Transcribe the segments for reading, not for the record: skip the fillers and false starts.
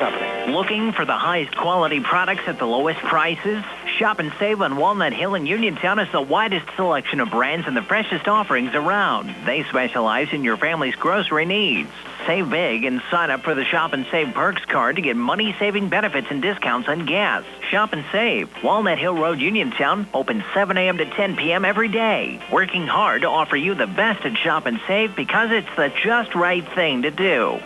Company. Looking for the highest quality products at the lowest prices? Shop and save on Walnut Hill and Uniontown has the widest selection of brands and the freshest offerings around. They specialize in your family's grocery needs. Save big and sign up for the Shop and Save Perks card to get money-saving benefits and discounts on gas. Shop and save. Walnut Hill Road, Uniontown, open 7 a.m. to 10 p.m. every day. Working hard to offer you the best at Shop and Save because it's the just right thing to do.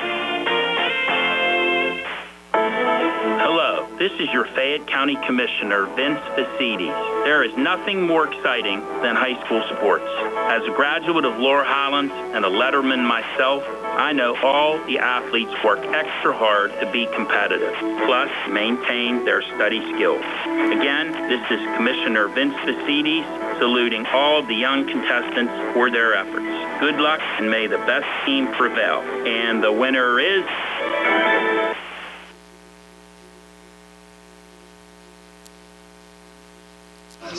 Hello, this is your Fayette County Commissioner, Vince Vicites. There is nothing more exciting than high school sports. As a graduate of Laurel Highlands and a letterman myself, I know all the athletes work extra hard to be competitive, plus maintain their study skills. Again, this is Commissioner Vince Vicites saluting all of the young contestants for their efforts. Good luck, and may the best team prevail. And the winner is...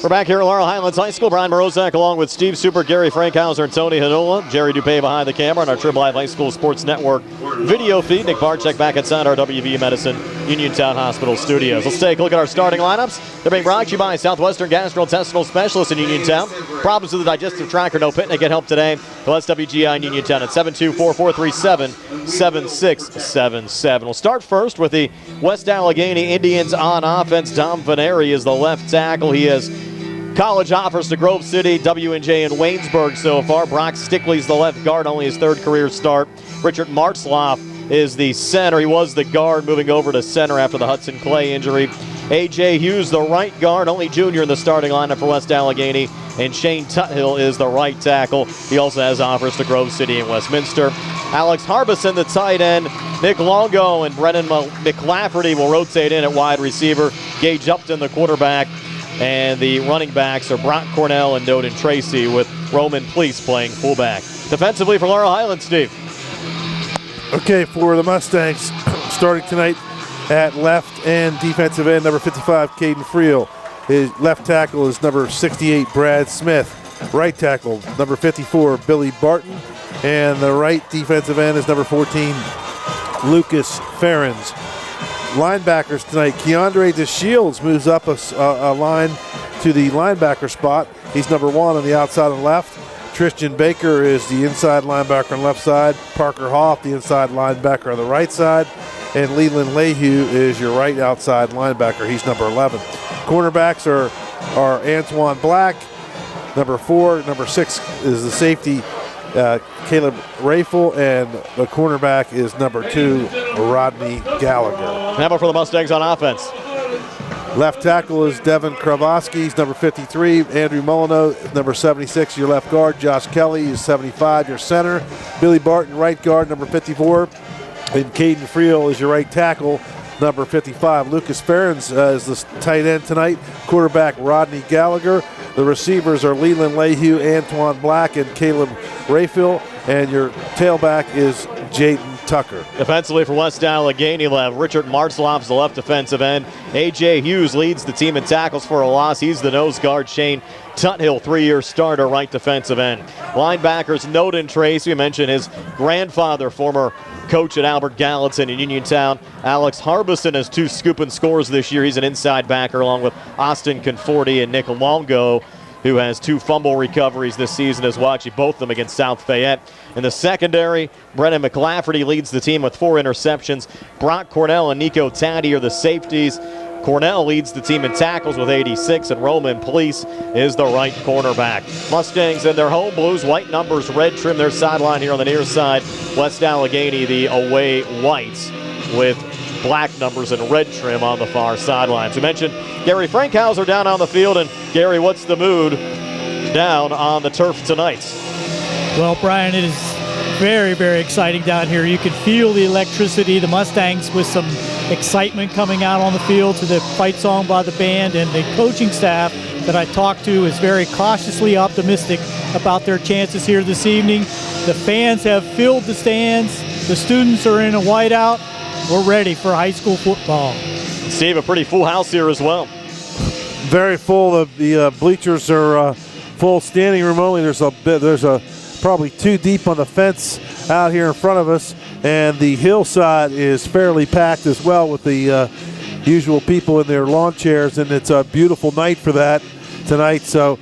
We're back here at Laurel Highlands High School. Brian Morozak along with Steve Super, Gary Frankhauser, and Tony Hanola. Jerry Dupay behind the camera on our Trib Live High School Sports Network video feed. Nick Barczyk back inside our WV Medicine Uniontown Hospital studios. Let's take a look at our starting lineups. They're being brought to you by Southwestern Gastrointestinal Specialists in Uniontown. Problems with the digestive tract or no picnic, get help today. Let's WGI in Uniontown at 724-437-7677. We'll start first with the West Allegheny Indians on offense. Dom Veneri is the left tackle. He has college offers to Grove City, W&J, and Waynesburg so far. Brock Stickley's the left guard, only his third career start. Richard Martzloff is the center. He was the guard, moving over to center after the Hudson Clay injury. A.J. Hughes, the right guard, only junior in the starting lineup for West Allegheny. And Shane Tuthill is the right tackle. He also has offers to Grove City and Westminster. Alex Harbison, the tight end. Nick Longo and Brennan McLafferty will rotate in at wide receiver. Gage Upton, the quarterback. And the running backs are Brock Cornell and Noden Tracy, with Roman Pleece playing fullback. Defensively for Laurel Highlands, Steve. Okay, for the Mustangs, starting tonight at left and defensive end, number 55, Caden Friel. His left tackle is number 68, Brad Smith. Right tackle, number 54, Billy Barton. And the right defensive end is number 14, Lucas Ferens. Linebackers tonight, Keandre DeShields moves up a line to the linebacker spot. He's number 1 on the outside on the left. Tristan Baker is the inside linebacker on the left side. Parker Hoff, the inside linebacker on the right side. And Leland Lehue is your right outside linebacker. He's number 11. Cornerbacks are Antoine Black, number 4. Number 6 is the safety, Caleb Rafel, and the cornerback is number 2, Rodney Gallagher. How about for the Mustangs on offense? Left tackle is Devin Kravosky, he's number 53. Andrew Molyneux, number 76, your left guard. Josh Kelly is 75, your center. Billy Barton, right guard, number 54. And Caden Friel is your right tackle, number 55. Lucas Ferens is the tight end tonight. Quarterback Rodney Gallagher. The receivers are Leland Lehue, Antoine Black, and Caleb Rayfield. And your tailback is Jaden Tucker. Defensively for West Allegheny, we'll have Richard Martzloff, the left defensive end. A.J. Hughes leads the team in tackles for a loss. He's the nose guard. Shane Tuthill, 3-year starter, right defensive end. Linebackers, Noden Tracy. We mentioned his grandfather, former coach at Albert Gallatin in Uniontown. Alex Harbison has 2 scoop and scores this year. He's an inside backer along with Austin Conforti and Nick Longo, who has 2 fumble recoveries this season as well, actually both of them against South Fayette. In the secondary, Brennan McLafferty leads the team with 4 interceptions. Brock Cornell and Nico Taddy are the safeties. Cornell leads the team in tackles with 86, and Roman Pleece is the right cornerback. Mustangs in their home blues, white numbers, red trim their sideline here on the near side. West Allegheny, the away whites, with black numbers and red trim on the far sidelines. We mentioned Gary Frankhauser down on the field, and Gary, what's the mood down on the turf tonight? Well, Brian, it is very, very exciting down here. You can feel the electricity, the Mustangs with some excitement coming out on the field to the fight song by the band, and the coaching staff that I talked to is very cautiously optimistic about their chances here this evening. The fans have filled the stands. The students are in a whiteout. We're ready for high school football. Steve, a pretty full house here as well. Very full. The bleachers are full. Standing room only. There's probably 2 deep on the fence out here in front of us, and the hillside is fairly packed as well with the usual people in their lawn chairs, and it's a beautiful night for that tonight. So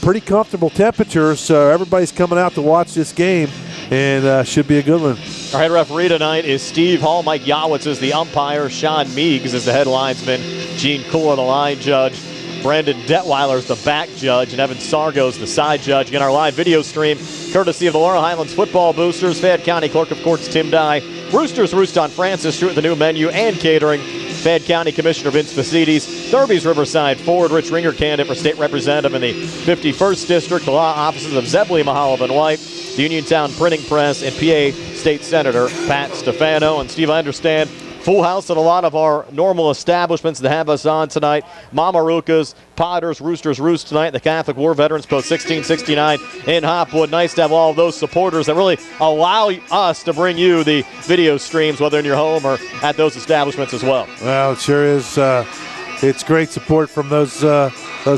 pretty comfortable temperatures, so everybody's coming out to watch this game, and should be a good one. Our head referee tonight is Steve Hall. Mike Yawitz is the umpire. Sean Meigs is the head linesman. Gene Kula, the line judge. Brandon Detweiler is the back judge, and Evan Sargo's the side judge. Again, our live video stream, courtesy of the Laurel Highlands football boosters, Fayette County Clerk of Courts Tim Dye, Roosters Roost on Francis Street with the new menu and catering. Fayette County Commissioner Vince Vicites, Thurby's Riverside forward Rich Ringer, candidate for state representative in the 51st District, the law offices of Zebley, Mehalov, and White, the Uniontown Printing Press, and PA State Senator Pat Stefano. And Steve, I understand full house at a lot of our normal establishments that have us on tonight. Mama Ruka's, Potters, Roosters Roost tonight, the Catholic War Veterans Post 1669 in Hopwood. Nice to have all of those supporters that really allow us to bring you the video streams, whether in your home or at those establishments as well. Well, it sure is. It's great support from those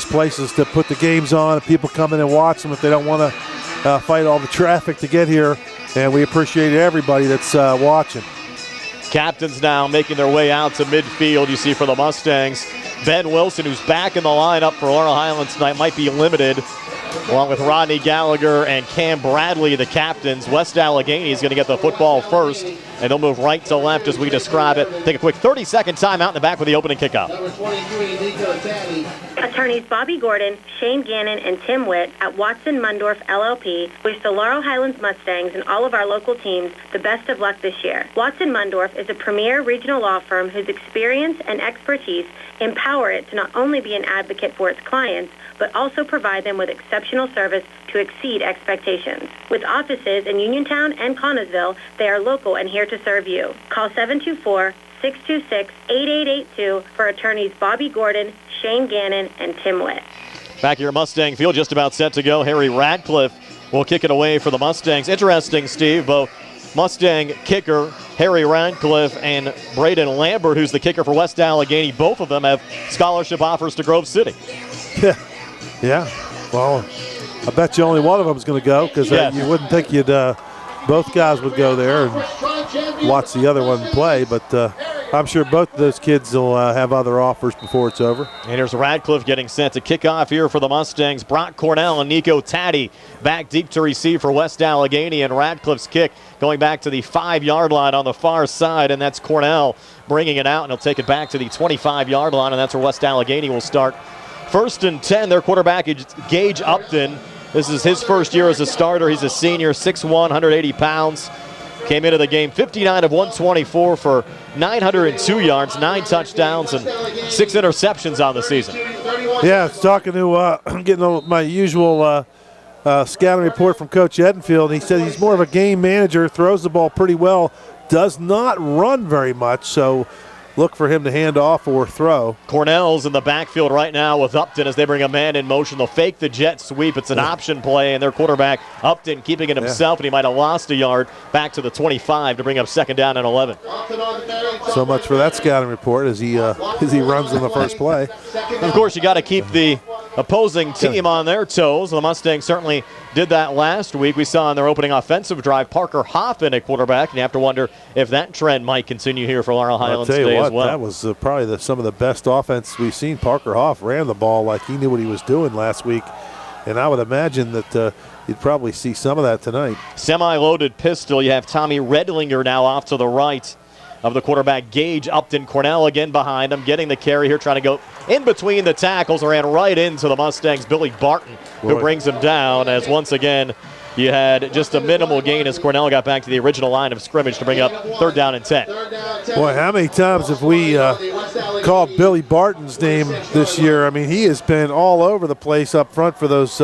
places to put the games on, and people come in and watch them if they don't want to fight all the traffic to get here. And we appreciate everybody that's watching. Captains now making their way out to midfield. You see for the Mustangs, Ben Wilson, who's back in the lineup for Laurel Highlands tonight, might be limited, along with Rodney Gallagher and Cam Bradley, the captains. West Allegheny is going to get the football first, and they'll move right to left as we describe it. Take a quick 30-second timeout in the back with the opening kickoff. Attorneys Bobby Gordon, Shane Gannon, and Tim Witt at Watson Mundorf LLP wish the Laurel Highlands Mustangs and all of our local teams the best of luck this year. Watson Mundorf is a premier regional law firm whose experience and expertise empower it to not only be an advocate for its clients, but also provide them with exceptional service to exceed expectations. With offices in Uniontown and Connellsville, they are local and here to serve you. Call 724-626-8882 for attorneys Bobby Gordon, Shane Gannon, and Tim Witt. Back here at Mustang Field, just about set to go. Harry Radcliffe will kick it away for the Mustangs. Interesting, Steve, both Mustang kicker Harry Radcliffe and Braden Lambert, who's the kicker for West Allegheny, both of them have scholarship offers to Grove City. Yeah. Well, I bet you only one of them is going to go, because you wouldn't think both guys would go there and watch the other one play, but I'm sure both of those kids will have other offers before it's over. And here's Radcliffe getting set to kick off here for the Mustangs. Brock Cornell and Nico Taddy back deep to receive for West Allegheny, and Radcliffe's kick going back to the 5-yard line on the far side, and that's Cornell bringing it out, and he'll take it back to the 25-yard line, and that's where West Allegheny will start. 1st and 10, their quarterback is Gage Upton. This is his first year as a starter. He's a senior, 6'1", 180 pounds. Came into the game 59 of 124 for 902 yards, 9 touchdowns, and 6 interceptions on the season. Yeah, I was talking to getting my usual scouting report from Coach Edenfield. He said he's more of a game manager, throws the ball pretty well, does not run very much, so look for him to hand off or throw. Cornell's in the backfield right now with Upton as they bring a man in motion. They'll fake the jet sweep. It's an option play, and their quarterback, Upton, keeping it himself, and he might have lost a yard back to the 25 to bring up 2nd down and 11. So much for that scouting report as he runs on the first play. Of course, you got to keep the opposing team on their toes. The Mustangs certainly did that last week. We saw in their opening offensive drive Parker Hoffman at quarterback, and you have to wonder if that trend might continue here for Laurel Highlands today as well. That was probably some of the best offense we've seen. Parker Hoff ran the ball like he knew what he was doing last week, and I would imagine that you'd probably see some of that tonight. Semi-loaded pistol. You have Tommy Redlinger now off to the right of the quarterback, Gage Upton. Cornell again behind him, getting the carry here, trying to go in between the tackles, ran right into the Mustangs' Billy Barton, who brings him down, as once again you had just a minimal gain as Cornell got back to the original line of scrimmage to bring up 3rd down and 10. Boy, how many times have we called Billy Barton's name this year? I mean, he has been all over the place up front for those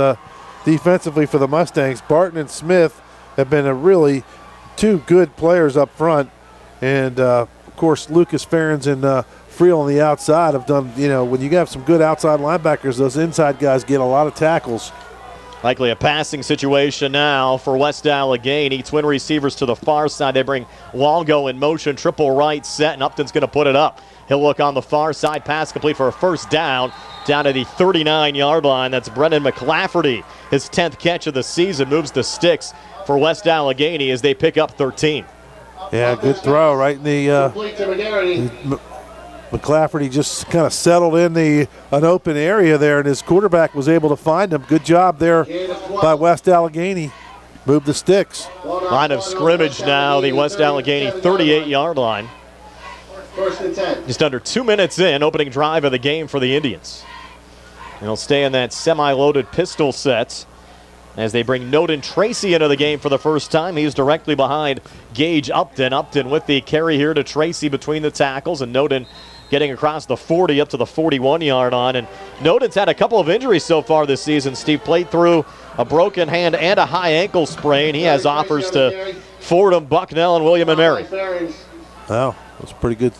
defensively for the Mustangs. Barton and Smith have been really 2 good players up front. And, of course, Lucas Ferens and Friel on the outside have done, when you have some good outside linebackers, those inside guys get a lot of tackles. Likely a passing situation now for West Allegheny. Twin receivers to the far side. They bring Longo in motion, triple right set, and Upton's going to put it up. He'll look on the far side, pass complete for a 1st down to the 39-yard line. That's Brendan McLafferty. His 10th catch of the season moves the sticks for West Allegheny as they pick up 13. Yeah, good throw right in the McClafferty just kind of settled in an open area there, and his quarterback was able to find him. Good job there by West Allegheny. Move the sticks. Line of scrimmage now, the West Allegheny 38-yard line. First and 10. Just under 2 minutes in, opening drive of the game for the Indians. And they'll stay in that semi-loaded pistol set as they bring Noden Tracy into the game for the first time. He's directly behind Gage Upton. Upton with the carry here to Tracy between the tackles, and Noden getting across the 40 up to the 41-yard line. And Noden's had a couple of injuries so far this season. Steve played through a broken hand and a high ankle sprain. He has offers to Fordham, Bucknell, and William & Mary. Wow, those are pretty good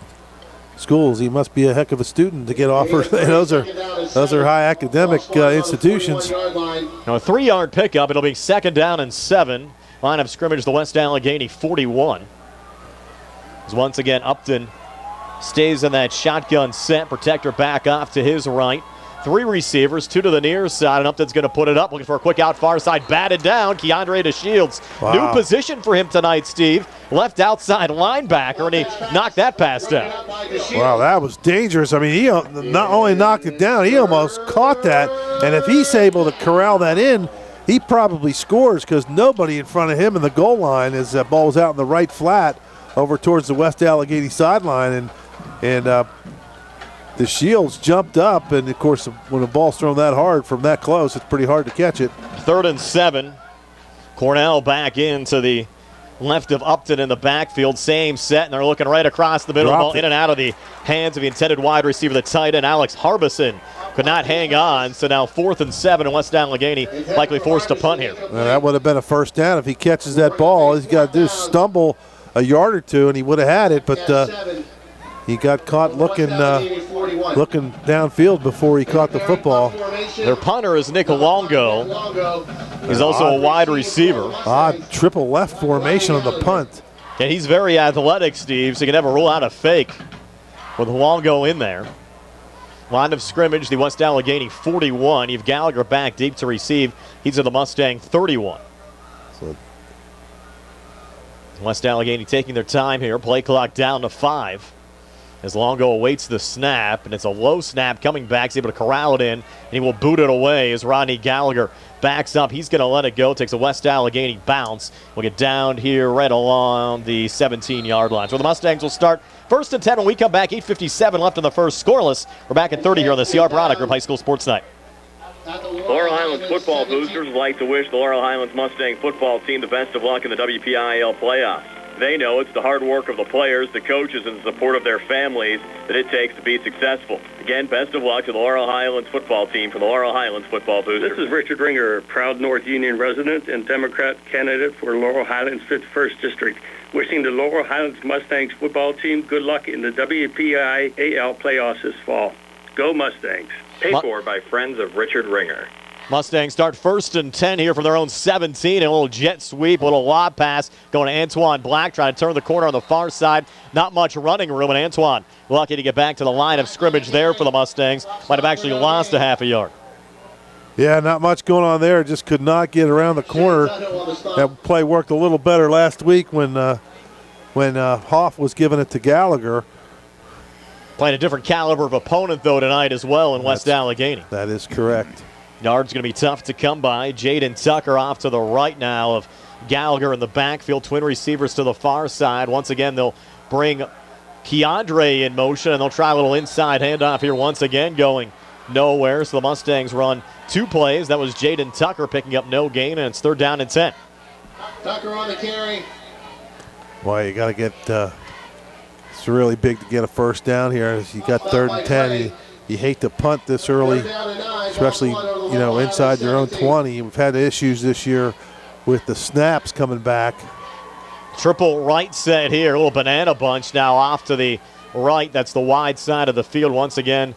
schools. He must be a heck of a student to get offers. Those are high academic institutions. Now a 3-yard pickup. It'll be second down and 7. Line of scrimmage, the West Allegheny 41. As once again, Upton stays in that shotgun set. Protector back off to his right. 3 receivers, 2 to the near side, and Upton's going to put it up. Looking for a quick out far side. Batted down. Keandre to Shields. Wow. New position for him tonight, Steve. Left outside linebacker, and he knocked that pass down. Wow, that was dangerous. I mean, he not only knocked it down, he almost caught that. And if he's able to corral that in, he probably scores because nobody in front of him in the goal line as that ball was out in the right flat over towards the West Allegheny sideline. And the Shields jumped up, and of course, when a ball's thrown that hard from that close, it's pretty hard to catch it. 3rd and 7. Cornell back into the left of Upton in the backfield. Same set, and they're looking right across the middle. The ball in and out of the hands of the intended wide receiver, the tight end, Alex Harbison. Could not hang on, so now 4th and 7, and West Allegheny likely forced to punt here. Well, that would have been a first down if he catches that ball. All he's got to do is stumble a yard or two, and he would have had it, but he got caught looking downfield before he caught the football. Their punter is Nick Longo. He's also a wide receiver. Odd triple left formation on the punt. And he's very athletic, Steve, so you can never rule out a fake with Longo in there. Line of scrimmage, the West Allegheny 41. You have Gallagher back deep to receive. He's at the Mustang 31. So West Allegheny taking their time here. Play clock down to 5. As Longo awaits the snap, and it's a low snap coming back. He's able to corral it in, and he will boot it away as Rodney Gallagher backs up. He's going to let it go, takes a West Allegheny bounce. We'll get down here right along the 17-yard line. So the Mustangs will start 1st and 10 when we come back. 8:57 left in the first, scoreless. We're back at 30 here on the CR Product Group High School Sports Night. Laurel Highlands football boosters would like to wish the Laurel Highlands Mustang football team the best of luck in the WPIAL playoffs. They know it's the hard work of the players, the coaches, and the support of their families that it takes to be successful. Again, best of luck to the Laurel Highlands football team from the Laurel Highlands football boosters. This is Richard Ringer, proud North Union resident and Democrat candidate for Laurel Highlands 51st District. Wishing the Laurel Highlands Mustangs football team good luck in the WPIAL playoffs this fall. Go Mustangs. Paid for by friends of Richard Ringer. Mustangs start 1st and 10 here from their own 17. A little jet sweep, a little lob pass going to Antoine Black, trying to turn the corner on the far side. Not much running room, and Antoine lucky to get back to the line of scrimmage there for the Mustangs. Might have actually lost a half a yard. Yeah, not much going on there. Just could not get around the corner. That play worked a little better last week when Hoff was giving it to Gallagher. Playing a different caliber of opponent, though, tonight as well in West Allegheny. That is correct. Yard's going to be tough to come by. Jaden Tucker off to the right now of Gallagher in the backfield. Twin receivers to the far side. Once again, they'll bring Keandre in motion, and they'll try a little inside handoff here once again, going nowhere. So the Mustangs run 2 plays. That was Jaden Tucker picking up no gain, and it's 3rd down and 10. Tucker on the carry. Boy, you got to get it's really big to get a first down here. You got 3rd and 10. You hate to punt this early, especially, inside your own 20. We've had issues this year with the snaps coming back. Triple right set here. A little banana bunch now off to the right. That's the wide side of the field. Once again,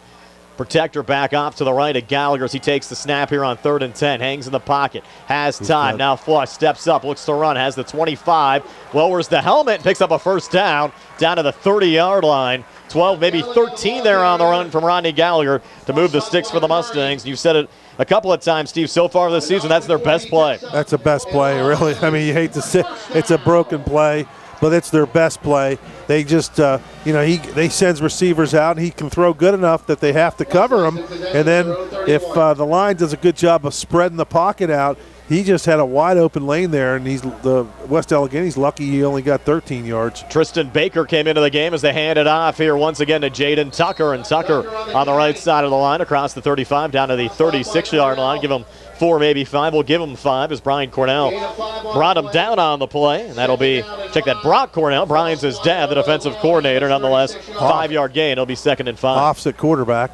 protector back off to the right of Gallagher as he takes the snap here on 3rd and 10. Hangs in the pocket. Has time. Now flush. Steps up. Looks to run. Has the 25. Lowers the helmet. Picks up a first down to the 30-yard line. 12, maybe 13 there on the run from Rodney Gallagher to move the sticks for the Mustangs. You've said it a couple of times, Steve, so far this season, that's their best play. That's the best play, really. I mean, you hate to say it's a broken play, but it's their best play. They just, they sends receivers out, and he can throw good enough that they have to cover him. And then if the line does a good job of spreading the pocket out, he just had a wide open lane there, and the West Allegheny's lucky he only got 13 yards. Tristan Baker came into the game as they hand it off here once again to Jaden Tucker, and Tucker on the right side of the line across the 35 down to the 36-yard line. Give him 4, maybe 5. We'll give him 5 as Brian Cornell brought him down on the play, and that'll be, check that, Brock Cornell. Brian's his dad, the defensive coordinator. Nonetheless, 5-yard gain. It'll be 2nd and 5. Offset quarterback.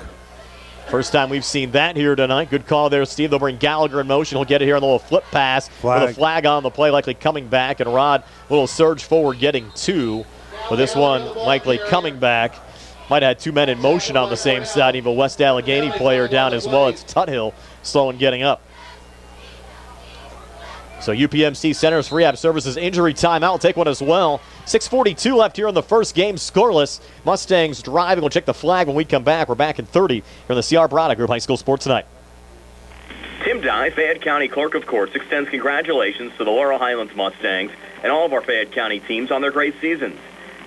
First time we've seen that here tonight. Good call there, Steve. They'll bring Gallagher in motion. He'll get it here on the little flip pass. With a flag on the play, likely coming back. And Rod, a little surge forward, getting 2. With this one likely coming back. Might have had 2 men in motion on the same side. Even a West Allegheny player down as well. It's Tuthill slow and getting up. So UPMC Centers Rehab Services injury timeout. We'll take one as well. 6:42 left here in the first game, scoreless. Mustangs driving. We'll check the flag when we come back. We're back in 30 here in the C.R. Brada Group High School Sports Tonight. Tim Dye, Fayette County Clerk of Courts, extends congratulations to the Laurel Highlands Mustangs and all of our Fayette County teams on their great seasons.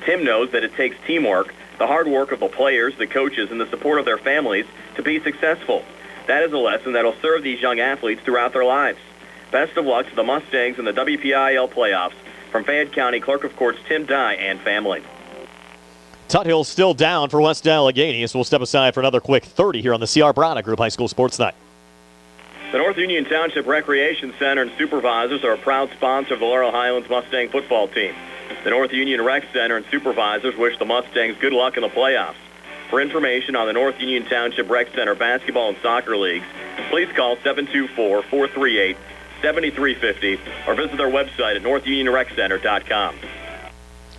Tim knows that it takes teamwork, the hard work of the players, the coaches, and the support of their families to be successful. That is a lesson that will serve these young athletes throughout their lives. Best of luck to the Mustangs in the WPIAL playoffs. From Fayette County Clerk of Courts Tim Dye and family. Tuthill still down for West Allegheny, so we'll step aside for another quick 30 here on the C.R. Brada Group High School Sports Night. The North Union Township Recreation Center and supervisors are a proud sponsor of the Laurel Highlands Mustang football team. The North Union Rec Center and supervisors wish the Mustangs good luck in the playoffs. For information on the North Union Township Rec Center basketball and soccer leagues, please call 724-438-7350 or visit their website at northunionreccenter.com.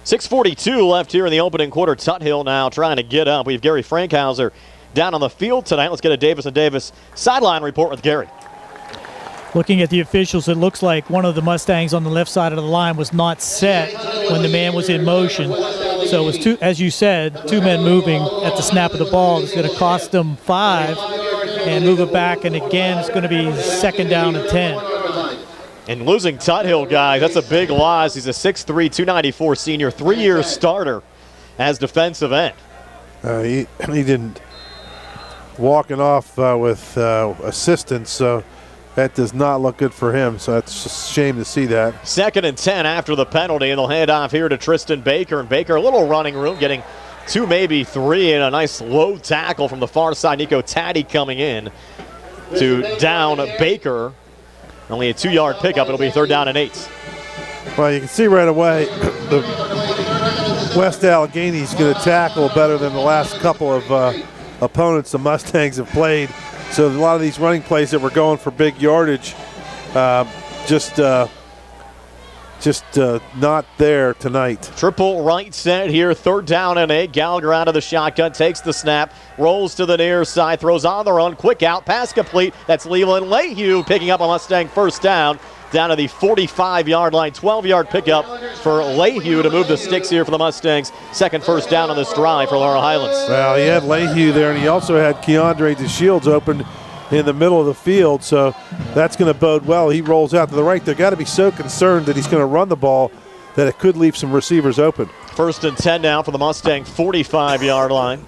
6:42 left here in the opening quarter. Tuthill now trying to get up. We have Gary Frankhauser down on the field tonight. Let's get a Davis & Davis sideline report with Gary. Looking at the officials, it looks like one of the Mustangs on the left side of the line was not set when the man was in motion. So it was two, as you said, 2 men moving at the snap of the ball. It's going to cost them 5 and move it back. And again, it's going to be 2nd down and 10. And losing Tuthill, guys, that's a big loss. He's a 6'3", 294 senior, 3-year starter as defensive end. He didn't walking off with assistance, so that does not look good for him. So that's a shame to see that. 2nd and 10 after the penalty, and they'll hand off here to Tristan Baker. And Baker, a little running room, getting 2, maybe 3, and a nice low tackle from the far side. Nico Taddy coming in to down Baker. Only a 2-yard pickup. It'll be 3rd down and 8. Well, you can see right away the West Allegheny's going to tackle better than the last couple of opponents the Mustangs have played. So a lot of these running plays that were going for big yardage just not there tonight. Triple right set here, 3rd down and 8. Gallagher out of the shotgun, takes the snap, rolls to the near side, throws on the run, quick out, pass complete. That's Leland Lehue picking up a Mustang 1st down to the 45-yard line. 12-yard pickup for Lehue to move the sticks here for the Mustangs. 2nd 1st down on this drive for Laurel Highlands. Well, he had Lehue there, and he also had Keandre DeShields open in the middle of the field, so that's going to bode well. He rolls out to the right. They've got to be so concerned that he's going to run the ball that it could leave some receivers open. 1st and 10 now for the Mustang 45-yard line.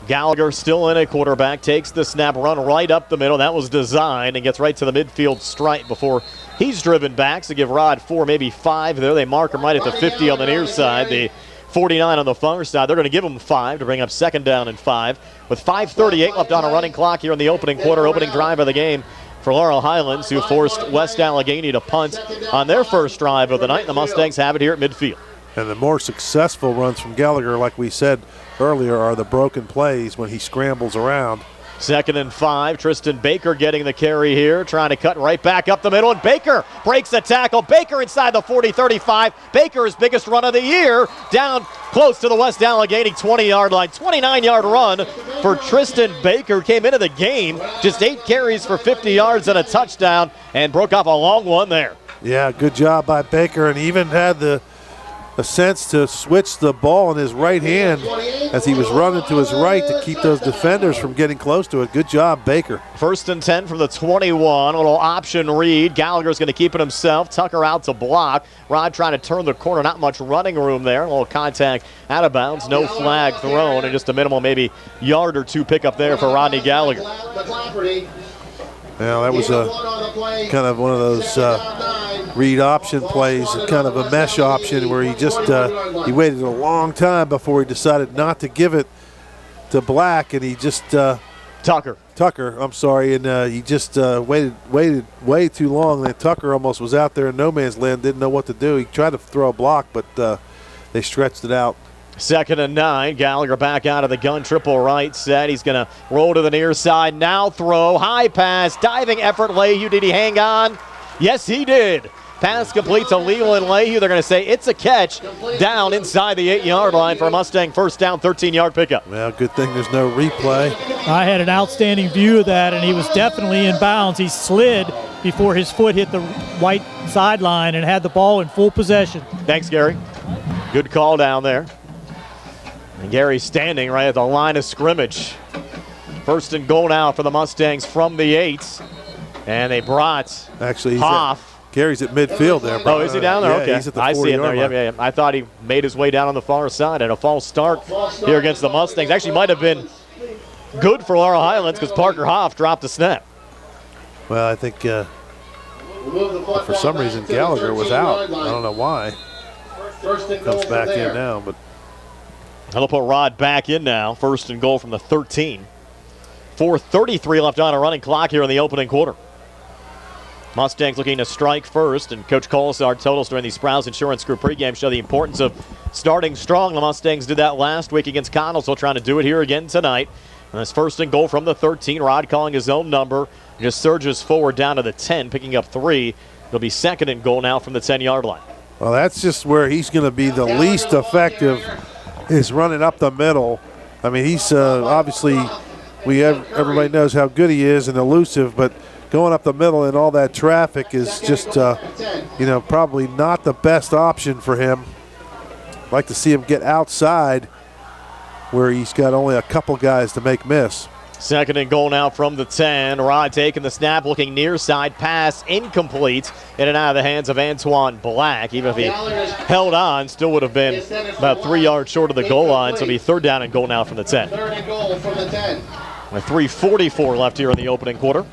Gallagher still in a quarterback, takes the snap, run right up the middle. That was designed and gets right to the midfield stripe before he's driven back. So give Rod 4, maybe 5 there. They mark him right at the 50 on the near side. The 49 on the far side. They're going to give him 5 to bring up 2nd down and 5. With 5:38 left on a running clock here in the opening quarter, opening drive of the game for Laurel Highlands, who forced West Allegheny to punt on their first drive of the night. The Mustangs have it here at midfield. And the more successful runs from Gallagher, like we said earlier, are the broken plays when he scrambles around. 2nd and 5. Tristan Baker getting the carry here, trying to cut right back up the middle, and Baker breaks the tackle. Baker inside the 40-35. Baker's biggest run of the year, down close to the West Allegheny 20-yard line. 29-yard run for Tristan Baker. Came into the game, just 8 carries for 50 yards and a touchdown, and broke off a long one there. Yeah, good job by Baker, and he even had the a sense to switch the ball in his right hand as he was running to his right to keep those defenders from getting close to it. Good job, Baker. 1st and 10 from the 21. A little option read. Gallagher's going to keep it himself. Tucker out to block. Rod trying to turn the corner. Not much running room there. A little contact out of bounds. No flag thrown. And just a minimal maybe yard or two pickup there for Rodney Gallagher. Well, that was a kind of one of those read option plays, kind of a mesh option where he just he waited a long time before he decided not to give it to Black, and he just Tucker, I'm sorry, and he just waited way too long. And Tucker almost was out there in no man's land, didn't know what to do. He tried to throw a block, but they stretched it out. 2nd and 9. Gallagher back out of the gun. Triple right set. He's going to roll to the near side. Now throw. High pass. Diving effort. Leahy. Did he hang on? Yes, he did. Pass complete to Leland Leahy. They're going to say it's a catch down inside the 8-yard line for a Mustang first down, 13-yard pickup. Well, good thing there's no replay. I had an outstanding view of that, and he was definitely in bounds. He slid before his foot hit the white sideline and had the ball in full possession. Thanks, Gary. Good call down there. And Gary's standing right at the line of scrimmage. 1st and goal now for the Mustangs from the 8. And they brought Hoff. Gary's at midfield there, bro. Oh, is he down there? Yeah, okay. He's at the I see him there. line. Yeah. I thought he made his way down on the far side. And a false start here against the Mustangs. Actually might have been good for Laurel Highlands because Parker Hoff dropped the snap. Well, I think for some reason Gallagher was out. I don't know why. Comes back in now, but they'll put Rod back in now. 1st and goal from the 13. 4:33 left on a running clock here in the opening quarter. Mustangs looking to strike first, and Coach Colasar told us during the Sprouse Insurance Group pregame show the importance of starting strong. The Mustangs did that last week against Connellsville, trying to do it here again tonight. And this 1st and goal from the 13. Rod calling his own number. Just surges forward down to the 10, picking up 3. It'll be 2nd and goal now from the 10-yard line. Well, that's just where he's going to be the least effective, is running up the middle. I mean, he's obviously, everybody knows how good he is and elusive, but going up the middle in all that traffic is just, probably not the best option for him. I'd like to see him get outside where he's got only a couple guys to make miss. 2nd and goal now from the 10. Rod taking the snap, looking near side, pass incomplete, in and out of the hands of Antoine Black. Even if he held on, still would have been about 3 yards short of the goal line. So it'll be 3rd down and goal now from the 10. 3rd and goal from the 10. With 3:44 left here in the opening quarter.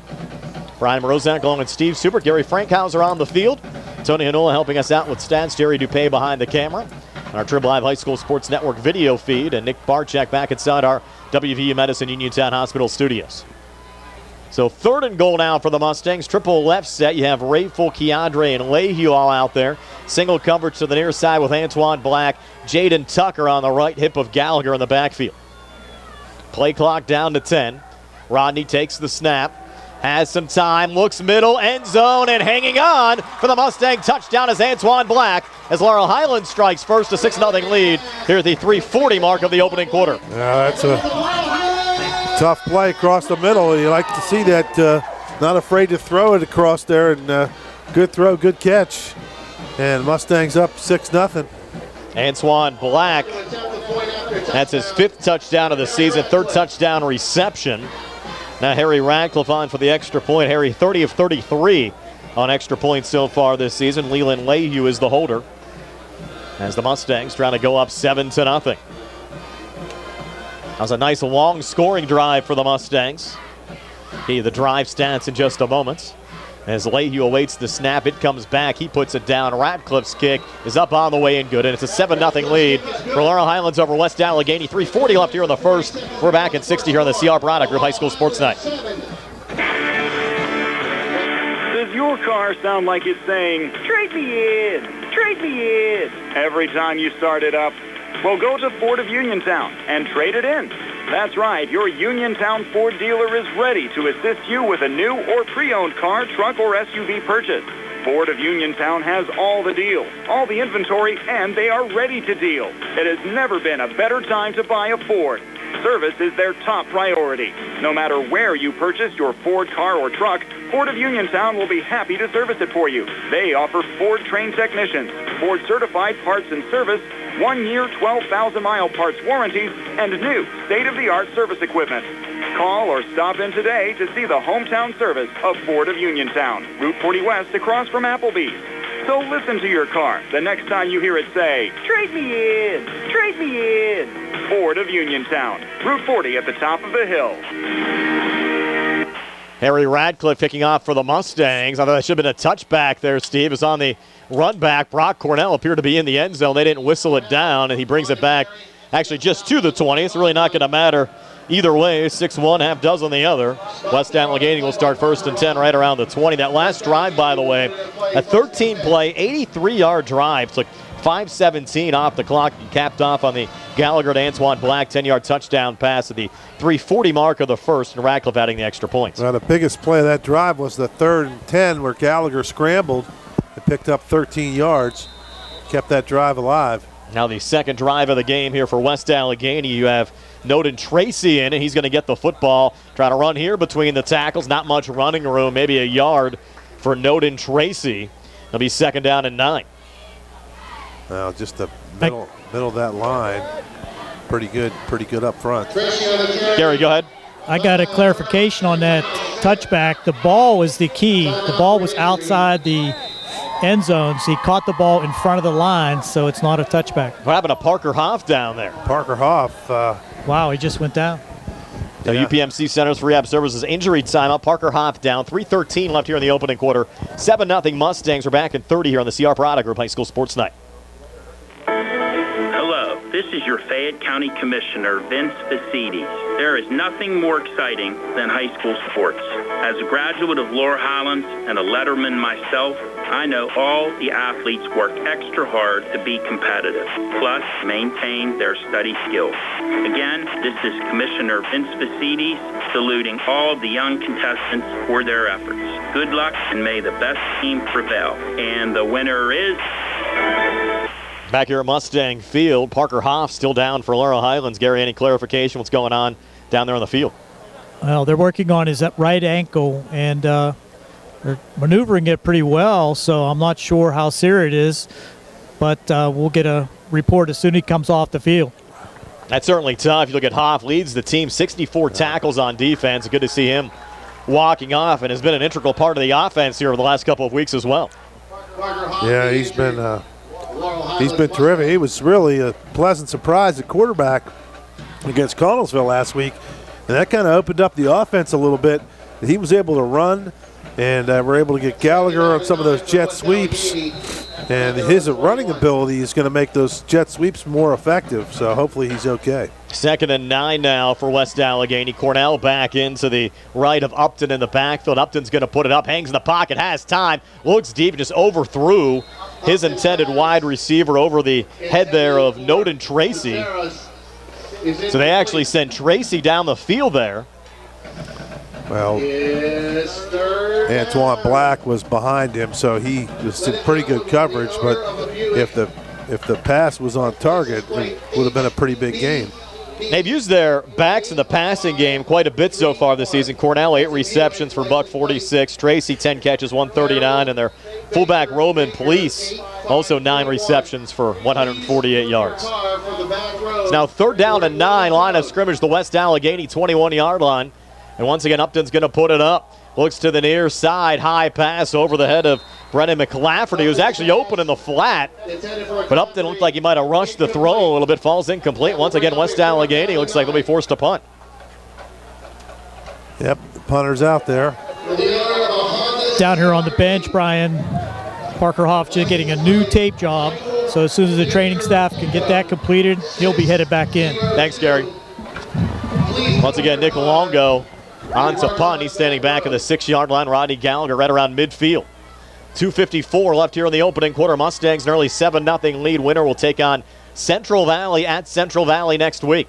Brian Morozak along with Steve Super. Gary Frankhauser on the field. Tony Hanola helping us out with stats. Jerry Dupay behind the camera. And our Trib Live High School Sports Network video feed. And Nick Barchak back inside our WVU Medicine Uniontown Hospital studios. So 3rd and goal now for the Mustangs. Triple left set. You have Rayful, Keandre, and Leahy all out there. Single coverage to the near side with Antoine Black. Jaden Tucker on the right hip of Gallagher in the backfield. Play clock down to 10. Rodney takes the snap. Has some time, looks middle, end zone, and hanging on for the Mustang touchdown is Antoine Black as Laurel Highlands strikes first, a 6-0 lead here at the 3:40 mark of the opening quarter. Yeah, that's a tough play across the middle. You like to see that, not afraid to throw it across there, and good throw, good catch. And Mustangs up 6-0. Antoine Black, that's his 5th touchdown of the season, 3rd touchdown reception. Now Harry Radcliffe on for the extra point. Harry 30 of 33 on extra points so far this season. Leland Leahy is the holder as the Mustangs trying to go up 7-0. That was a nice long scoring drive for the Mustangs. The drive stats in just a moment. As Leahy awaits the snap, it comes back. He puts it down. Radcliffe's kick is up on the way and good, and it's a 7-0 lead for Laurel Highlands over West Allegheny. 3:40 left here in the first. We're back at 60 here on the CR Product Group High School Sports Night. Does your car sound like it's saying, "Trade me in, trade me in," every time you start it up? Well, go to Ford of Uniontown and trade it in. That's right, your Uniontown Ford dealer is ready to assist you with a new or pre-owned car, truck, or SUV purchase. Ford of Uniontown has all the deals, all the inventory, and they are ready to deal. It has never been a better time to buy a Ford. Service is their top priority. No matter where you purchase your Ford car or truck, Ford of Uniontown will be happy to service it for you. They offer Ford trained technicians, board-certified parts and service, 1-year, 12,000-mile parts warranties, and new state-of-the-art service equipment. Call or stop in today to see the hometown service of Ford of Uniontown, Route 40 West across from Applebee's. So listen to your car the next time you hear it say, "Trade me in, trade me in." Ford of Uniontown, Route 40 at the top of the hill. Harry Radcliffe kicking off for the Mustangs. I thought that should have been a touchback there, Steve. It was on the run back. Brock Cornell appeared to be in the end zone. They didn't whistle it down, and he brings it back actually just to the 20. It's really not going to matter either way. 6-1, half dozen the other. West Allegheny will start 1st and 10 right around the 20. That last drive, by the way, a 13-play, 83-yard drive. Took 5:17 off the clock and capped off on the Gallagher to Antoine Black 10-yard touchdown pass at the 3:40 mark of the first, and Radcliffe adding the extra points. Well, the biggest play of that drive was the 3rd and 10 where Gallagher scrambled and picked up 13 yards, kept that drive alive. Now the second drive of the game here for West Allegheny. You have Noden Tracy in, and he's going to get the football. Trying to run here between the tackles. Not much running room, maybe a yard for Noden Tracy. It'll be 2nd down and 9. Well, just the middle of that line. Pretty good up front. Gary, go ahead. I got a clarification on that touchback. The ball was the key. The ball was outside the end zone, so he caught the ball in front of the line, so it's not a touchback. What happened to Parker Hoff down there? Parker Hoff. Wow, he just went down. The UPMC Centers for Rehab Services injury timeout. Parker Hoff down. 3:13 left here in the opening quarter. 7-0 Mustangs. We're back in 30 here on the CR Product Group High School Sports Night. Hello, this is your Fayette County Commissioner, Vince Vicites. There is nothing more exciting than high school sports. As a graduate of Laurel Highlands and a letterman myself, I know all the athletes work extra hard to be competitive, plus maintain their study skills. Again, this is Commissioner Vince Vicites saluting all of the young contestants for their efforts. Good luck, and may the best team prevail. And the winner is... Back here at Mustang Field, Parker Hoff still down for Laurel Highlands. Gary, any clarification? What's going on down there on the field? Well, they're working on his right ankle, and they're maneuvering it pretty well, so I'm not sure how serious it is, but we'll get a report as soon as he comes off the field. That's certainly tough. You look at Hoff, leads the team, 64 tackles on defense. Good to see him walking off, and has been an integral part of the offense here over the last couple of weeks as well. Yeah, he's been terrific. He was really a pleasant surprise at quarterback against Connellsville last week, and that kind of opened up the offense a little bit. He was able to run, and we're able to get Gallagher on some of those jet sweeps, and his running ability is going to make those jet sweeps more effective, so hopefully he's okay. 2nd and 9 now for West Allegheny. Cornell back into the right of Upton in the backfield. Upton's going to put it up, hangs in the pocket, has time, looks deep, just overthrew his intended wide receiver over the head there of Noden Tracy. So they actually sent Tracy down the field there. Well, Antoine Black was behind him, so he was in pretty good coverage, but if the pass was on target, it would have been a pretty big game. They've used their backs in the passing game quite a bit so far this season. Cornell, 8 receptions for $146. Tracy, 10 catches, 139. And their fullback, Roman Police, also 9 receptions for 148 yards. It's now 3rd down and 9. Line of scrimmage, the West Allegheny 21-yard line. And once again, Upton's going to put it up. Looks to the near side, high pass over the head of Brennan McLafferty, who's actually open in the flat. But Upton looked like he might have rushed the throw a little bit, falls incomplete. Once again, West Allegheny looks like they'll be forced to punt. Yep, the punter's out there. Down here on the bench, Brian, Parker Hoff just getting a new tape job. So as soon as the training staff can get that completed, he'll be headed back in. Thanks, Gary. Once again, Nick Longo on to punt. He's standing back at the 6-yard line. Rodney Gallagher right around midfield. 2:54 left here in the opening quarter. Mustangs an early 7-0 lead. Winner will take on Central Valley at Central Valley next week.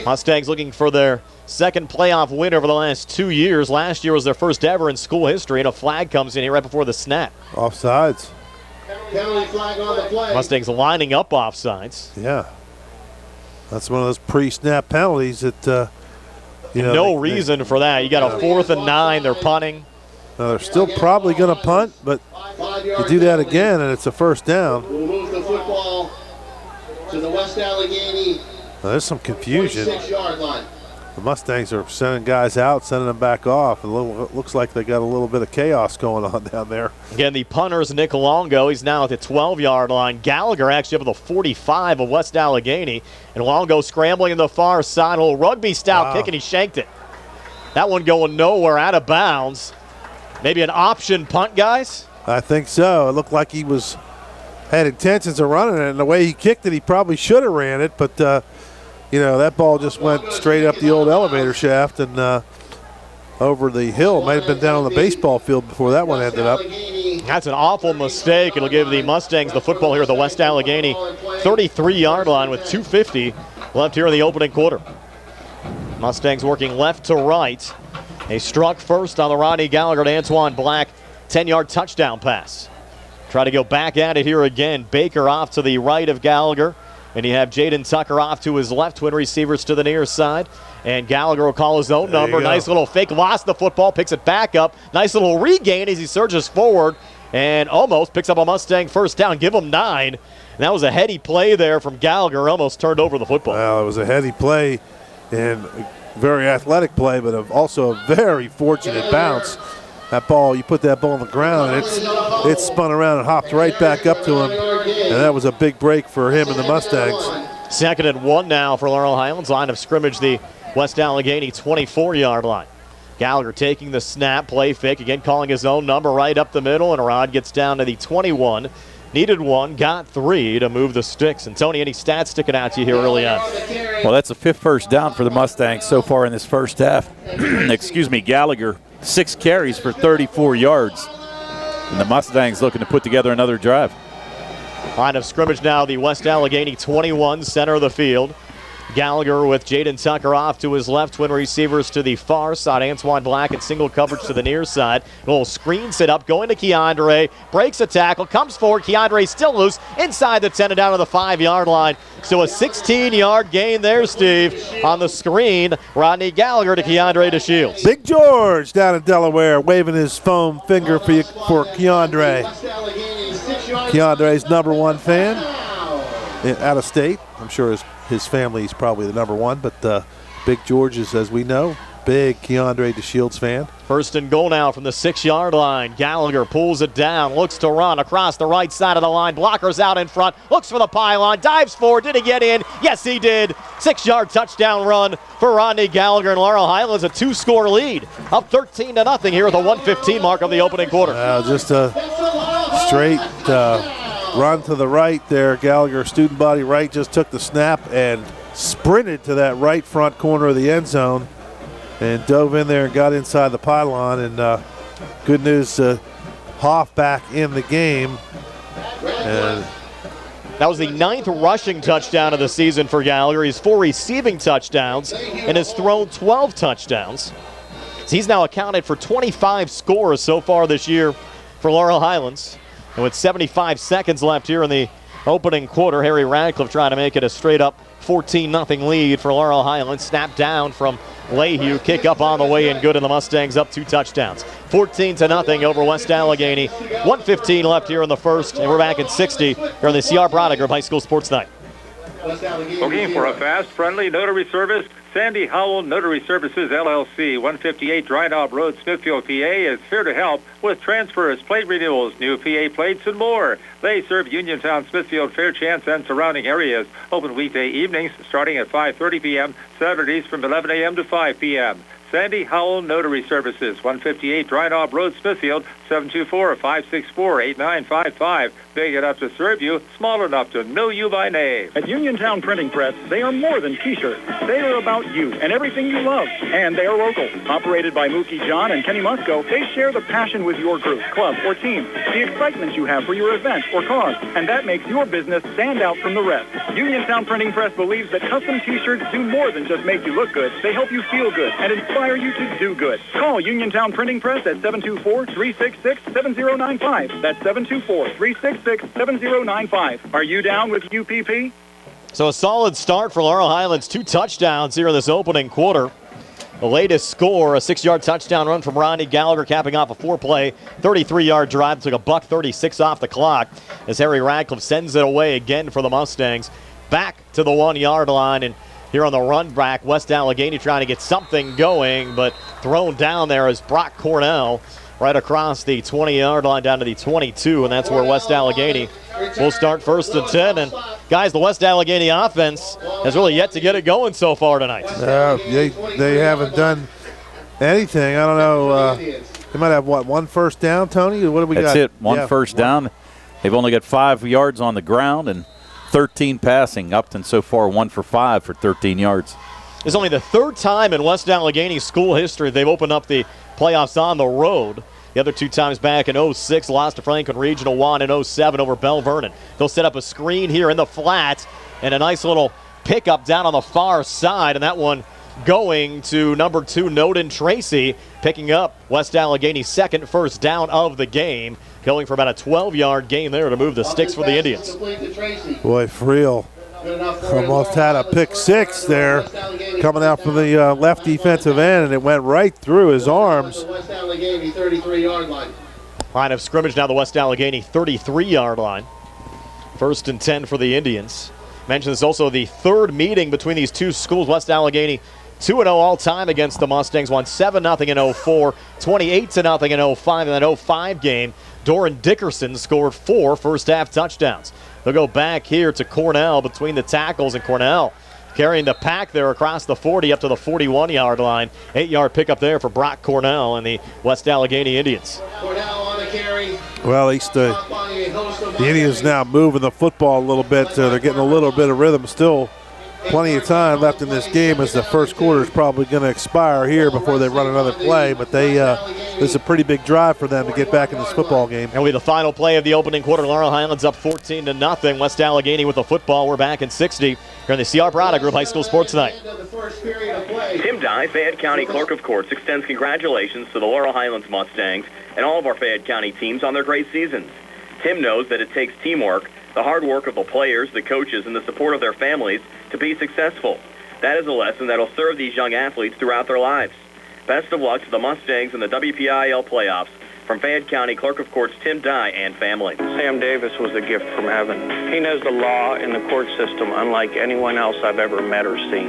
Mustangs looking for their second playoff win over the last 2 years. Last year was their first ever in school history, and a flag comes in here right before the snap. Offsides. Mustangs lining up offsides. Yeah. That's one of those pre-snap penalties that, no reason for that. You got a 4th and 9. They're punting. They're still probably going to punt, but You do that again, and it's a first down. We'll move the football to the West Allegheny. Now, there's some confusion. 26-yard line. The Mustangs are sending guys out, sending them back off. It looks like they got a little bit of chaos going on down there. Again, the punter's Nick Longo. He's now at the 12-yard line. Gallagher actually up at the 45 of West Allegheny. And Longo scrambling in the far side. A little rugby-style kick, and he shanked it. That one going nowhere, out of bounds. Maybe an option punt, guys? I think so. It looked like he had intentions of running it, and the way he kicked it, he probably should have ran it, but that ball just went straight up the old elevator shaft and over the hill. Might have been down on the baseball field before that one ended up. That's an awful mistake. It'll give the Mustangs the football here at the West Allegheny 33-yard line with 2:50 left here in the opening quarter. Mustangs working left to right. They struck first on the Rodney Gallagher to Antoine Black 10-yard touchdown pass. Try to go back at it here again. Baker off to the right of Gallagher. And you have Jaden Tucker off to his left, twin receivers to the near side. And Gallagher will call his own number. Nice little fake, lost the football, picks it back up. Nice little regain as he surges forward and almost picks up a Mustang first down. Give him 9. And that was a heady play there from Gallagher, almost turned over the football. Well, it was a heady play and very athletic play, but also a very fortunate bounce. That ball, you put that ball on the ground, and it spun around and hopped right back up to him, and that was a big break for him and the Mustangs. 2nd and 1 now for Laurel Highlands. Line of scrimmage, the West Allegheny 24-yard line. Gallagher taking the snap, play fake, again calling his own number right up the middle, and Rod gets down to the 21. Needed 1, got 3 to move the sticks. And Tony, any stats sticking out to you here early on? Well, that's the 5th first down for the Mustangs so far in this first half. Excuse me, Gallagher, 6 carries for 34 yards. And the Mustangs looking to put together another drive. Line of scrimmage now, the West Allegheny 21, center of the field. Gallagher with Jaden Tucker off to his left, twin receivers to the far side. Antoine Black in single coverage to the near side. A little screen set up, going to Keandre, breaks a tackle, comes forward. Keandre still loose inside the 10 and down to the 5-yard line. So a 16-yard gain there, Steve, on the screen. Rodney Gallagher to Keandre DeShields. Big George down in Delaware waving his foam finger for Keandre. Keandre's #1 fan out of state. I'm sure his family is probably the #1, but Big George is, as we know, big Keandre DeShields fan. 1st and goal now from the 6-yard line. Gallagher pulls it down, looks to run across the right side of the line. Blockers out in front, looks for the pylon, dives forward. Did he get in? Yes, he did. 6-yard touchdown run for Rodney Gallagher, and Laurel Highlands a 2-score lead. Up 13-0 here at the 1:15 mark of the opening quarter. Just a straight run to the right there. Gallagher, student body right, just took the snap and sprinted to that right front corner of the end zone and dove in there and got inside the pylon. And good news, Hoff back in the game. And that was the 9th rushing touchdown of the season for Gallagher. He's 4 receiving touchdowns and has thrown 12 touchdowns. So he's now accounted for 25 scores so far this year for Laurel Highlands. And with 75 seconds left here in the opening quarter, Harry Radcliffe trying to make it a straight-up 14-0 lead for Laurel Highlands. Snap down from Lehue, kick up on the way and good, and the Mustangs up 2 touchdowns. 14-0 over West Allegheny. 1:15 left here in the first, and we're back at 60 here on the C.R. Brodda Group High School Sports Night. Looking for a fast, friendly notary service? Sandy Howell Notary Services, LLC, 158 Dry Knob Road, Smithfield, PA, is here to help with transfers, plate renewals, new PA plates, and more. They serve Uniontown, Smithfield, Fairchance, and surrounding areas. Open weekday evenings starting at 5:30 p.m., Saturdays from 11 a.m. to 5 p.m. Sandy Howell Notary Services, 158 Dry Knob Road, Smithfield, 724-564-8955. Big enough to serve you, small enough to know you by name. At Uniontown Printing Press, they are more than T-shirts. They are about you and everything you love. And they are local. Operated by Mookie John and Kenny Musco, they share the passion with your group, club, or team, the excitement you have for your event or cause, and that makes your business stand out from the rest. Uniontown Printing Press believes that custom T-shirts do more than just make you look good. They help you feel good and inspire you to do good. Call Uniontown Printing Press at 724-366-7095. That's 724-366-7095. Are you down with UPP? So a solid start for Laurel Highlands. 2 touchdowns here in this opening quarter. The latest score, a 6-yard touchdown run from Ronnie Gallagher, capping off a 4-play, 33-yard drive. Took a $1:36 off the clock as Harry Radcliffe sends it away again for the Mustangs. Back to the 1-yard line, and here on the run back, West Allegheny trying to get something going, but thrown down there is Brock Cornell right across the 20-yard line down to the 22, and that's where West Allegheny will start 1st and 10. And guys, the West Allegheny offense has really yet to get it going so far tonight. They haven't done anything. I don't know. They might have, one first down, Tony? What do we got? That's it, one first down. They've only got 5 yards on the ground and 13 passing. Upton so far 1 for 5 for 13 yards. It's only the 3rd time in West Allegheny school history they've opened up the playoffs on the road. The other 2 times back in 06, lost to Franklin Regional, won in 07 over Bell Vernon. They'll set up a screen here in the flat and a nice little pickup down on the far side, and that one going to number 2, Noden Tracy, picking up West Allegheny's 2nd first down of the game, going for about a 12-yard gain there to move the sticks for the Indians. Boy, Friel almost had a pick 6 there coming out from the left defensive end, and it went right through his arms. Line of scrimmage now, the West Allegheny 33-yard line. 1st and 10 for the Indians. Mentioned this also the 3rd meeting between these two schools. West Allegheny 2-0 all-time against the Mustangs, won 7-0 in 04, 28-0 in 05. In that 05 game, Doran Dickerson scored 4 first-half touchdowns. They'll go back here to Cornell between the tackles, and Cornell carrying the pack there across the 40 up to the 41-yard line. 8-yard pickup there for Brock Cornell and the West Allegheny Indians. Well, at least the Indians now moving the football a little bit. They're getting a little bit of rhythm. Still plenty of time left in this game as the first quarter is probably going to expire here before they run another play. But this is a pretty big drive for them to get back in this football game. And with the final play of the opening quarter, Laurel Highlands up 14-0. West Allegheny with the football. We're back in 60 here in the CR Product Group High School Sports Tonight. Tim Dye, Fayette County Clerk of Courts, extends congratulations to the Laurel Highlands Mustangs and all of our Fayette County teams on their great seasons. Tim knows that it takes teamwork, the hard work of the players, the coaches, and the support of their families to be successful. That is a lesson that will serve these young athletes throughout their lives. Best of luck to the Mustangs in the WPIAL playoffs. From Fayette County Clerk of Courts Tim Dye and family. Sam Davis was a gift from heaven. He knows the law and the court system unlike anyone else I've ever met or seen.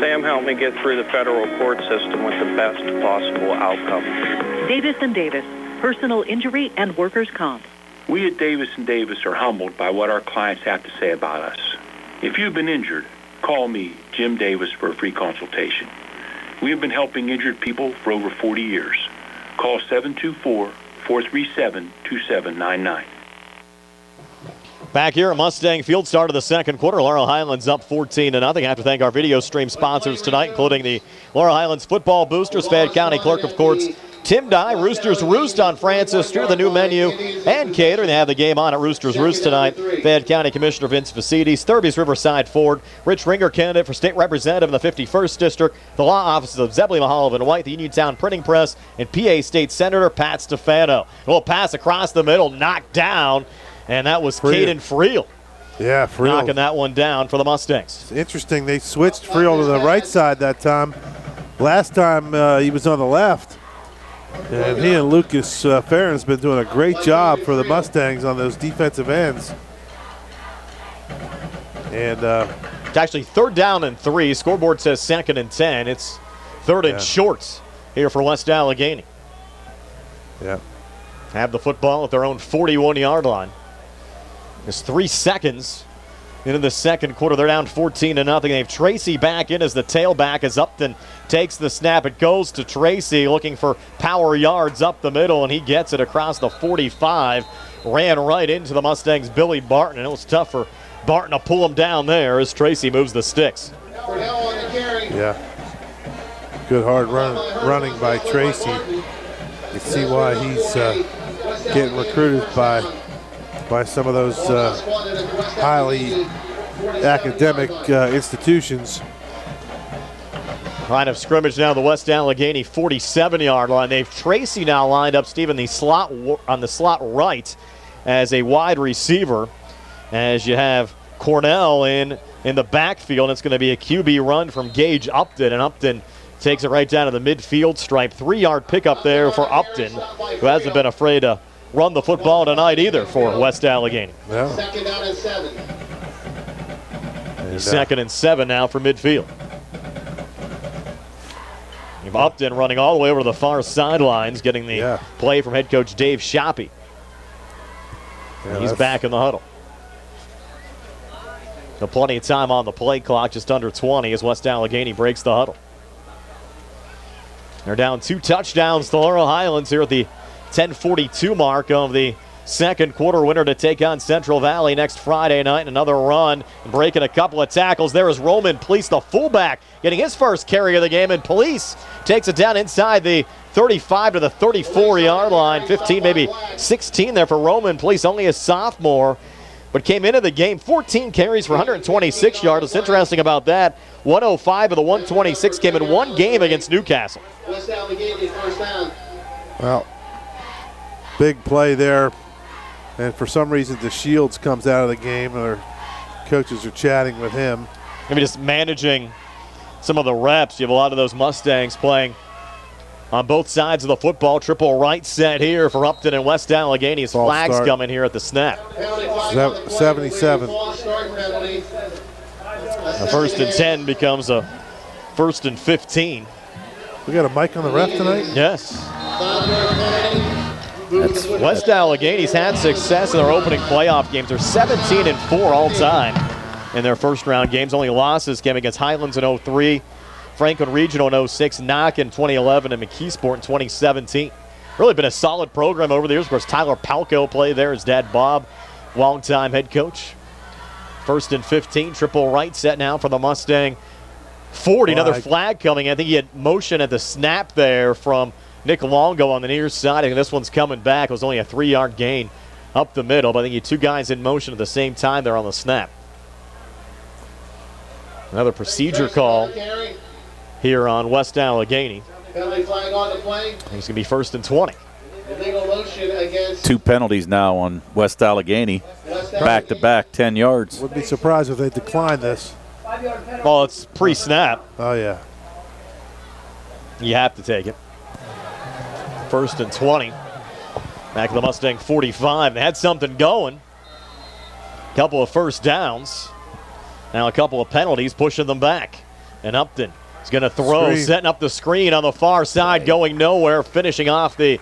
Sam helped me get through the federal court system with the best possible outcome. Davis & Davis, personal injury and workers' comp. We at Davis & Davis are humbled by what our clients have to say about us. If you've been injured, call me, Jim Davis, for a free consultation. We have been helping injured people for over 40 years. Call 724-437-2799. Back here at Mustang Field, start of the second quarter. Laurel Highlands up 14-0. I have to thank our video stream sponsors tonight, including the Laurel Highlands Football Boosters, Fayette County Clerk of Courts Tim Dye, Roosters Roost on Francis Street, the new menu and catering. They have the game on at Roosters Roost tonight. Fayette County Commissioner Vince Vicites, Thurby's Riverside Ford, Rich Ringer, candidate for state representative in the 51st District, the law offices of Zebley, Mehalov, and White, the Uniontown Printing Press, and PA State Senator Pat Stefano. A little pass across the middle, knocked down, and that was Caden Friel. Yeah, Friel knocking that one down for the Mustangs. It's interesting, they switched Friel to the right side that time. Last time he was on the left. And he and Lucas Farron's been doing a great job for the Mustangs on those defensive ends. And it's actually 3rd down and 3. Scoreboard says 2nd and 10. It's 3rd and short here for West Allegheny. Yeah. Have the football at their own 41-yard line. There's 3 seconds into the second quarter. They're down 14-0. They have Tracy back in as the tailback as Upton takes the snap. It goes to Tracy looking for power yards up the middle, and he gets it across the 45. Ran right into the Mustangs' Billy Barton, and it was tough for Barton to pull him down there as Tracy moves the sticks. Yeah. Good hard running by Tracy. You see why he's getting recruited by some of those highly academic institutions. Line of scrimmage now, the West Allegheny 47-yard line. They've Tracy now lined up, Steve, on the slot right as a wide receiver. As you have Cornell in the backfield, it's going to be a QB run from Gage Upton, and Upton Takes it right down to the midfield stripe. 3-yard pickup there for Upton, who hasn't been afraid to run the football tonight either for West Allegheny. Yeah. Second down and 7. Second and 7 now for midfield. You've Upton running all the way over to the far sidelines, getting the play from head coach Dave Shoppy. He's back in the huddle. So plenty of time on the play clock, just under 20 as West Allegheny breaks the huddle. They're down 2 touchdowns to Laurel Highlands here at the 10:42 mark of the second quarter. Winner to take on Central Valley next Friday night. Another run and breaking a couple of tackles. There is Roman Police, the fullback, getting his first carry of the game, and Police takes it down inside the 35 to the 34-yard line. 15, maybe 16 there for Roman Police, only a sophomore, but came into the game 14 carries for 126 yards. What's interesting about that, 105 of the 126 came in one game against Newcastle. West Allegheny first down. Well, big play there. And for some reason, the Shields comes out of the game. Our coaches are chatting with him. Maybe just managing some of the reps. You have a lot of those Mustangs playing on both sides of the football. Triple right set here for Upton and West Allegheny. His flags coming here at the snap. 77. A first and 10 becomes a first and 15. We got a mic on the ref tonight? Yes. West Allegheny's had success in their opening playoff games. They're 17-4 all time in their first round games. Only losses came against Highlands in 03, Franklin Regional in 06, Knock in 2011, and McKeesport in 2017. Really been a solid program over the years. Of course, Tyler Palco played there, his dad Bob, longtime head coach. First and 15, triple right set now for the Mustang 40. Another flag coming. I think he had motion at the snap there from Nick Longo on the near side. I think this one's coming back. It was only a 3-yard gain up the middle, but I think you had 2 guys in motion at the same time there on the snap. Another procedure call here on West Allegheny. Penalty flag on the play. It's going to be first and 20. Illegal motion against 2 penalties now on West Allegheny. Back-to-back, 10 yards. Wouldn't be surprised if they declined this. Well, it's pre-snap. Oh, yeah. You have to take it. First and 20. Back to the Mustang 45. They had something going. Couple of first downs. Now a couple of penalties pushing them back. And Upton is going to throw, setting up the screen on the far side, going nowhere. Finishing off the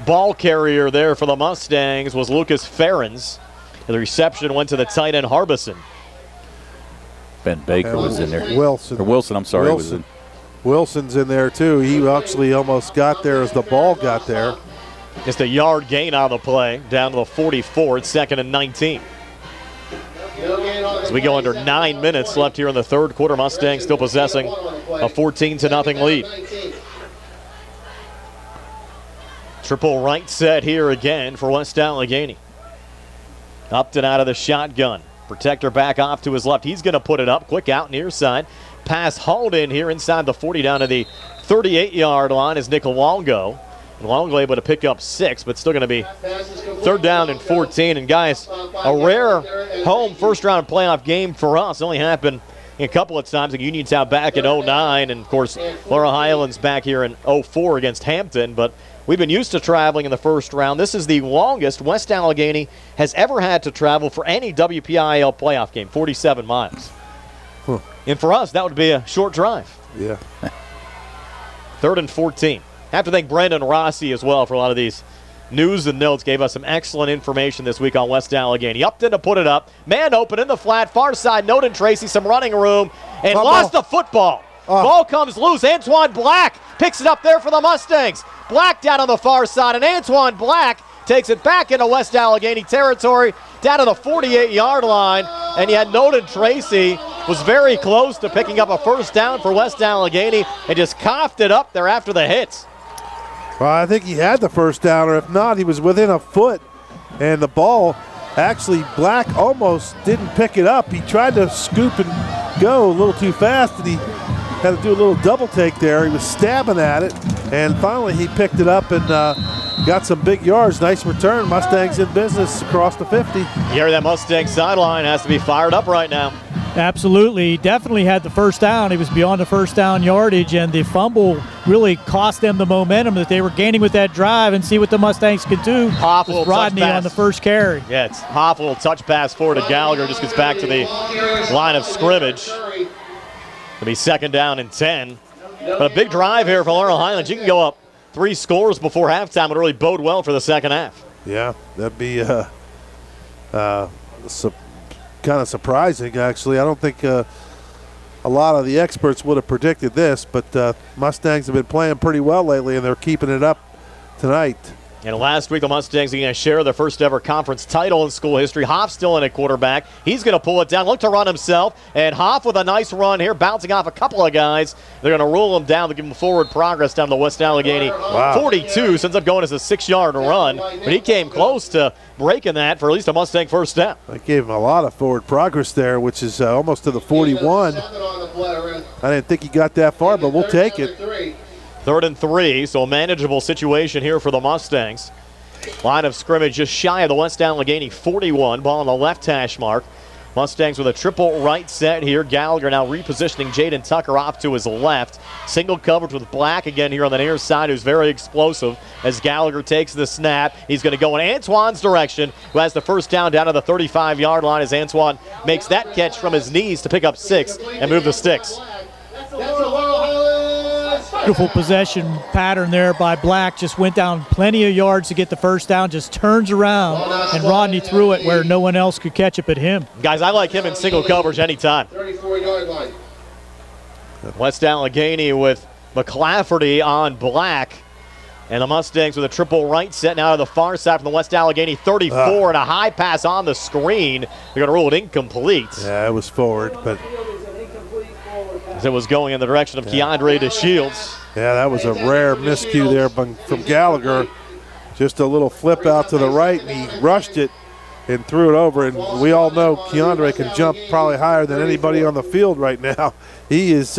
ball carrier there for the Mustangs was Lucas Ferens. The reception went to the tight end Harbison. Ben Baker was in there. Wilson. Or Wilson, I'm sorry. Was in. Wilson's in there, too. He actually almost got there as the ball got there. Just a yard gain on the play, down to the 44. It's second and 19. As we go under 9 minutes left here in the third quarter, Mustangs still possessing a 14-0 lead. Triple right set here again for West Allegheny. Upton out of the shotgun. Protector back off to his left. He's going to put it up. Quick out near side. Pass hauled in here inside the 40 down to the 38-yard line is Nick Longo. Longo able to pick up 6, but still going to be third down and 14. And guys, a rare home first-round playoff game for us. It only happened a couple of times. Like Uniontown back in 09, and of course Laurel Highlands back here in 04 against Hampton. But we've been used to traveling in the first round. This is the longest West Allegheny has ever had to travel for any WPIAL playoff game, 47 miles. Huh. And for us, that would be a short drive. Yeah. Third and 14. Have to thank Brandon Rossi as well for a lot of these news and notes. Gave us some excellent information this week on West Allegheny. Upton to put it up. Man open in the flat. Far side. Noden Tracy some running room. And lost the football. Ball comes loose. Antoine Black picks it up there for the Mustangs. Black down on the far side. And Antoine Black takes it back into West Allegheny territory. Down to the 48-yard line. And you had Noden Tracy was very close to picking up a first down for West Allegheny and just coughed it up there after the hits. Well, I think he had the first down, or if not, he was within a foot. And the ball, actually, Black almost didn't pick it up. He tried to scoop and go a little too fast, and he had to do a little double take there. He was stabbing at it, and finally he picked it up and got some big yards. Nice return. Mustangs in business across the 50. You hear that Mustang sideline has to be fired up right now. Absolutely. He definitely had the first down. He was beyond the first down yardage, and the fumble really cost them the momentum that they were gaining with that drive, and see what the Mustangs could do. Hoff Rodney on the first carry. Yeah, it's Hoff, a little touch pass forward to Gallagher, just gets back to the line of scrimmage. It'll be 2nd down and 10. But a big drive here for Laurel Highlands. You can go up 3 scores before halftime. Would really bode well for the second half. Yeah, that'd be kind of surprising, actually. I don't think a lot of the experts would have predicted this, but Mustangs have been playing pretty well lately, and they're keeping it up tonight. And last week, the Mustangs are going to share their first ever conference title in school history. Hoff still in at quarterback. He's going to pull it down, look to run himself. And Hoff with a nice run here, bouncing off a couple of guys. They're going to rule him down to give him forward progress down the West Allegheny 42. Ends up going as a 6-yard run. But he came close to breaking that for at least a Mustang first down. I gave him a lot of forward progress there, which is almost to the 41. I didn't think he got that far, but we'll take it. 3rd and 3, so a manageable situation here for the Mustangs. Line of scrimmage just shy of the West Allegheny 41. Ball on the left hash mark. Mustangs with a triple right set here. Gallagher now repositioning Jaden Tucker off to his left. Single coverage with Black again here on the near side, who's very explosive as Gallagher takes the snap. He's going to go in Antoine's direction, who has the first down to the 35-yard line as Antoine makes that catch from his knees to pick up 6 and move the sticks. Beautiful possession pattern there by Black. Just went down plenty of yards to get the first down, just turns around, and Rodney threw it where no one else could catch it but him. Guys, I like him in single coverage anytime. 34-yard line. West Allegheny with McClafferty on Black. And the Mustangs with a triple right set now to the far side from the West Allegheny 34 and a high pass on the screen. They're going to rule it incomplete. Yeah, it was forward, but as it was going in the direction of Keandre DeShields. Yeah, that was a rare miscue there from Gallagher. Just a little flip out to the right, and he rushed it and threw it over. And we all know Keandre can jump probably higher than anybody on the field right now. He is,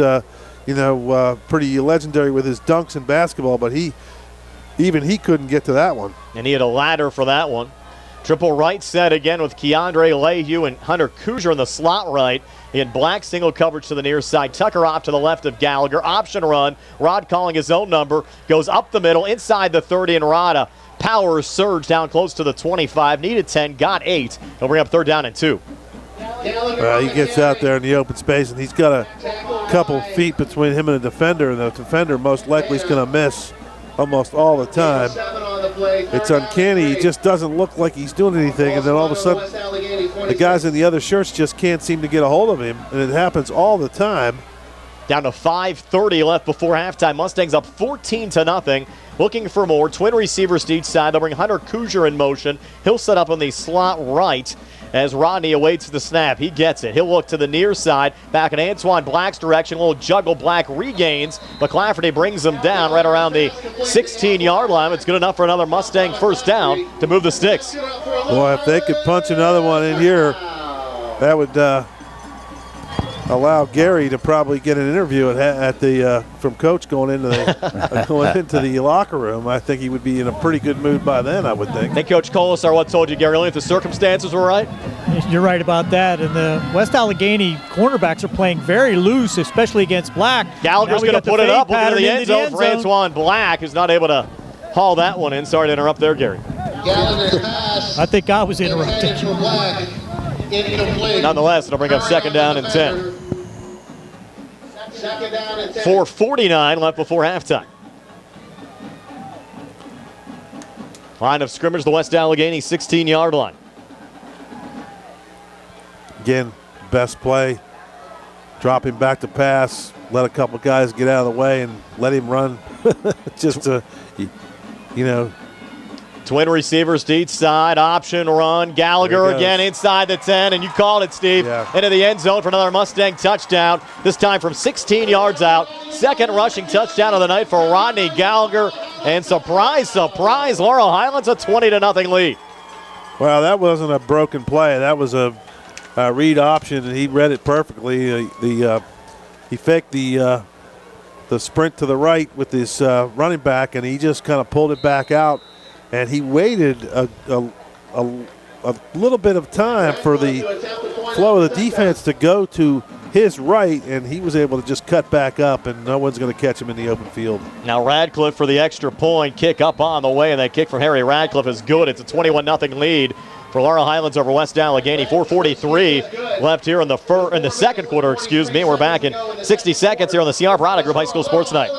pretty legendary with his dunks in basketball, but he couldn't get to that one. And he had a ladder for that one. Triple right set again with Keandre Lehue and Hunter Kuzier in the slot right. He had Black single coverage to the near side. Tucker off to the left of Gallagher. Option run. Rod calling his own number. Goes up the middle inside the 30, and Rada power surge down close to the 25. Needed 10, got 8. He'll bring up 3rd down and 2. He gets out there in the open space, and he's got a couple feet between him and the defender, and the defender most likely is going to miss almost all the time. It's uncanny. He just doesn't look like he's doing anything, and then all of a sudden the guys in the other shirts just can't seem to get a hold of him, and it happens all the time. Down to 5:30 left before halftime. Mustangs up 14-0. Looking for more. Twin receivers to each side. They'll bring Hunter Kuzier in motion. He'll set up on the slot right as Rodney awaits the snap. He gets it. He'll look to the near side. Back in Antoine Black's direction. A little juggle. Black regains. McClafferty brings him down right around the 16-yard line. It's good enough for another Mustang first down to move the sticks. Boy, if they could punch another one in here, that would allow Gary to probably get an interview from Coach going into the locker room. I think he would be in a pretty good mood by then, I would think. Hey, Coach Colasar, what told you, Gary? Only if the circumstances were right? You're right about that. And the West Allegheny cornerbacks are playing very loose, especially against Black. Gallagher's going to put it up into the end zone for Antoine Black, who's not able to haul that one in. Sorry to interrupt there, Gary. I think I was interrupted. Nonetheless, it'll bring up 2nd down and 10. 4:49 left before halftime. Line of scrimmage, the West Allegheny 16-yard line. Again, best play. Drop him back to pass. Let a couple guys get out of the way and let him run. Just to, Twin receivers to each side. Option run. Gallagher again inside the 10, and you called it, Steve. Yeah. Into the end zone for another Mustang touchdown, this time from 16 yards out. Second rushing touchdown of the night for Rodney Gallagher. And surprise, surprise, Laurel Highlands a 20-0 lead. Well, that wasn't a broken play. That was a read option, and he read it perfectly. He faked the sprint to the right with his running back, and he just kind of pulled it back out. And he waited a a little bit of time for the flow of the defense to go to his right, and he was able to just cut back up, and no one's going to catch him in the open field. Now Radcliffe for the extra point. Kick up on the way, and that kick from Harry Radcliffe is good. It's a 21-0 lead for Laurel Highlands over West Allegheny. 4:43 left here in the second quarter, excuse me. We're back in 60 seconds here on the CR Product Group High School Sports Night.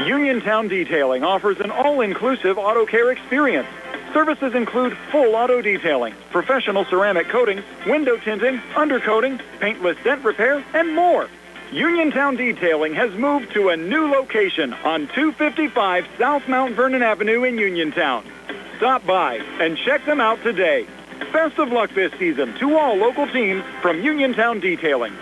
Uniontown Detailing offers an all-inclusive auto care experience. Services include full auto detailing, professional ceramic coatings, window tinting, undercoating, paintless dent repair, and more. Uniontown Detailing has moved to a new location on 255 South Mount Vernon Avenue in Uniontown. Stop by and check them out today. Best of luck this season to all local teams from Uniontown Detailing.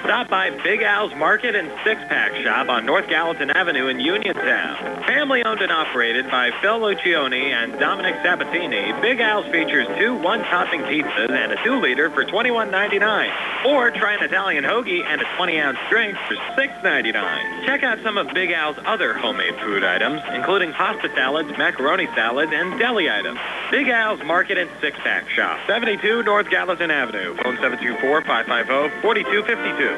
Stop by Big Al's Market and Six-Pack Shop on North Gallatin Avenue in Uniontown. Family owned and operated by Phil Lucioni and Dominic Sabatini, Big Al's features 2 one-topping pizzas and a 2-liter for $21.99. Or try an Italian hoagie and a 20-ounce drink for $6.99. Check out some of Big Al's other homemade food items, including pasta salads, macaroni salads, and deli items. Big Al's Market and Six-Pack Shop, 72 North Gallatin Avenue. Phone 724-550-4252.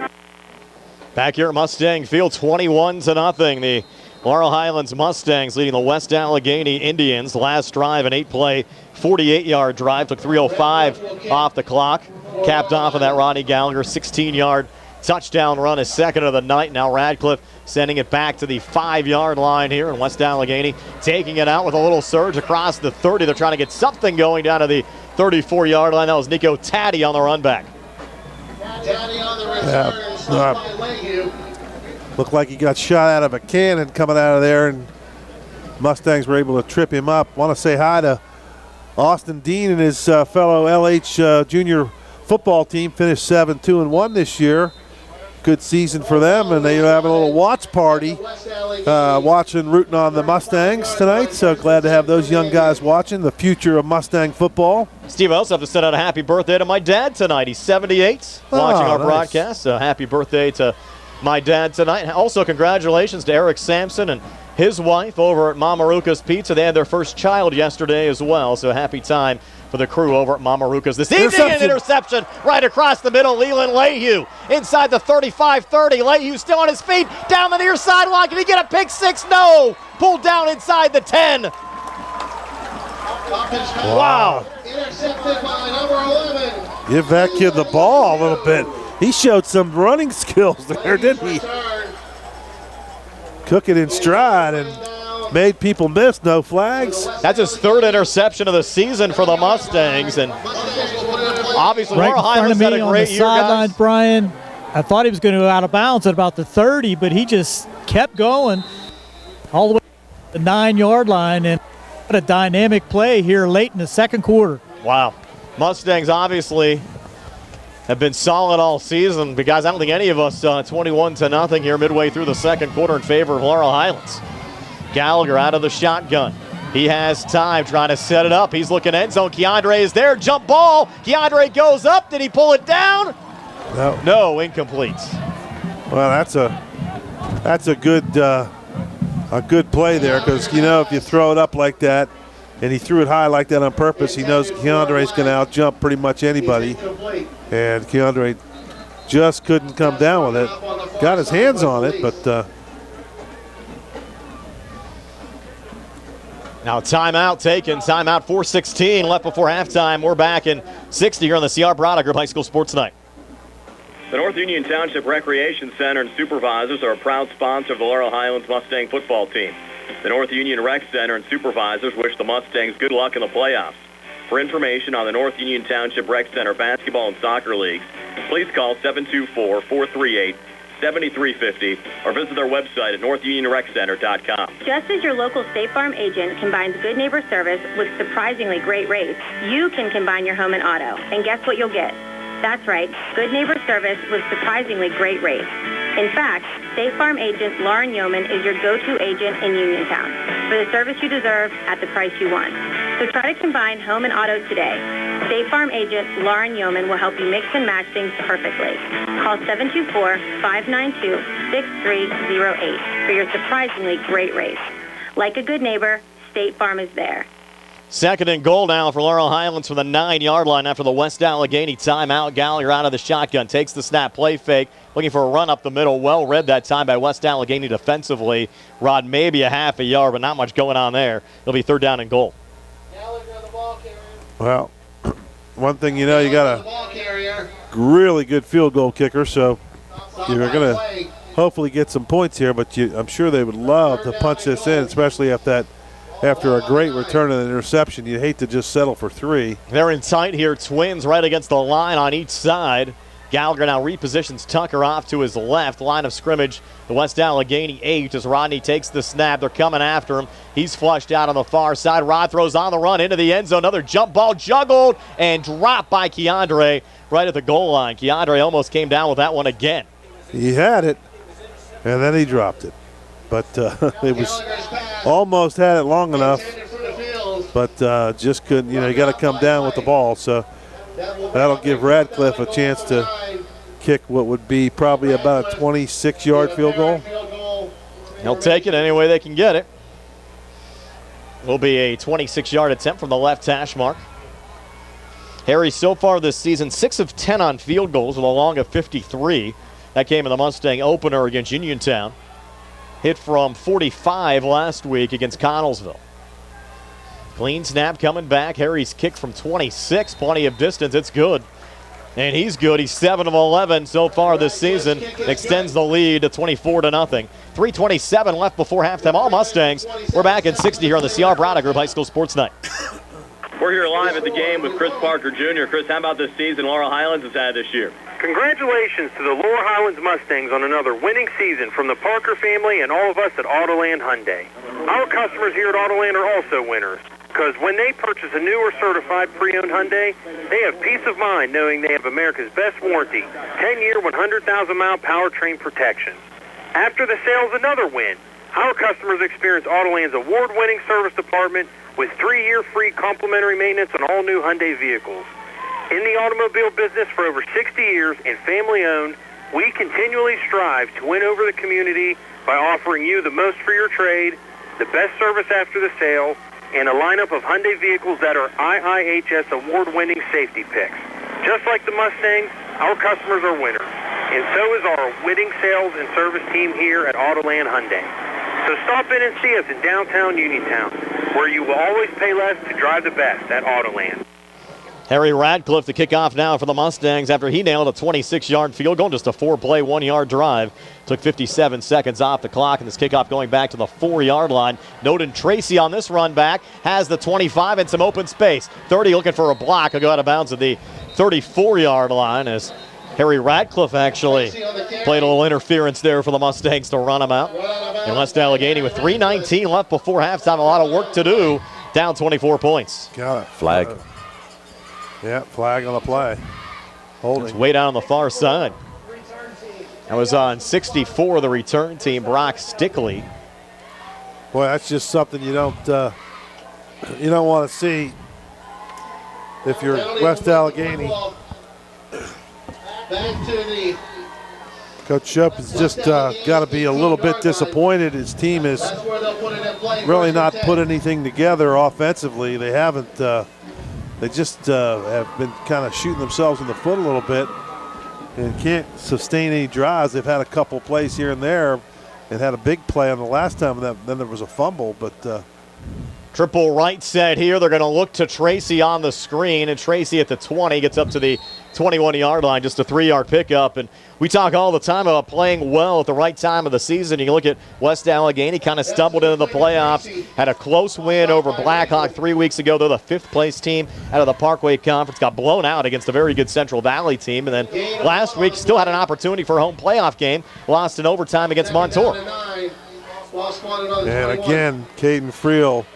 Back here at Mustang Field, 21-0. The Laurel Highlands Mustangs leading the West Allegheny Indians. Last drive, an 8-play, 48-yard drive. Took 3:05 off the clock. Capped off of that Ronnie Gallagher 16-yard touchdown run, his second of the night. Now Radcliffe sending it back to the 5-yard line here in West Allegheny. Taking it out with a little surge across the 30. They're trying to get something going down to the 34-yard line. That was Nico Taddy on the run back. Taddy on the return. Looked like he got shot out of a cannon coming out of there, and Mustangs were able to trip him up. Want to say hi to Austin Dean and his fellow LH junior football team. Finished 7-2-1 this year. Good season for them, and they're having a little watch party, rooting on the Mustangs tonight. So glad to have those young guys watching the future of Mustang football. Steve, I also have to send out a happy birthday to my dad tonight. He's 78, watching our broadcast. So happy birthday to my dad tonight. And also congratulations to Eric Sampson and his wife over at Mama Ruca's Pizza. They had their first child yesterday as well. So happy time for the crew over at Mama Ruca's this evening. An interception right across the middle. Leland Lehue inside the 35-30. Lehue still on his feet down the near sideline. Can he get a pick six? No. Pulled down inside the 10. Wow. Intercepted by number 11. Give that kid the ball a little bit. He showed some running skills there, didn't he? Took it in stride and made people miss. No flags. That's his third interception of the season for the Mustangs, and obviously right Laurel Highlands had a great year, sidelines, guys. Brian. I thought he was going to go out of bounds at about the 30, but he just kept going all the way to the 9-yard line, and what a dynamic play here late in the second quarter. Wow. Mustangs obviously have been solid all season, but guys, I don't think any of us saw 21-0 here midway through the second quarter in favor of Laurel Highlands. Gallagher out of the shotgun. He has time trying to set it up. He's looking end zone. Keandre is there. Jump ball. Keandre goes up. Did he pull it down? No. No, incomplete. Well, that's a good play there, because you know if you throw it up like that, and he threw it high like that on purpose, he knows Keandre's going to out-jump pretty much anybody. And Keandre just couldn't come down with it. Got his hands on it, but now timeout taken. Timeout 4:16 left before halftime. We're back in 60 here on the CR Product Group High School Sports Night. The North Union Township Recreation Center and supervisors are a proud sponsor of the Laurel Highlands Mustang football team. The North Union Rec Center and supervisors wish the Mustangs good luck in the playoffs. For information on the North Union Township Rec Center basketball and soccer leagues, please call 724-438-7350 or visit their website at northunionreccenter.com. Just as your local State Farm agent combines good neighbor service with surprisingly great rates, you can combine your home and auto. And guess what you'll get? That's right, good neighbor service with surprisingly great rates. In fact, State Farm agent Lauren Yeoman is your go-to agent in Uniontown for the service you deserve at the price you want. So try to combine home and auto today. State Farm agent Lauren Yeoman will help you mix and match things perfectly. Call 724-592-6308 for your surprisingly great rates. Like a good neighbor, State Farm is there. 2nd and goal now for Laurel Highlands from the 9-yard line after the West Allegheny timeout. Gallagher out of the shotgun, takes the snap, play fake, looking for a run up the middle. Well read that time by West Allegheny defensively. Rod maybe a half a yard, but not much going on there. It'll be 3rd down and goal. Well, one thing you know, you got a really good field goal kicker, so you're going to hopefully get some points here, but I'm sure they would love to punch this in, especially after a great return and an interception. You'd hate to just settle for 3. They're in tight here. Twins right against the line on each side. Gallagher now repositions Tucker off to his left. Line of scrimmage, the West Allegheny 8 as Rodney takes the snap. They're coming after him. He's flushed out on the far side. Rod throws on the run into the end zone. Another jump ball juggled and dropped by Keandre right at the goal line. Keandre almost came down with that one again. He had it, and then he dropped it. But it was almost had it long enough, but just couldn't. You got to come down with the ball. So that'll give Radcliffe a chance to kick what would be probably about a 26-yard field goal. He'll take it any way they can get it. Will be a 26-yard attempt from the left hash mark. Harry, so far this season, 6 of 10 on field goals with a long of 53. That came in the Mustang opener against Uniontown. Hit from 45 last week against Connellsville. Clean snap coming back. Harry's kick from 26. Plenty of distance. It's good. And he's good. He's 7 of 11 so far this season. Extends the lead to 24-0. 3:27 left before halftime. All Mustangs. We're back at 60 here on the C.R. Brada Group High School Sports Night. We're here live at the game with Chris Parker Jr. Chris, how about this season Laurel Highlands has had this year? Congratulations to the Laurel Highlands Mustangs on another winning season from the Parker family and all of us at Autoland Hyundai. Our customers here at Autoland are also winners, because when they purchase a new or certified pre-owned Hyundai, they have peace of mind knowing they have America's best warranty, 10-year, 100,000-mile powertrain protection. After the sale is another win. Our customers experience Autoland's award-winning service department with 3-year free complimentary maintenance on all new Hyundai vehicles. In the automobile business for over 60 years and family-owned, we continually strive to win over the community by offering you the most for your trade, the best service after the sale, and a lineup of Hyundai vehicles that are IIHS award-winning safety picks. Just like the Mustangs, our customers are winners, and so is our winning sales and service team here at Autoland Hyundai. So stop in and see us in downtown Uniontown, where you will always pay less to drive the best at Autoland. Harry Radcliffe, the kickoff now for the Mustangs after he nailed a 26-yard field goal, just a 4-play, 1-yard drive. Took 57 seconds off the clock, and this kickoff going back to the 4-yard line. Noden Tracy on this run back has the 25 and some open space. 30 looking for a block. He'll go out of bounds at the 34-yard line as Harry Radcliffe actually played a little interference there for the Mustangs to run him out. And West Allegheny with 3:19 left before halftime. A lot of work to do. Down 24 points. Got it. Flag. Yeah, flag on the play. Holding. It's way down on the far side. That was on 64, the return team, Brock Stickley. Boy, that's just something you don't want to see if you're West Allegheny. Back to the Coach Shupp has just got to be a little bit disappointed. His team has really not put anything together offensively. They haven't. They just have been kind of shooting themselves in the foot a little bit and can't sustain any drives. They've had a couple plays here and there and had a big play on the last time, and then there was a fumble. But triple right set here. They're going to look to Tracy on the screen, and Tracy at the 20 gets up to the 21-yard line, just a 3-yard pickup. And we talk all the time about playing well at the right time of the season. You can look at West Allegheny, kind of stumbled into the playoffs, had a close win over Blackhawk 3 weeks ago. They're the 5th-place team out of the Parkway Conference, got blown out against a very good Central Valley team. And then last week still had an opportunity for a home playoff game, lost in overtime against Montour. And again, Caden Friel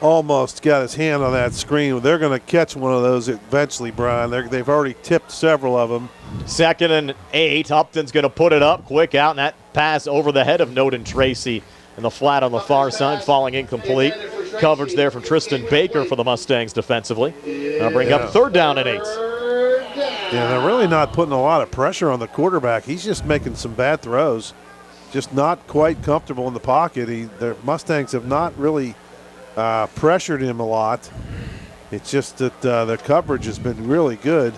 almost got his hand on that screen. They're going to catch one of those eventually, Brian. They've already tipped several of them. 2nd and 8. Upton's going to put it up quick out, and that pass over the head of Noden Tracy. And the flat on the far side falling incomplete. Coverage there from Tristan Baker for the Mustangs defensively. That'll bring up 3rd down and 8. Yeah, they're really not putting a lot of pressure on the quarterback. He's just making some bad throws. Just not quite comfortable in the pocket. The Mustangs have not really pressured him a lot. It's just that the coverage has been really good.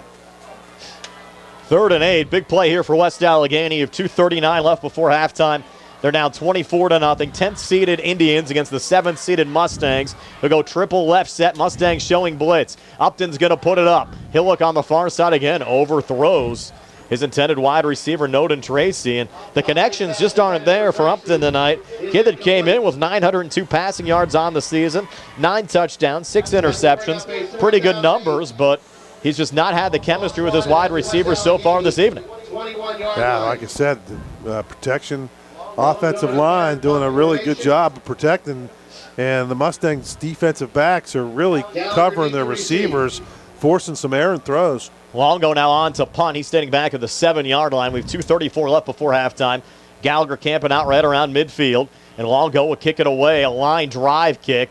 3rd and 8. Big play here for West Allegheny. You have 2:39 left before halftime. They're now 24-0. 10th seeded Indians against the 7th seeded Mustangs. They'll go triple left set. Mustangs showing blitz. Upton's going to put it up. He'll look on the far side again. Overthrows his intended wide receiver, Noden Tracy. And the connections just aren't there for Upton tonight. Kid that came in with 902 passing yards on the season, 9 touchdowns, 6 interceptions. Pretty good numbers, but he's just not had the chemistry with his wide receivers so far this evening. Yeah, like I said, protection. Offensive line doing a really good job of protecting, and the Mustangs defensive backs are really covering their receivers, forcing some errant throws. Longo now on to punt. He's standing back at the 7-yard line. We have 2:34 left before halftime. Gallagher camping out right around midfield, and Longo will kick it away. A line drive kick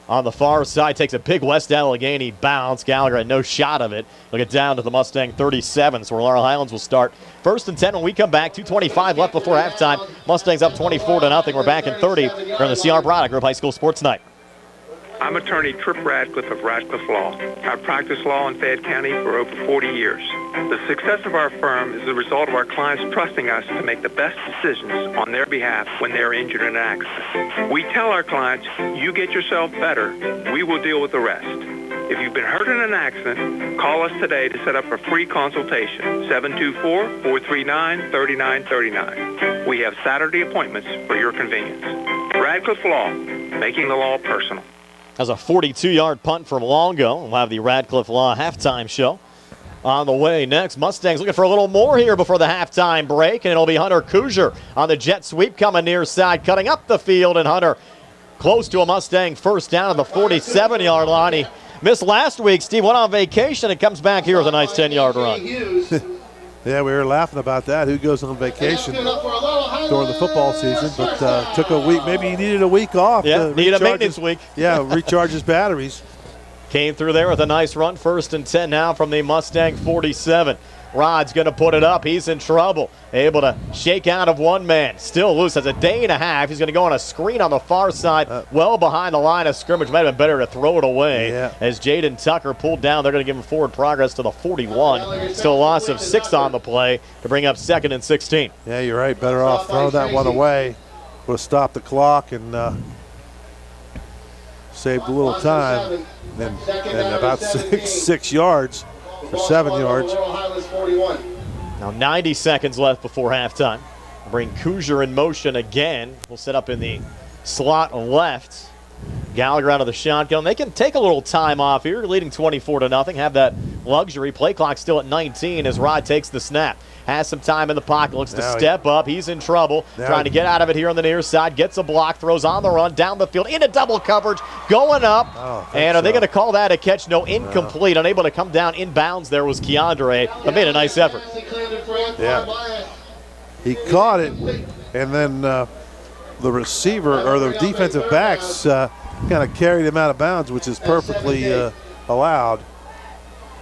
on the far side. Takes a big West Allegheny bounce. Gallagher had no shot of it. He'll get down to the Mustang 37, so Laurel Highlands will start 1st and 10 when we come back. 2:25 left before halftime. Mustangs up 24-0. We're back in 30 here on the CR Braddock Group High School Sports Night. I'm attorney Trip Radcliffe of Radcliffe Law. I've practiced law in Fayette County for over 40 years. The success of our firm is the result of our clients trusting us to make the best decisions on their behalf when they're injured in an accident. We tell our clients, you get yourself better, we will deal with the rest. If you've been hurt in an accident, call us today to set up a free consultation, 724-439-3939. We have Saturday appointments for your convenience. Radcliffe Law, making the law personal. As a 42-yard punt from Longo. We'll have the Radcliffe Law halftime show on the way next. Mustangs looking for a little more here before the halftime break, and it'll be Hunter Kuzier on the jet sweep coming near side, cutting up the field, and Hunter close to a Mustang first down at the 47-yard line. He missed last week. Steve went on vacation and comes back here with a nice 10-yard run. Yeah, we were laughing about that. Who goes on vacation during the football season, but took a week. Maybe he needed a week off. Yeah, needed a maintenance week. Yeah, recharge his batteries. Came through there with a nice run. 1st and 10 now from the Mustang 47. Rod's going to put it up. He's in trouble. Able to shake out of one man. Still loose. Has a day and a half. He's going to go on a screen on the far side, well behind the line of scrimmage. Might have been better to throw it away. As Jaden Tucker pulled down. They're going to give him forward progress to the 41. Still a loss of 6 on the play to bring up 2nd and 16. Yeah, you're right. Better off throw that one away. Would have stopped the clock and saved a little time. And about 6 yards. For 7 yards. Now 90 seconds left before halftime. Bring Kuzier in motion again. We'll set up in the slot left. Gallagher out of the shotgun. They can take a little time off here, leading 24-0. Have that luxury. Play clock still at 19 as Rod takes the snap. Has some time in the pocket, looks to step up. He's in trouble, trying to get out of it here on the near side. Gets a block, throws on the run, down the field, into double coverage, going up. And are they going to call that a catch? No, incomplete. Unable to come down inbounds there was Keandre, but made a nice effort. Yeah. He caught it, and then the receiver, or the defensive backs, kind of carried him out of bounds, which is perfectly allowed.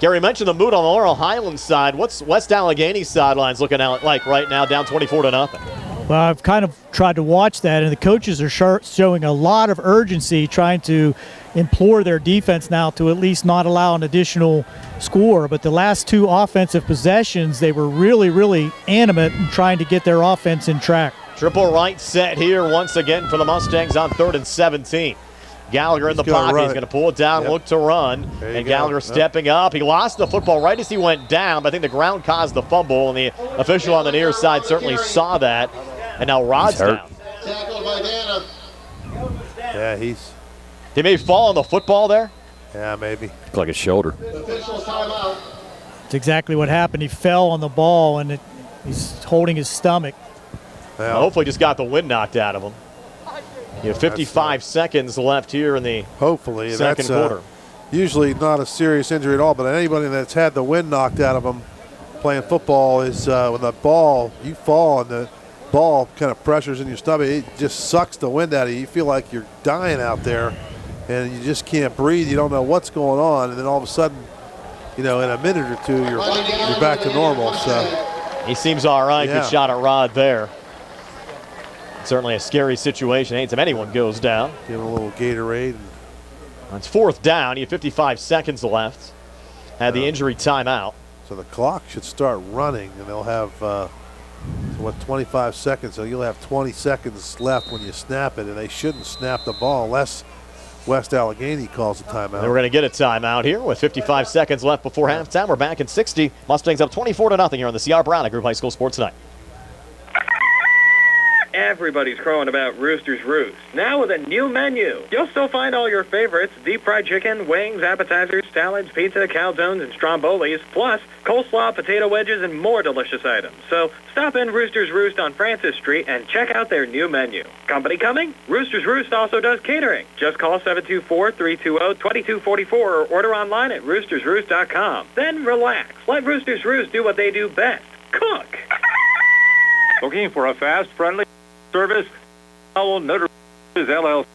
Gary mentioned the mood on the Laurel Highlands side. What's West Allegheny sidelines looking like right now, down 24-0? Well, I've kind of tried to watch that, and the coaches are showing a lot of urgency, trying to implore their defense now to at least not allow an additional score. But the last 2 offensive possessions, they were really, really animate in trying to get their offense in track. Triple right set here once again for the Mustangs on 3rd and 17. Gallagher in the pocket. He's going to pull it down, look to run. And Gallagher stepping up. He lost the football right as he went down, but I think the ground caused the fumble, and the official on the near side certainly saw that. And now Rod's down. Yeah, He may fall on the football there. Yeah, maybe. Looked like a shoulder. That's exactly what happened. He fell on the ball, and he's holding his stomach. Well, hopefully just got the wind knocked out of him. You have 55 seconds left here in the second quarter. Usually not a serious injury at all, but anybody that's had the wind knocked out of them playing football is when the ball, you fall and the ball kind of pressures in your stomach, it just sucks the wind out of you. You feel like you're dying out there and you just can't breathe. You don't know what's going on, and then all of a sudden, in a minute or two, you're back to normal. So he seems all right. Good shot at Rod there. Certainly a scary situation. Anytime anyone goes down. Give him a little Gatorade. It's fourth down. You have 55 seconds left. Had the injury timeout. So the clock should start running, and they'll have, 25 seconds. So you'll have 20 seconds left when you snap it, and they shouldn't snap the ball unless West Allegheny calls a timeout. And we're going to get a timeout here with 55 seconds left before halftime. We're back in 60. Mustangs up 24-0 here on the C.R. Brown Group High School Sports Night. Everybody's crowing about Roosters Roost. Now with a new menu. You'll still find all your favorites: deep fried chicken, wings, appetizers, salads, pizza, calzones, and strombolis, plus coleslaw, potato wedges, and more delicious items. So stop in Roosters Roost on Francis Street and check out their new menu. Company coming? Roosters Roost also does catering. Just call 724-320-2244 or order online at roostersroost.com. Then relax. Let Roosters Roost do what they do best: cook. Looking for a fast, friendly service? Notary LLC.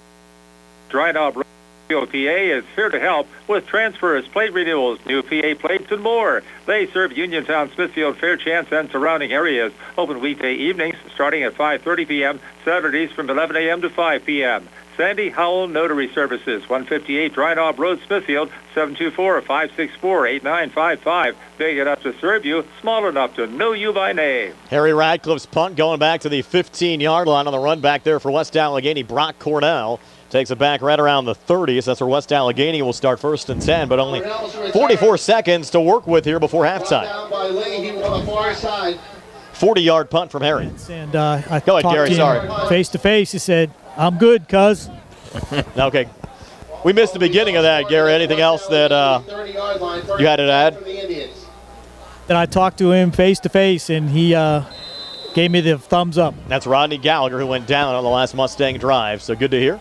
Dry Knob PA is here to help with transfers, plate renewals, new PA plates, and more. They serve Uniontown, Smithfield, Fairchance, and surrounding areas. Open weekday evenings starting at 5:30 p.m., Saturdays from 11 a.m. to 5 p.m. Sandy Howell Notary Services, 158 Dry Knob Road, Smithfield, 724-564-8955. Big enough to serve you, small enough to know you by name. Harry Radcliffe's punt going back to the 15-yard line on the run back there for West Allegheny. Brock Cornell takes it back right around the 30, so that's where West Allegheny will start first and 10, but only 44 seconds to work with here before halftime. 40-yard punt from Harry. And I Go ahead, Gary, sorry. Face to face, he said, "I'm good, cuz." Okay. We missed the beginning of that, Gary. Anything else that you had to add? Then I talked to him face to face, and he gave me the thumbs up. That's Rodney Gallagher, who went down on the last Mustang drive, so good to hear.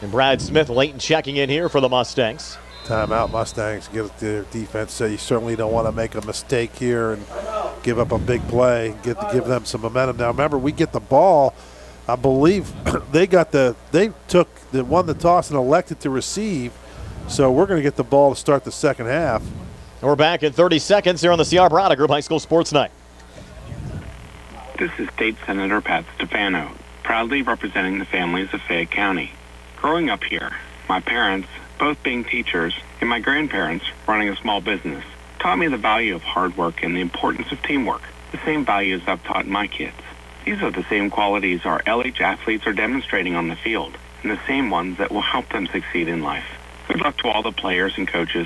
And Brad Smith late in checking in here for the Mustangs. Timeout, Mustangs. Give their defense. So you certainly don't want to make a mistake here and give up a big play. Give them some momentum. Now remember, we get the ball. I believe they won the toss and elected to receive. So we're going to get the ball to start the second half. And we're back in 30 seconds here on the C.R. Brown Group High School Sports Night. This is State Senator Pat Stefano, proudly representing the families of Fayette County. Growing up here, my parents, both being teachers, and my grandparents running a small business, taught me the value of hard work and the importance of teamwork, the same values I've taught my kids. These are the same qualities our LH athletes are demonstrating on the field, and the same ones that will help them succeed in life. Good luck to all the players and coaches,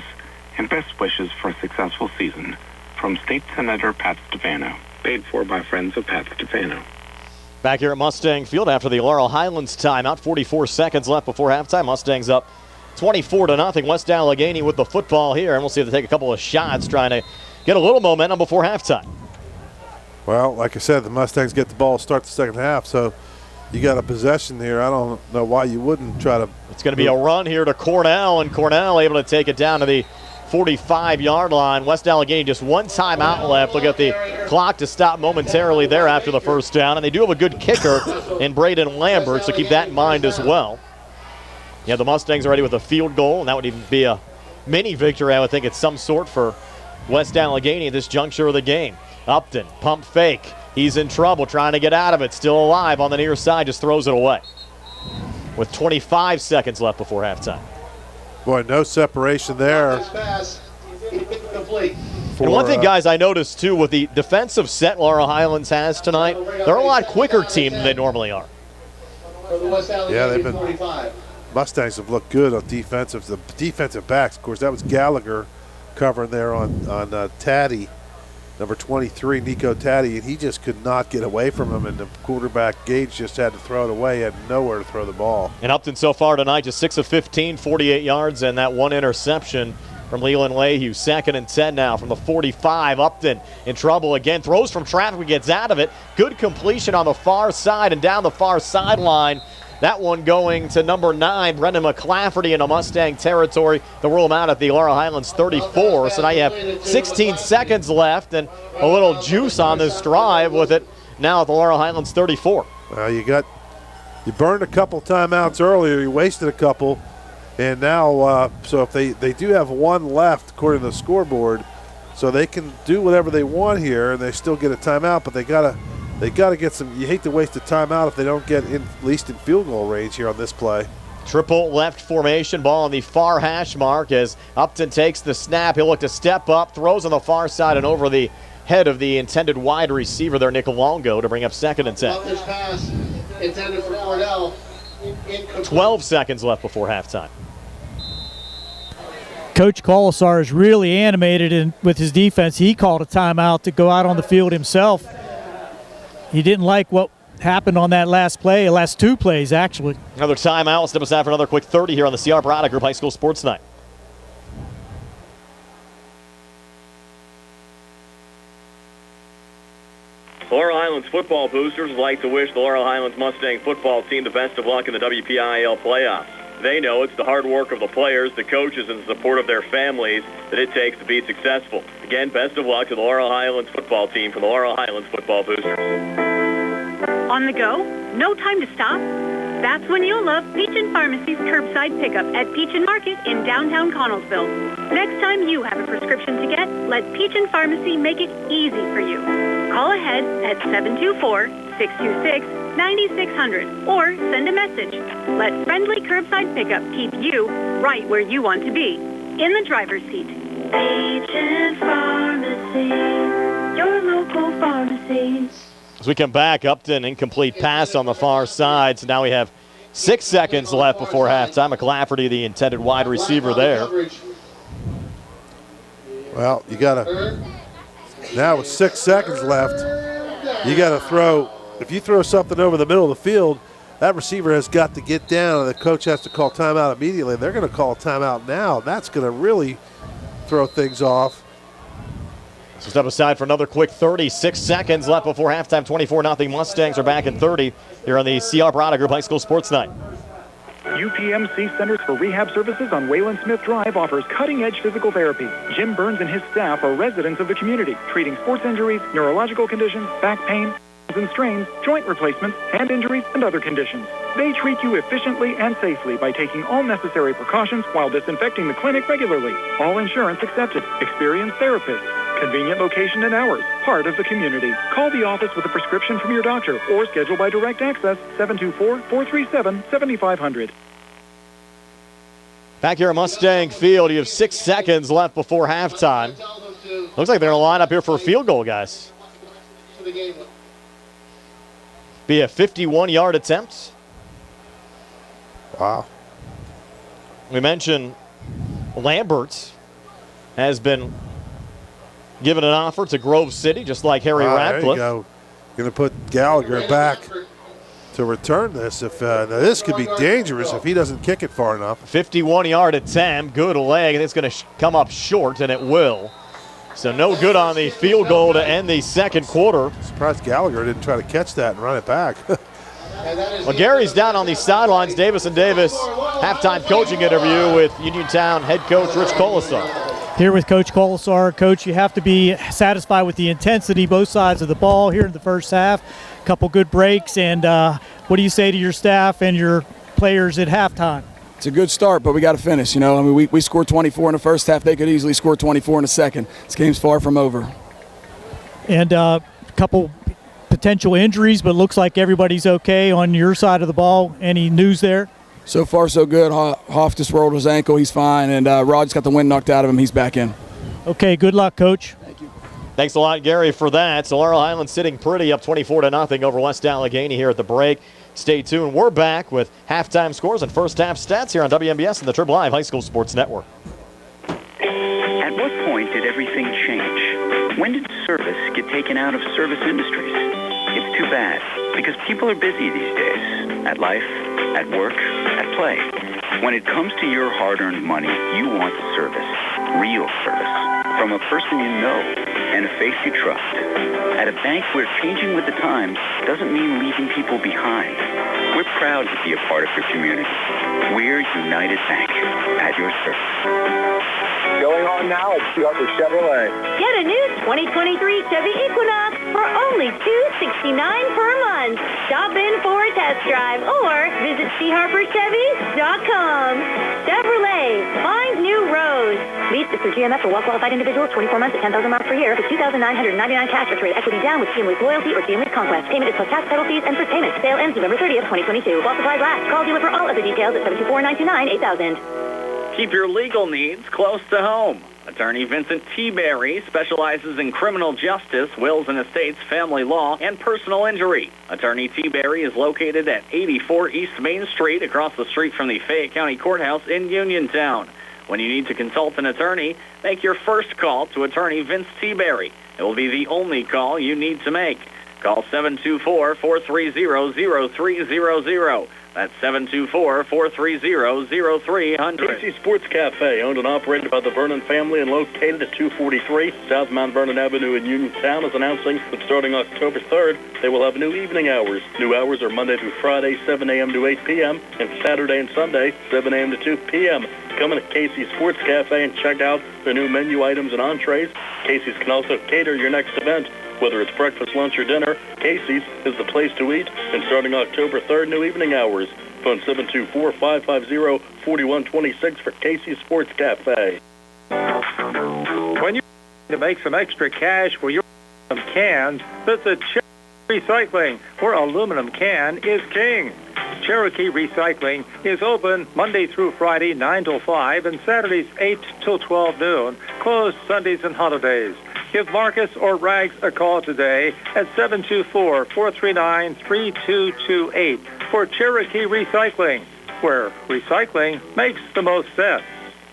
and best wishes for a successful season. From State Senator Pat Stefano, paid for by friends of Pat Stefano. Back here at Mustang Field after the Laurel Highlands timeout, 44 seconds left before halftime. Mustangs up 24-0. West Allegheny with the football here, and we'll see if they take a couple of shots trying to get a little momentum before halftime. Well, like I said, the Mustangs get the ball to start the second half, so you got a possession here. I don't know why you wouldn't try to. It's going to be a run here to Cornell, and Cornell able to take it down to the 45-yard line. West Allegheny just one timeout left. Look at the clock to stop momentarily there after the first down, and they do have a good kicker in Braden Lambert, so keep that in mind as well. Yeah, the Mustangs are ready with a field goal, and that would even be a mini victory, I would think, it's some sort for West Allegheny at this juncture of the game. Upton, pump fake. He's in trouble trying to get out of it. Still alive on the near side, just throws it away. With 25 seconds left before halftime. Boy, no separation there. And one thing, guys, I noticed, too, with the defensive set Laurel Highlands has tonight, they're a lot quicker team than they normally are. Yeah, they've been. Mustangs have looked good on defensive. The defensive backs, of course, that was Gallagher covering there on Taddy, number 23, Nico Taddy, and he just could not get away from him, and the quarterback, Gage, just had to throw it away, had nowhere to throw the ball. And Upton so far tonight, just 6 of 15, 48 yards, and that one interception from Leland Lehue. 2nd and 10 now from the 45. Upton in trouble again, throws from traffic, gets out of it. Good completion on the far side and down the far sideline. That one going to number 9, Brendan McClafferty in a Mustang territory. They'll rule him out at the Laurel Highlands 34. So now you have 16 seconds left and a little juice on this drive with it now at the Laurel Highlands 34. Well, you burned a couple timeouts earlier. You wasted a couple. And now, so if they do have one left according to the scoreboard, so they can do whatever they want here and they still get a timeout, but they got to get some. You hate to waste a timeout if they don't get at least in field goal range here on this play. Triple left formation, ball on the far hash mark as Upton takes the snap. He'll look to step up, throws on the far side and over the head of the intended wide receiver there, Nick Longo, to bring up 2nd and 10. This pass intended for Cordell. 12 seconds left before halftime. Coach Colasar is really animated with his defense. He called a timeout to go out on the field himself. He didn't like what happened on that last play, last 2 plays actually. Another timeout. Step aside for another quick 30 here on the CR Product Group High School Sports Night. Laurel Highlands football boosters would like to wish the Laurel Highlands Mustang football team the best of luck in the WPIAL playoffs. They know it's the hard work of the players, the coaches, and the support of their families that it takes to be successful. Again, best of luck to the Laurel Highlands football team from the Laurel Highlands football boosters. On the go? No time to stop? That's when you'll love Peachin Pharmacy's curbside pickup at Peachin Market in downtown Connellsville. Next time you have a prescription to get, let Peachin Pharmacy make it easy for you. Call ahead at 724-626-9600 or send a message. Let friendly curbside pickup keep you right where you want to be, in the driver's seat. Peachin Pharmacy, your local pharmacy. As we come back, Upton, incomplete pass on the far side. So now we have 6 seconds left before halftime. McClafferty, the intended wide receiver there. Well, you got to, now with 6 seconds left, you got to throw, if you throw something over the middle of the field, that receiver has got to get down, and the coach has to call timeout immediately. They're going to call timeout now. That's going to really throw things off. So step aside for another quick 36 seconds left before halftime. 24-0 Mustangs are back in 30 here on the CR Product Group High School Sports Night. UPMC Centers for Rehab Services on Wayland Smith Drive offers cutting-edge physical therapy. Jim Burns and his staff are residents of the community, treating sports injuries, neurological conditions, back pain, and strains, joint replacements, hand injuries, and other conditions. They treat you efficiently and safely by taking all necessary precautions while disinfecting the clinic regularly. All insurance accepted. Experienced therapists. Convenient location and hours. Part of the community. Call the office with a prescription from your doctor or schedule by direct access 724-437-7500. Back here at Mustang Field, you have 6 seconds left before halftime. Looks like they're going to line up here for a field goal, guys. Be a 51-yard attempt. Wow. We mentioned Lambert has been given an offer to Grove City, just like Harry Radcliffe. There you go. Going to put Gallagher back to return this. If now this could be dangerous if he doesn't kick it far enough. 51-yard attempt, good leg, and it's going to come up short, and it will. So no good on the field goal to end the second quarter. Surprised Gallagher didn't try to catch that and run it back. Well, Gary's down on the sidelines. Davis and Davis halftime coaching interview with Uniontown head coach Rich Colasar. Here with Coach Colasar. Coach, you have to be satisfied with the intensity, both sides of the ball here in the first half. A couple good breaks, and what do you say to your staff and your players at halftime? It's a good start, but we got to finish. You know, I mean, we scored 24 in the first half. They could easily score 24 in the second. This game's far from over. And a couple potential injuries, but looks like everybody's okay on your side of the ball. Any news there? So far, so good. Hoff just rolled his ankle. He's fine. And Rod just got the wind knocked out of him. He's back in. Okay, good luck, Coach. Thank you. Thanks a lot, Gary, for that. So Laurel Highlands sitting pretty up 24-0 over West Allegheny here at the break. Stay tuned. We're back with halftime scores and first half stats here on WMBS and the Trib Live High School Sports Network. At what point did everything change? When did service get taken out of service industries? It's too bad, because people are busy these days. At life, at work, at play. When it comes to your hard-earned money, you want service. Real service. From a person you know and a face you trust. At a bank where changing with the times doesn't mean leaving people behind. We're proud to be a part of your community. We're United Bank, at your service. Going on now at Stuart Chevrolet. Get a new 2023 Chevy Equinox for only $269 per month. fun. Stop in for a test drive or visit charperchevy.com. Chevrolet, find new roads. Lease is through GMF for well-qualified individuals, 24 months at 10,000 miles per year for $2,999 cash or trade equity down with GM Lease Loyalty or GM Lease Conquest. Payment is plus tax, title fees, and first payment. Sale ends November 30th, 2022. While supplies last. Call dealer for all other details at 724-929-8000. Keep your legal needs close to home. Attorney Vincent T. Berry specializes in criminal justice, wills and estates, family law, and personal injury. Attorney T. Berry is located at 84 East Main Street, across the street from the Fayette County Courthouse in Uniontown. When you need to consult an attorney, make your first call to Attorney Vince T. Berry. It will be the only call you need to make. Call 724-430-0300. That's 724-430-0300. Casey Sports Cafe, owned and operated by the Vernon family and located at 243 South Mount Vernon Avenue in Uniontown, is announcing that starting October 3rd, they will have new evening hours. New hours are Monday through Friday, 7 a.m. to 8 p.m., and Saturday and Sunday, 7 a.m. to 2 p.m. Come in to Casey Sports Cafe and check out their new menu items and entrees. Casey's can also cater your next event. Whether it's breakfast, lunch, or dinner, Casey's is the place to eat. And starting October 3rd, new evening hours. Phone 724-550-4126 for Casey's Sports Cafe. When you to make some extra cash for your aluminum cans, visit Cherokee Recycling, where aluminum can is king. Cherokee Recycling is open Monday through Friday, 9 till 5, and Saturdays, 8 till 12 noon. Closed Sundays and holidays. Give Marcus or Rags a call today at 724-439-3228 for Cherokee Recycling, where recycling makes the most sense.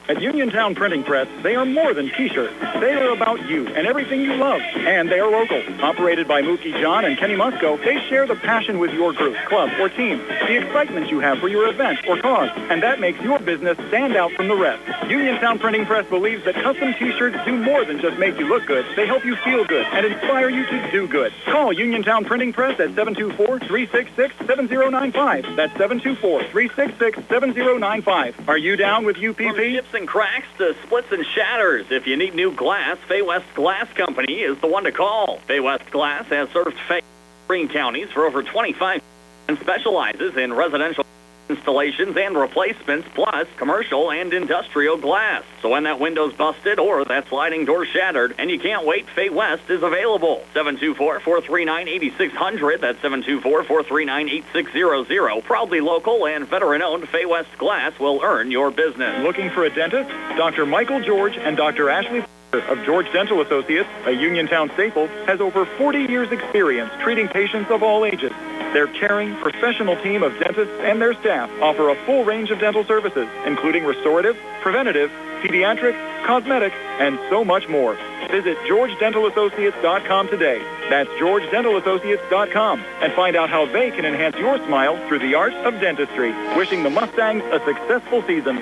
At Uniontown Printing Press, they are more than T-shirts. They are about you and everything you love. And they are local. Operated by Mookie John and Kenny Musco, they share the passion with your group, club, or team, the excitement you have for your event or cause, and that makes your business stand out from the rest. Uniontown Printing Press believes that custom T-shirts do more than just make you look good. They help you feel good and inspire you to do good. Call Uniontown Printing Press at 724-366-7095. That's 724-366-7095. Are you down with UPP? And cracks to splits and shatters. If you need new glass, Fay West Glass Company is the one to call. Fay West Glass has served Fay Green counties for over 25 years and specializes in residential installations and replacements, plus commercial and industrial glass. So when that window's busted or that sliding door shattered and you can't wait, Fay West is available. 724-439-8600. That's 724-439-8600. Proudly local and veteran-owned, Fay West Glass will earn your business. Looking for a dentist? Dr. Michael George and Dr. Ashley of George Dental Associates, a Uniontown staple, has over 40 years' experience treating patients of all ages. Their caring, professional team of dentists and their staff offer a full range of dental services, including restorative, preventative, pediatric, cosmetic, and so much more. Visit GeorgeDentalAssociates.com today. That's GeorgeDentalAssociates.com, and find out how they can enhance your smile through the art of dentistry. Wishing the Mustangs a successful season.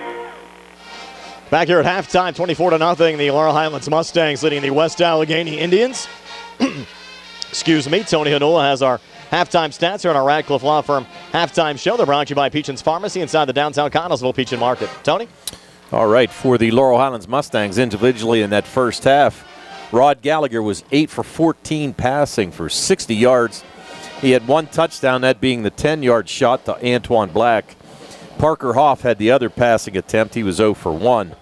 Back here at halftime, 24-0, the Laurel Highlands Mustangs leading the West Allegheny Indians. Excuse me, Tony Hanula has our halftime stats here on our Radcliffe Law Firm halftime show. They're brought to you by Peachin's Pharmacy inside the downtown Connellsville Peachin Market. Tony? All right, for the Laurel Highlands Mustangs individually in that first half, Rod Gallagher was 8 for 14 passing for 60 yards. He had one touchdown, that being the 10-yard shot to Antoine Black. Parker Hoff had the other passing attempt. He was 0 for 1.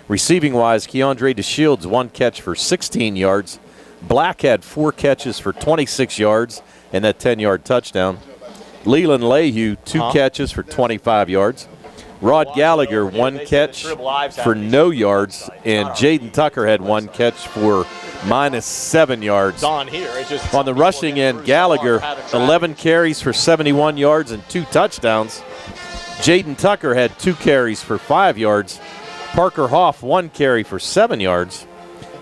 Receiving-wise, Keandre DeShields, one catch for 16 yards. Black had 4 catches for 26 yards and that 10-yard touchdown. Leland Lehue, 2 catches for 25 yards. Rod Gallagher, 1 catch for no yards, and Jaden Tucker had 1 catch for -7 yards. On the rushing end, Gallagher, 11 carries for 71 yards and 2 touchdowns. Jaden Tucker had 2 carries for 5 yards. Parker Hoff, 1 carry for 7 yards.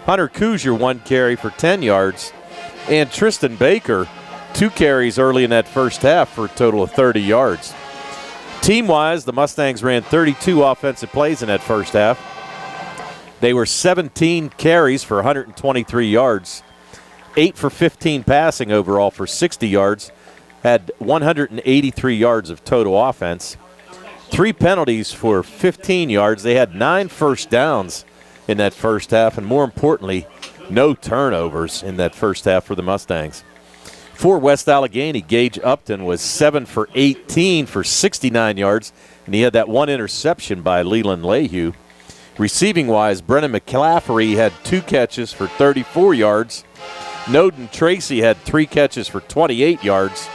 Hunter Kuzier, 1 carry for 10 yards. And Tristan Baker, 2 carries early in that first half for a total of 30 yards. Team-wise, the Mustangs ran 32 offensive plays in that first half. They were 17 carries for 123 yards, 8 for 15 passing overall for 60 yards, had 183 yards of total offense. 3 penalties for 15 yards. They had 9 first downs in that first half, and more importantly, no turnovers in that first half for the Mustangs. For West Allegheny, Gage Upton was 7 for 18 for 69 yards, and he had that one interception by Leland Lehue. Receiving-wise, Brennan McClaffery had 2 catches for 34 yards. Noden Tracy had 3 catches for 28 yards.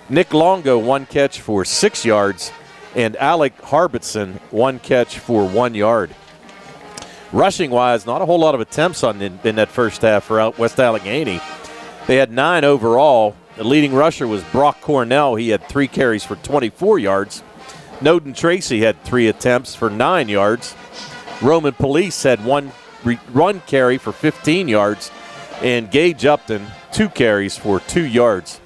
Nick Longo, 1 catch for 6 yards. And Alec Harbitson, 1 catch for 1 yard. Rushing-wise, not a whole lot of attempts in that first half for West Allegheny. They had 9 overall. The leading rusher was Brock Cornell. He had 3 carries for 24 yards. Noden Tracy had 3 attempts for 9 yards. Roman Police had 1 run carry for 15 yards. And Gage Upton, 2 carries for 2 yards.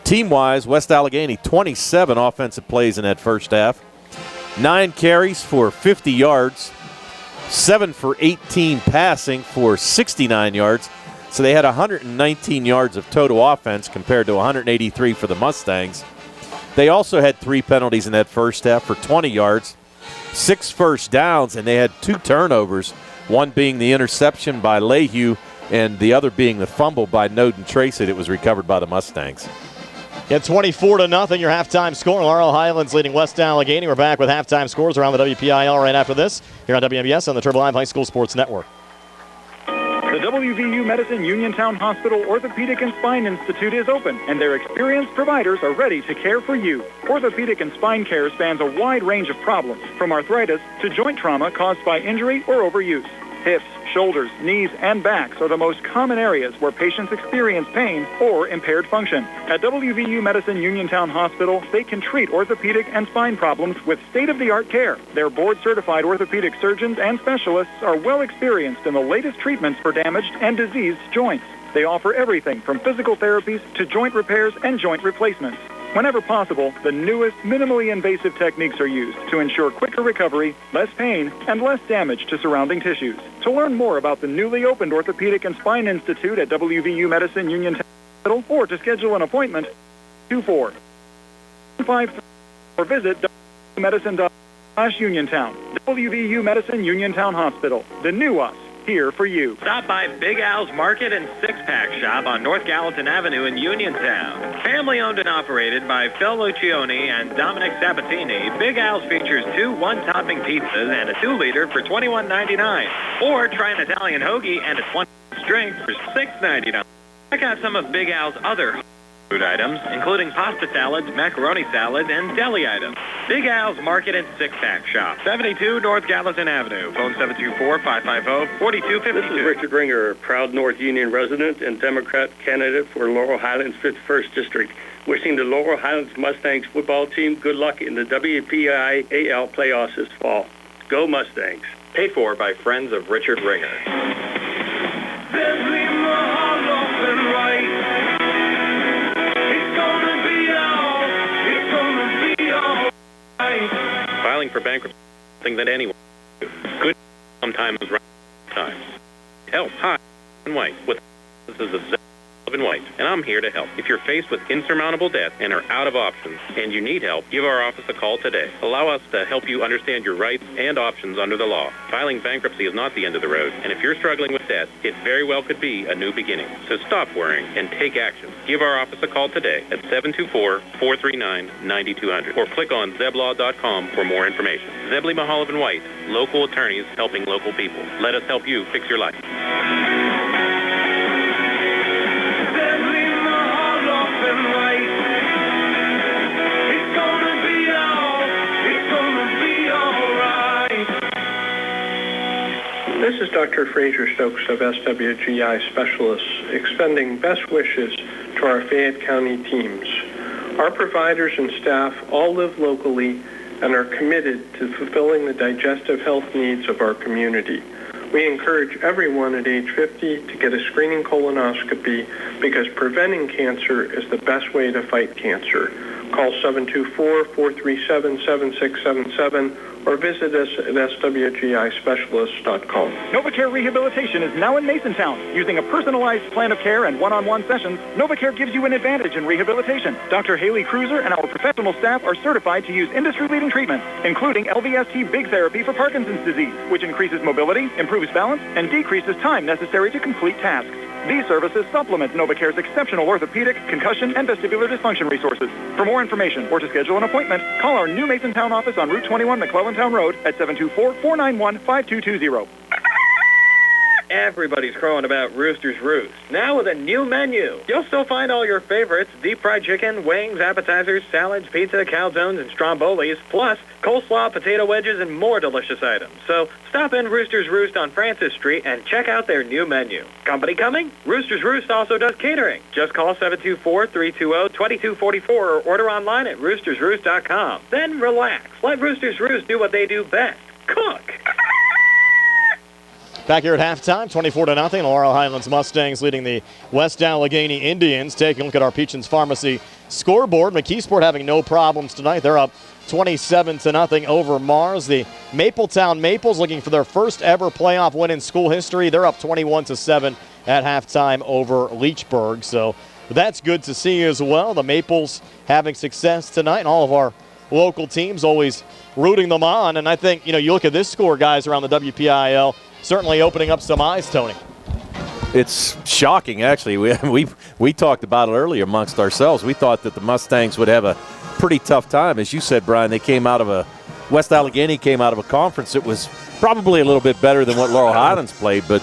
Team-wise, West Allegheny, 27 offensive plays in that first half. 9 carries for 50 yards. 7 for 18 passing for 69 yards. So they had 119 yards of total offense compared to 183 for the Mustangs. They also had 3 penalties in that first half for 20 yards, 6 first downs, and they had 2 turnovers, one being the interception by Lehue and the other being the fumble by Noden Tracy that was recovered by the Mustangs. Yeah, 24-0, your halftime score. Laurel Highlands leading West Allegheny. We're back with halftime scores around the WPIAL right after this here on WMBS on the Turbo Live High School Sports Network. The WVU Medicine Uniontown Hospital Orthopedic and Spine Institute is open, and their experienced providers are ready to care for you. Orthopedic and spine care spans a wide range of problems, from arthritis to joint trauma caused by injury or overuse. Hips, shoulders, knees, and backs are the most common areas where patients experience pain or impaired function. At WVU Medicine Uniontown Hospital, they can treat orthopedic and spine problems with state-of-the-art care. Their board-certified orthopedic surgeons and specialists are well experienced in the latest treatments for damaged and diseased joints. They offer everything from physical therapies to joint repairs and joint replacements. Whenever possible, the newest, minimally invasive techniques are used to ensure quicker recovery, less pain, and less damage to surrounding tissues. To learn more about the newly opened Orthopedic and Spine Institute at WVU Medicine Uniontown Hospital, or to schedule an appointment, 24-53 or visit www.medicine.uniontown. WVU Medicine Uniontown Hospital, the new us. Here for you. Stop by Big Al's Market and Six-Pack Shop on North Gallatin Avenue in Uniontown. Family owned and operated by Phil Lucioni and Dominic Sabatini, Big Al's features 2 one-topping pizzas and a 2-liter for $21.99. Or try an Italian hoagie and a 20-ounce drink for $6.99. Check out some of Big Al's other food items, including pasta salads, macaroni salads, and deli items. Big Al's Market and Six-Pack Shop, 72 North Gallatin Avenue. Phone 724-550-4252. This is Richard Ringer, proud North Union resident and Democrat candidate for Laurel Highlands 51st District. Wishing the Laurel Highlands Mustangs football team good luck in the WPIAL playoffs this fall. Go Mustangs. Paid for by Friends of Richard Ringer. Filing for bankruptcy is something that anyone can do. Good sometimes right times. Help high and white with this is a Zebley and White, and I'm here to help. If you're faced with insurmountable debt and are out of options and you need help, give our office a call today. Allow us to help you understand your rights and options under the law. Filing bankruptcy is not the end of the road, and if you're struggling with debt, it very well could be a new beginning. So stop worrying and take action. Give our office a call today at 724-439-9200 or click on Zeblaw.com for more information. Zebley, Mehalov and White, local attorneys helping local people. Let us help you fix your life. This is Dr. Fraser Stokes of SWGI Specialists, extending best wishes to our Fayette County teams. Our providers and staff all live locally and are committed to fulfilling the digestive health needs of our community. We encourage everyone at age 50 to get a screening colonoscopy because preventing cancer is the best way to fight cancer. Call 724-437-7677 or visit us at swgispecialists.com. NovaCare Rehabilitation is now in Masontown. Using a personalized plan of care and one-on-one sessions, NovaCare gives you an advantage in rehabilitation. Dr. Haley Cruiser and our professional staff are certified to use industry-leading treatments, including LVST Big Therapy for Parkinson's disease, which increases mobility, improves balance, and decreases time necessary to complete tasks. These services supplement NovaCare's exceptional orthopedic, concussion, and vestibular dysfunction resources. For more information or to schedule an appointment, call our new Masontown office on Route 21 McClellantown Road at 724-491-5220. Everybody's crowing about Roosters Roost. Now with a new menu. You'll still find all your favorites: deep fried chicken, wings, appetizers, salads, pizza, calzones, and strombolis, plus coleslaw, potato wedges, and more delicious items. So stop in Roosters Roost on Francis Street and check out their new menu. Company coming? Roosters Roost also does catering. Just call 724-320-2244 or order online at roostersroost.com. Then relax. Let Roosters Roost do what they do best: cook. Back here at halftime, 24-0. Laurel Highlands Mustangs leading the West Allegheny Indians. Taking a look at our Peachins Pharmacy scoreboard. McKeesport having no problems tonight. They're up 27-0 over Mars. The Mapletown Maples looking for their first ever playoff win in school history. They're up 21-7 at halftime over Leechburg. So that's good to see as well. The Maples having success tonight, and all of our local teams always rooting them on. And I think, you look at this score, guys, around the WPIAL, certainly opening up some eyes, Tony. It's shocking, actually. We talked about it earlier amongst ourselves. We thought that the Mustangs would have a pretty tough time. As you said, Brian, West Allegheny came out of a conference that was probably a little bit better than what Laurel Highlands played. But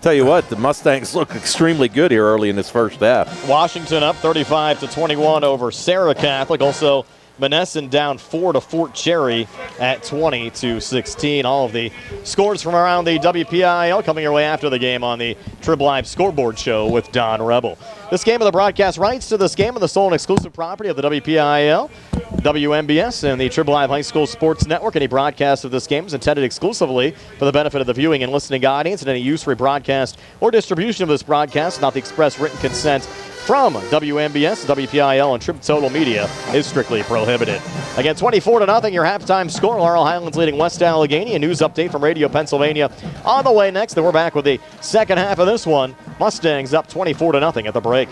tell you what, the Mustangs look extremely good here early in this first half. Washington up 35-21 over Sarah Catholic. Also, Monessen down 4 to Fort Cherry at 20-16. All of the scores from around the WPIAL coming your way after the game on the Trib Live Scoreboard Show with Don Rebel. This game of the broadcast rights to this game of the sole and exclusive property of the WPIAL, WMBS, and the Trib Live High School Sports Network. Any broadcast of this game is intended exclusively for the benefit of the viewing and listening audience, and any use, rebroadcast, or distribution of this broadcast without the express written consent from WMBS, WPIAL, and Trib Total Media is strictly prohibited. Again, 24-0, your halftime score. Laurel Highlands leading West Allegheny. A news update from Radio Pennsylvania on the way next. Then we're back with the second half of this one. Mustangs up 24-0 at the break.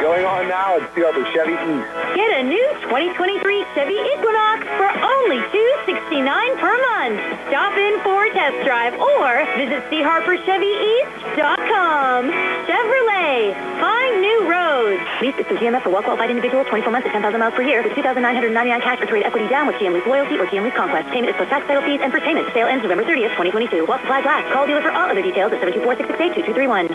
Going on now at Thurby Chevy East. Get a new 2023 Chevy Equinox for only $269 per month. Stop in for a test drive or visit charperchevyeast.com. Chevrolet, find new roads. Lease is through GMF for well-qualified individuals, 24 months at 10,000 miles per year with $2,999 cash for equity down with GM Lease Loyalty or GM Lease Conquest. Payment is plus tax, title fees, and first payment. Sale ends November 30th, 2022. While supplies last. Call dealer for all other details at 724-668-2231.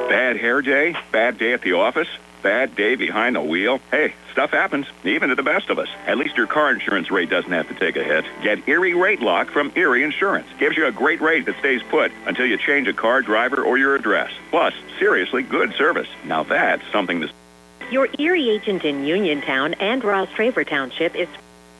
Bad hair day? Bad day at the office? Bad day behind the wheel? Hey, stuff happens, even to the best of us. At least your car insurance rate doesn't have to take a hit. Get Erie Rate Lock from Erie Insurance. Gives you a great rate that stays put until you change a car, driver, or your address. Plus, seriously good service. Now that's something to... Your Erie agent in Uniontown and Ross Traver Township is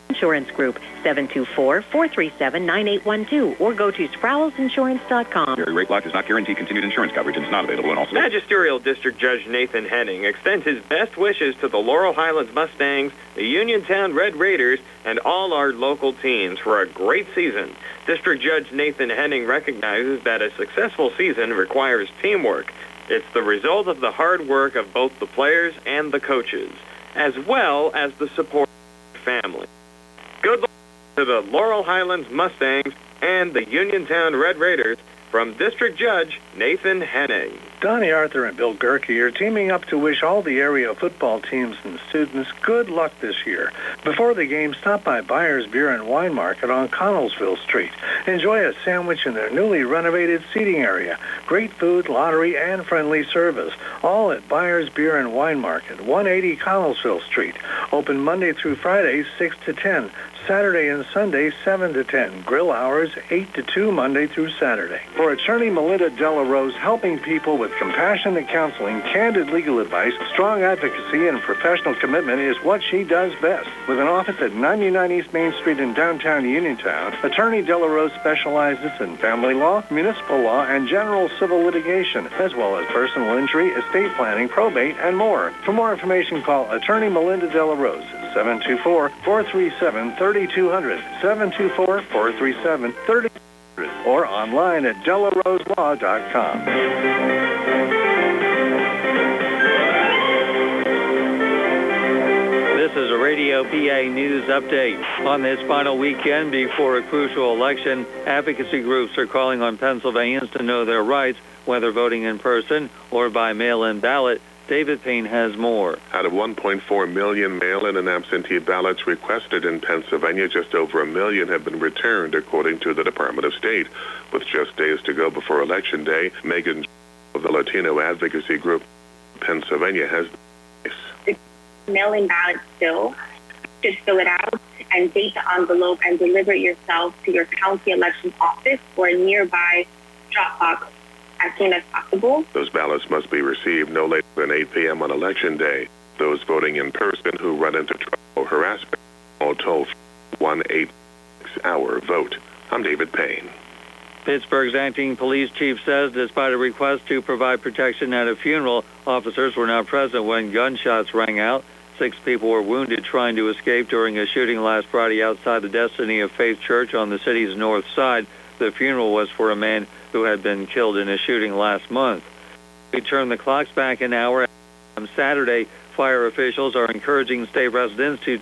Insurance Group, 724-437-9812, or go to SprowlsInsurance.com. Erie Rate Lock does not guarantee continued insurance coverage and is not available in all states. Magisterial District Judge Nathan Henning extends his best wishes to the Laurel Highlands Mustangs, the Uniontown Red Raiders, and all our local teams for a great season. District Judge Nathan Henning recognizes that a successful season requires teamwork. It's the result of the hard work of both the players and the coaches, as well as the support of the family. Good luck to the Laurel Highlands Mustangs and the Uniontown Red Raiders from District Judge Nathan Henning. Donnie Arthur and Bill Gerke are teaming up to wish all the area football teams and students good luck this year. Before the game, stop by Byers Beer and Wine Market on Connellsville Street. Enjoy a sandwich in their newly renovated seating area. Great food, lottery, and friendly service. All at Byers Beer and Wine Market, 180 Connellsville Street. Open Monday through Friday, 6 to 10. Saturday and Sunday, 7 to 10. Grill hours, 8 to 2, Monday through Saturday. For attorney Melinda Della Rose, helping people with compassionate counseling, candid legal advice, strong advocacy, and professional commitment is what she does best. With an office at 99 East Main Street in downtown Uniontown, attorney Della Rose specializes in family law, municipal law, and general civil litigation, as well as personal injury, estate planning, probate, and more. For more information, call attorney Melinda Della Rose at 724-437-3200, 724-437-3200, or online at DellaRoseLaw.com. This is a Radio PA News update. On this final weekend before a crucial election, advocacy groups are calling on Pennsylvanians to know their rights Whether voting in person or by mail-in ballot, David Payne has more. Out of 1.4 million mail-in and absentee ballots requested in Pennsylvania, just over 1 million have been returned, according to the Department of State. With just days to go before Election Day, Megan of the Latino advocacy group Pennsylvania has mail-in ballot still. Just fill it out and date the envelope and deliver it yourself to your county election office or a nearby drop box as soon as possible. Those ballots must be received no later than 8 p.m. on Election Day. Those voting in person who run into trouble or harassment will toll 1-866-HOUR vote. I'm David Payne. Pittsburgh's acting police chief says despite a request to provide protection at a funeral, officers were not present when gunshots rang out. 6 people were wounded trying to escape during a shooting last Friday outside the Destiny of Faith Church on the city's north side. The funeral was for a man who had been killed in a shooting last month. We turn the clocks back an hour. On Saturday, fire officials are encouraging state residents to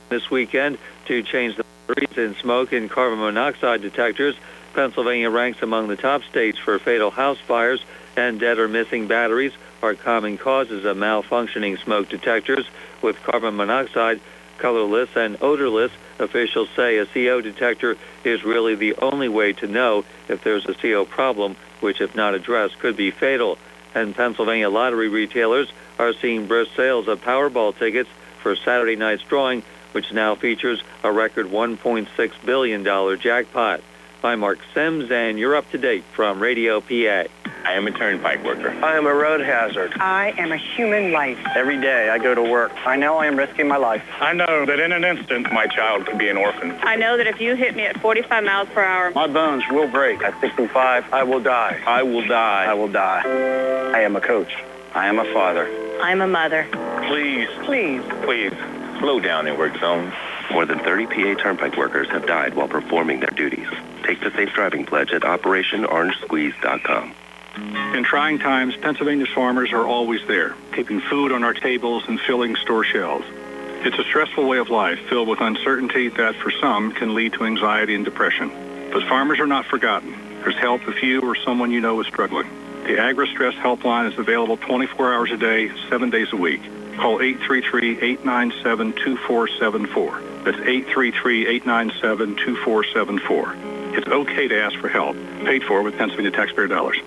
this weekend to change the batteries in smoke and carbon monoxide detectors. Pennsylvania ranks among the top states for fatal house fires, and dead or missing batteries are common causes of malfunctioning smoke detectors. With carbon monoxide, colorless and odorless, officials say a CO detector is really the only way to know if there's a CO problem, which if not addressed could be fatal. And Pennsylvania lottery retailers are seeing brisk sales of Powerball tickets for Saturday night's drawing, which now features a record $1.6 billion jackpot. I'm Mark Sims, and you're up to date from Radio PA. I am a turnpike worker. I am a road hazard. I am a human life. Every day I go to work. I know I am risking my life. I know that in an instant my child could be an orphan. I know that if you hit me at 45 miles per hour, my bones will break. At 65, I will die. I will die. I will die. I am a coach. I am a father. I'm a mother. Please. Please. Please. Slow down in work zone. More than 30 PA Turnpike workers have died while performing their duties. Take the Safe Driving Pledge at OperationOrangeSqueeze.com. In trying times, Pennsylvania's farmers are always there, keeping food on our tables and filling store shelves. It's a stressful way of life filled with uncertainty that, for some, can lead to anxiety and depression. But farmers are not forgotten. There's help if you or someone you know is struggling. The Agri-Stress Helpline is available 24 hours a day, 7 days a week. Call 833-897-2474. That's 833-897-2474. It's okay to ask for help. Paid for with Pennsylvania taxpayer dollars.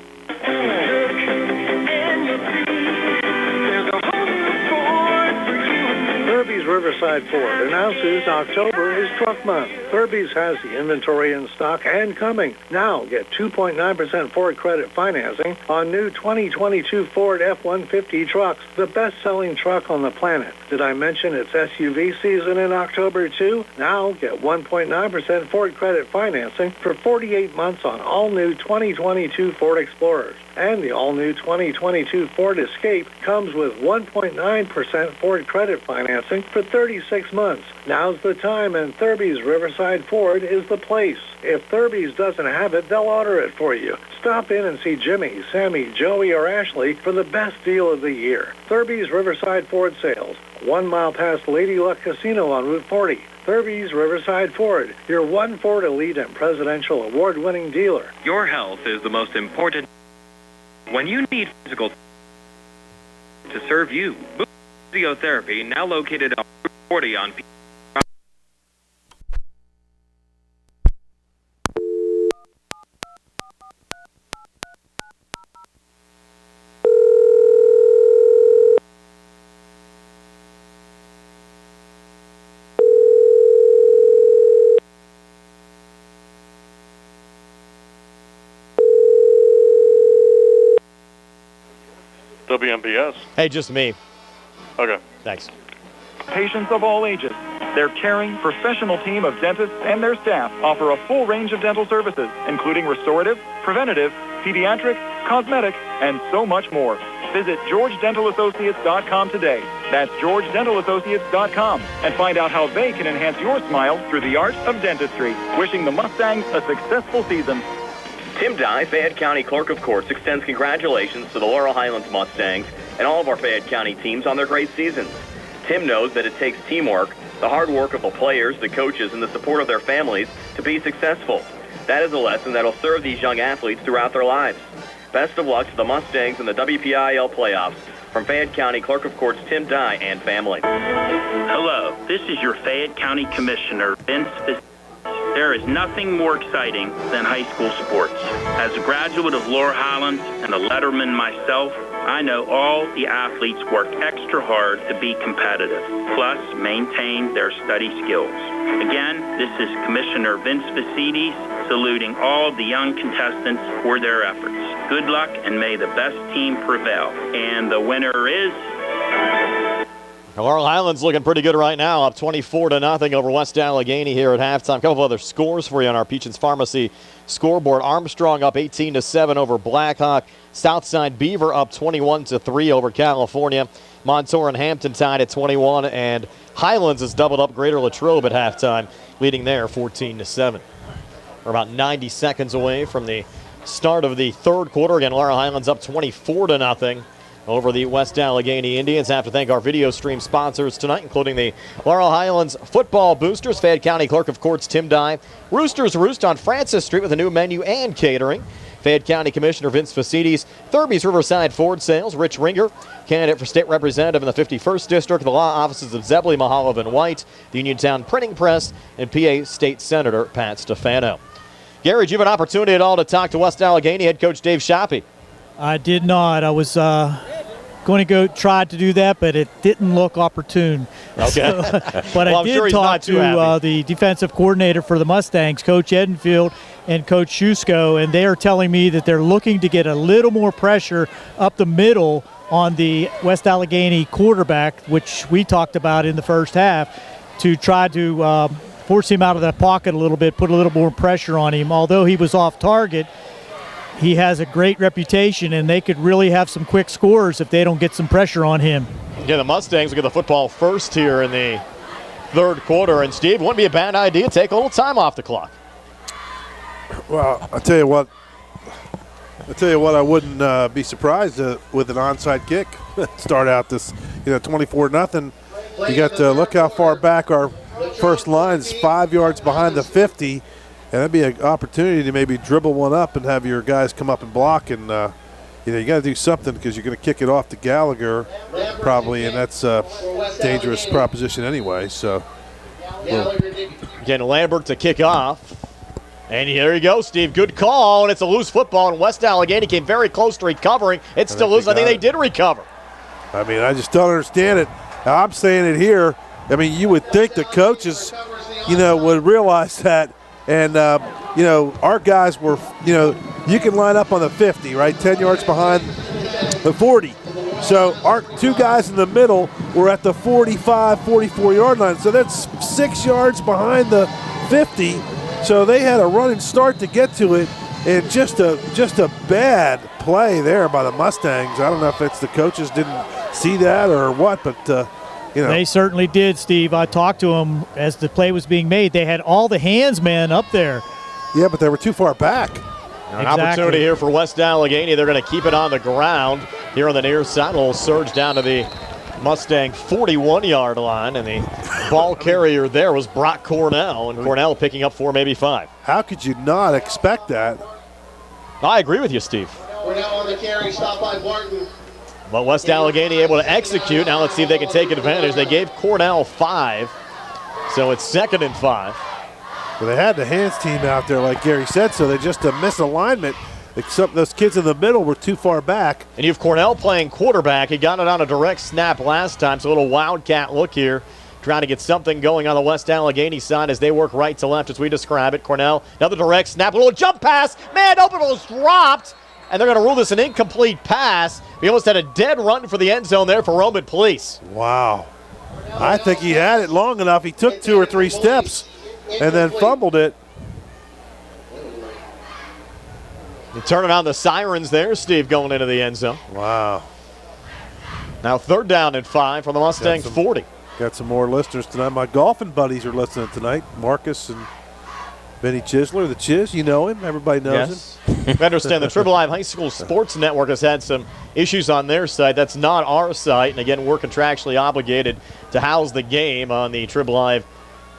Thurby's Riverside Ford announces October is Truck Month. Thurby's has the inventory in stock and coming. Now get 2.9% Ford credit financing on new 2022 Ford F-150 trucks, the best-selling truck on the planet. Did I mention it's SUV season in October too? Now get 1.9% Ford credit financing for 48 months on all new 2022 Ford Explorers. And the all-new 2022 Ford Escape comes with 1.9% Ford credit financing for 36 months. Now's the time, and Thurby's Riverside Ford is the place. If Thurby's doesn't have it, they'll order it for you. Stop in and see Jimmy, Sammy, Joey, or Ashley for the best deal of the year. Thurby's Riverside Ford sales, 1 mile past Lady Luck Casino on Route 40. Thurby's Riverside Ford, your one Ford Elite and Presidential Award-winning dealer. Your health is the most important. When you need physical to serve you, Physiotherapy, now located on Route 40 on WMBS. Hey, just me. Okay. Thanks. Patients of all ages. Their caring, professional team of dentists and their staff offer a full range of dental services, including restorative, preventative, pediatric, cosmetic, and so much more. Visit GeorgeDentalAssociates.com today. That's GeorgeDentalAssociates.com, and find out how they can enhance your smile through the art of dentistry. Wishing the Mustangs a successful season. Tim Dye, Fayette County Clerk of Courts, extends congratulations to the Laurel Highlands Mustangs and all of our Fayette County teams on their great seasons. Tim knows that it takes teamwork, the hard work of the players, the coaches, and the support of their families to be successful. That is a lesson that will serve these young athletes throughout their lives. Best of luck to the Mustangs in the WPIAL playoffs. From Fayette County, Clerk of Courts Tim Dye and family. Hello, this is your Fayette County Commissioner, Vince Vicites. There is nothing more exciting than high school sports. As a graduate of Laurel Highlands and a letterman myself, I know all the athletes work extra hard to be competitive, plus maintain their study skills. Again, this is Commissioner Vince Vicites saluting all of the young contestants for their efforts. Good luck, and may the best team prevail. And the winner is... Laurel Highlands looking pretty good right now, up 24-0 over West Allegheny here at halftime. A couple of other scores for you on our Peachins Pharmacy scoreboard. Armstrong up 18-7 over Blackhawk. Southside Beaver up 21-3 over California. Montour and Hampton tied at 21, and Highlands has doubled up Greater Latrobe at halftime, leading there 14-7. We're about 90 seconds away from the start of the third quarter. Again, Laurel Highlands up 24-0 over the West Allegheny Indians. Have to thank our video stream sponsors tonight, including the Laurel Highlands football boosters, Fayette County Clerk of Courts Tim Dye, Roosters Roost on Francis Street with a new menu and catering, Fayette County Commissioner Vince Vicites, Thurby's Riverside Ford Sales, Rich Ringer, candidate for state representative in the 51st District, the law offices of Zebley, Mehalov, and White, the Uniontown Printing Press, and PA State Senator Pat Stefano. Gary, did you have an opportunity at all to talk to West Allegheny head coach Dave Shoppy? I did not. I was going to go try to do that, but it didn't look opportune. Okay. So, but well, I did talk to the defensive coordinator for the Mustangs, Coach Edenfield and Coach Schusko, and they are telling me that they're looking to get a little more pressure up the middle on the West Allegheny quarterback, which we talked about in the first half, to try to force him out of that pocket a little bit, put a little more pressure on him. Although he was off target, he has a great reputation, and they could really have some quick scores if they don't get some pressure on him. Yeah, the Mustangs will get the football first here in the third quarter. And, Steve, wouldn't be a bad idea to take a little time off the clock. Well, I tell you what, I wouldn't be surprised with an onside kick. Start out this, 24-0. You got to look how far back our first line is, 5 yards behind the 50. And that'd be an opportunity to maybe dribble one up and have your guys come up and block. And, you got to do something because you're going to kick it off to Gallagher probably, and that's a dangerous proposition anyway. So, again, Lambert to kick off. And here you go, Steve. Good call, and it's a loose football, and West Allegheny came very close to recovering. It's still loose. I think they did recover. I mean, I just don't understand it. I'm saying it here. I mean, you would think the coaches, would realize that. And, our guys were, you can line up on the 50, right, 10 yards behind the 40. So our two guys in the middle were at the 45, 44-yard line. So that's 6 yards behind the 50. So they had a running start to get to it, and just a bad play there by the Mustangs. I don't know if it's the coaches didn't see that or what, but They certainly did, Steve. I talked to them as the play was being made. They had all the hands men up there. Yeah, but they were too far back. An opportunity here for West Allegheny. They're going to keep it on the ground here on the near side. A little surge down to the Mustang 41-yard line, and the ball carrier there was Brock Cornell, and Cornell picking up 4, maybe 5. How could you not expect that? I agree with you, Steve. Cornell on the carry, stop by Barton. But West Allegheny able to execute. Now let's see if they can take advantage. They gave Cornell 5, so it's 2nd and 5. Well, they had the hands team out there, like Gary said, so they just a misalignment. Except those kids in the middle were too far back. And you have Cornell playing quarterback. He got it on a direct snap last time, so a little wildcat look here, trying to get something going on the West Allegheny side as they work right to left as we describe it. Cornell, another direct snap, a little jump pass. Man, open was dropped, and they're going to rule this an incomplete pass. We almost had a dead run for the end zone there for Roman Police. Wow. I think he had it long enough. He took 2 or 3 steps and then fumbled it. You're turning on the sirens there, Steve, going into the end zone. Wow. Now 3rd down and 5 from the Mustang 40. Got some more listeners tonight. My golfing buddies are listening tonight. Marcus and Benny Chisler, the Chiz, you know him. Everybody knows him. I understand the Tribble Live High School Sports Network has had some issues on their site. That's not our site. And again, we're contractually obligated to house the game on the Tribble Live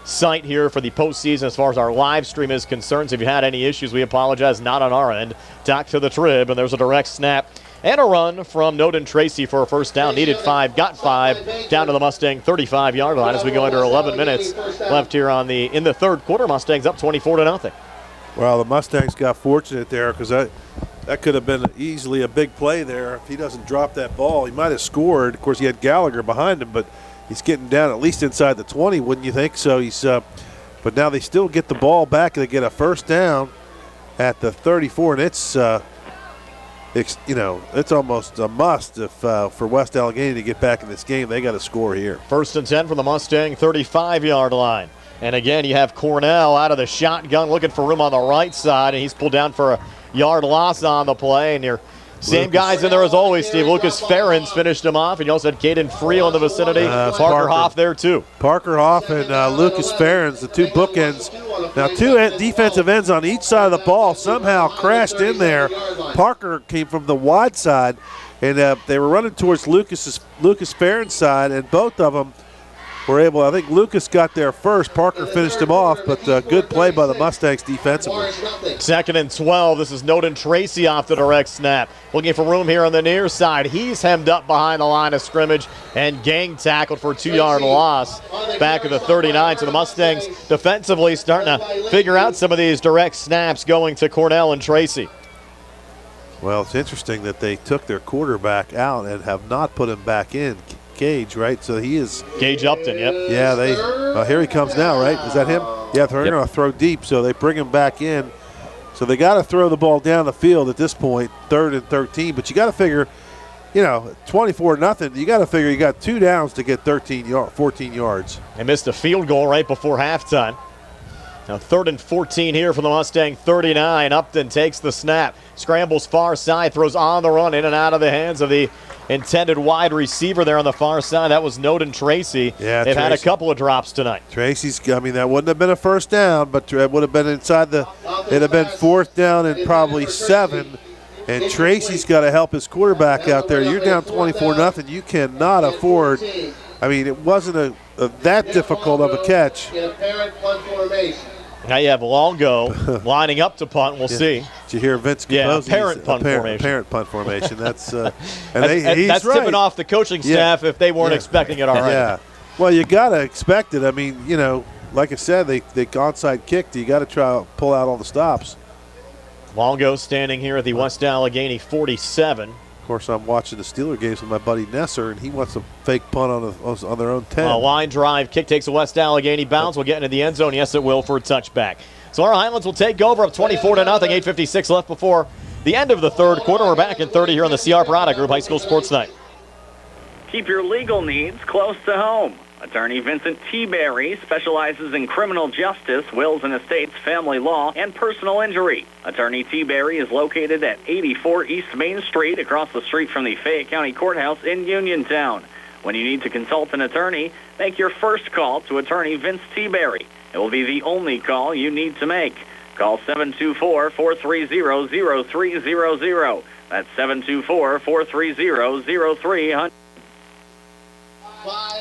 site here for the postseason as far as our live stream is concerned. So if you had any issues, we apologize. Not on our end. Talk to the Trib, and there's a direct snap and a run from Noden Tracy for a first down. Needed 5, got 5, down to the Mustang 35-yard line as we go under 11 minutes left here in the third quarter. Mustangs up 24-0. Well, the Mustangs got fortunate there because that could have been easily a big play there. If he doesn't drop that ball, he might have scored. Of course, he had Gallagher behind him, but he's getting down at least inside the 20, wouldn't you think? So but now they still get the ball back. They get a first down at the 34, and it's almost a must if for West Allegheny to get back in this game. They got to score here. First and 10 from the Mustang 35-yard line. And again, you have Cornell out of the shotgun looking for room on the right side, and he's pulled down for a yard loss on the play. And your same guys in there as always, Steve. Lucas Ferens finished him off, and you also had Caden Friel in the vicinity. Parker Hoff there, too. Parker Hoff and Lucas Ferens, the two bookends. Now, two defensive ends on each side of the ball somehow crashed in there. Parker came from the wide side, and they were running towards Lucas Ferens' side, and both of them were able. I think Lucas got there first. Parker finished him off, but good play by the Mustangs defensively. Second and 12. This is Noden Tracy off the direct snap. Looking for room here on the near side. He's hemmed up behind the line of scrimmage and gang tackled for a 2-yard loss back at the 39. So the Mustangs defensively starting to figure out some of these direct snaps going to Cornell and Tracy. Well, it's interesting that they took their quarterback out and have not put him back in. Gage, right? So he is Gage Upton, yep. Yeah, here he comes now, right? Is that him? Yeah, they're going to throw deep, so they bring him back in. So they got to throw the ball down the field at this point, 3rd and 13. But you got to figure, 24-0. You got to figure you got 2 downs to get 14 yards. They missed a field goal right before halftime. Now 3rd and 14 here for the Mustang 39. Upton takes the snap, scrambles far side, throws on the run in and out of the hands of the intended wide receiver there on the far side. That was Noden Tracy. Yeah, they've had a couple of drops tonight. Tracy's, that wouldn't have been a first down, but it would have been it'd have been 4th down and probably 7. And Tracy's got to help his quarterback out there. You're down 24-0. You cannot afford. It wasn't that difficult of a catch. Now you have Longo lining up to punt. We'll see. Did you hear Vince Capozzi? Apparent punt formation. Apparent punt formation. That's he's right. tipping off the coaching staff if they weren't expecting it already. Yeah. Well, you got to expect it. Like I said, they onside kicked. You got to try to pull out all the stops. Longo standing here at the West Allegheny 47. Of course, I'm watching the Steeler games with my buddy Nesser, and he wants a fake punt on their own 10. A line drive kick takes a West Allegheny bounce. Will get into the end zone. Yes, it will for a touchback. So our Highlands will take over up 24-0. 8:56 left before the end of the third quarter. We're back at 30 here on the CR Product Group High School Sports Night. Keep your legal needs close to home. Attorney Vincent T. Berry specializes in criminal justice, wills and estates, family law, and personal injury. Attorney T. Berry is located at 84 East Main Street, across the street from the Fayette County Courthouse in Uniontown. When you need to consult an attorney, make your first call to Attorney Vince T. Berry. It will be the only call you need to make. Call 724-430-0300. That's 724-430-0300.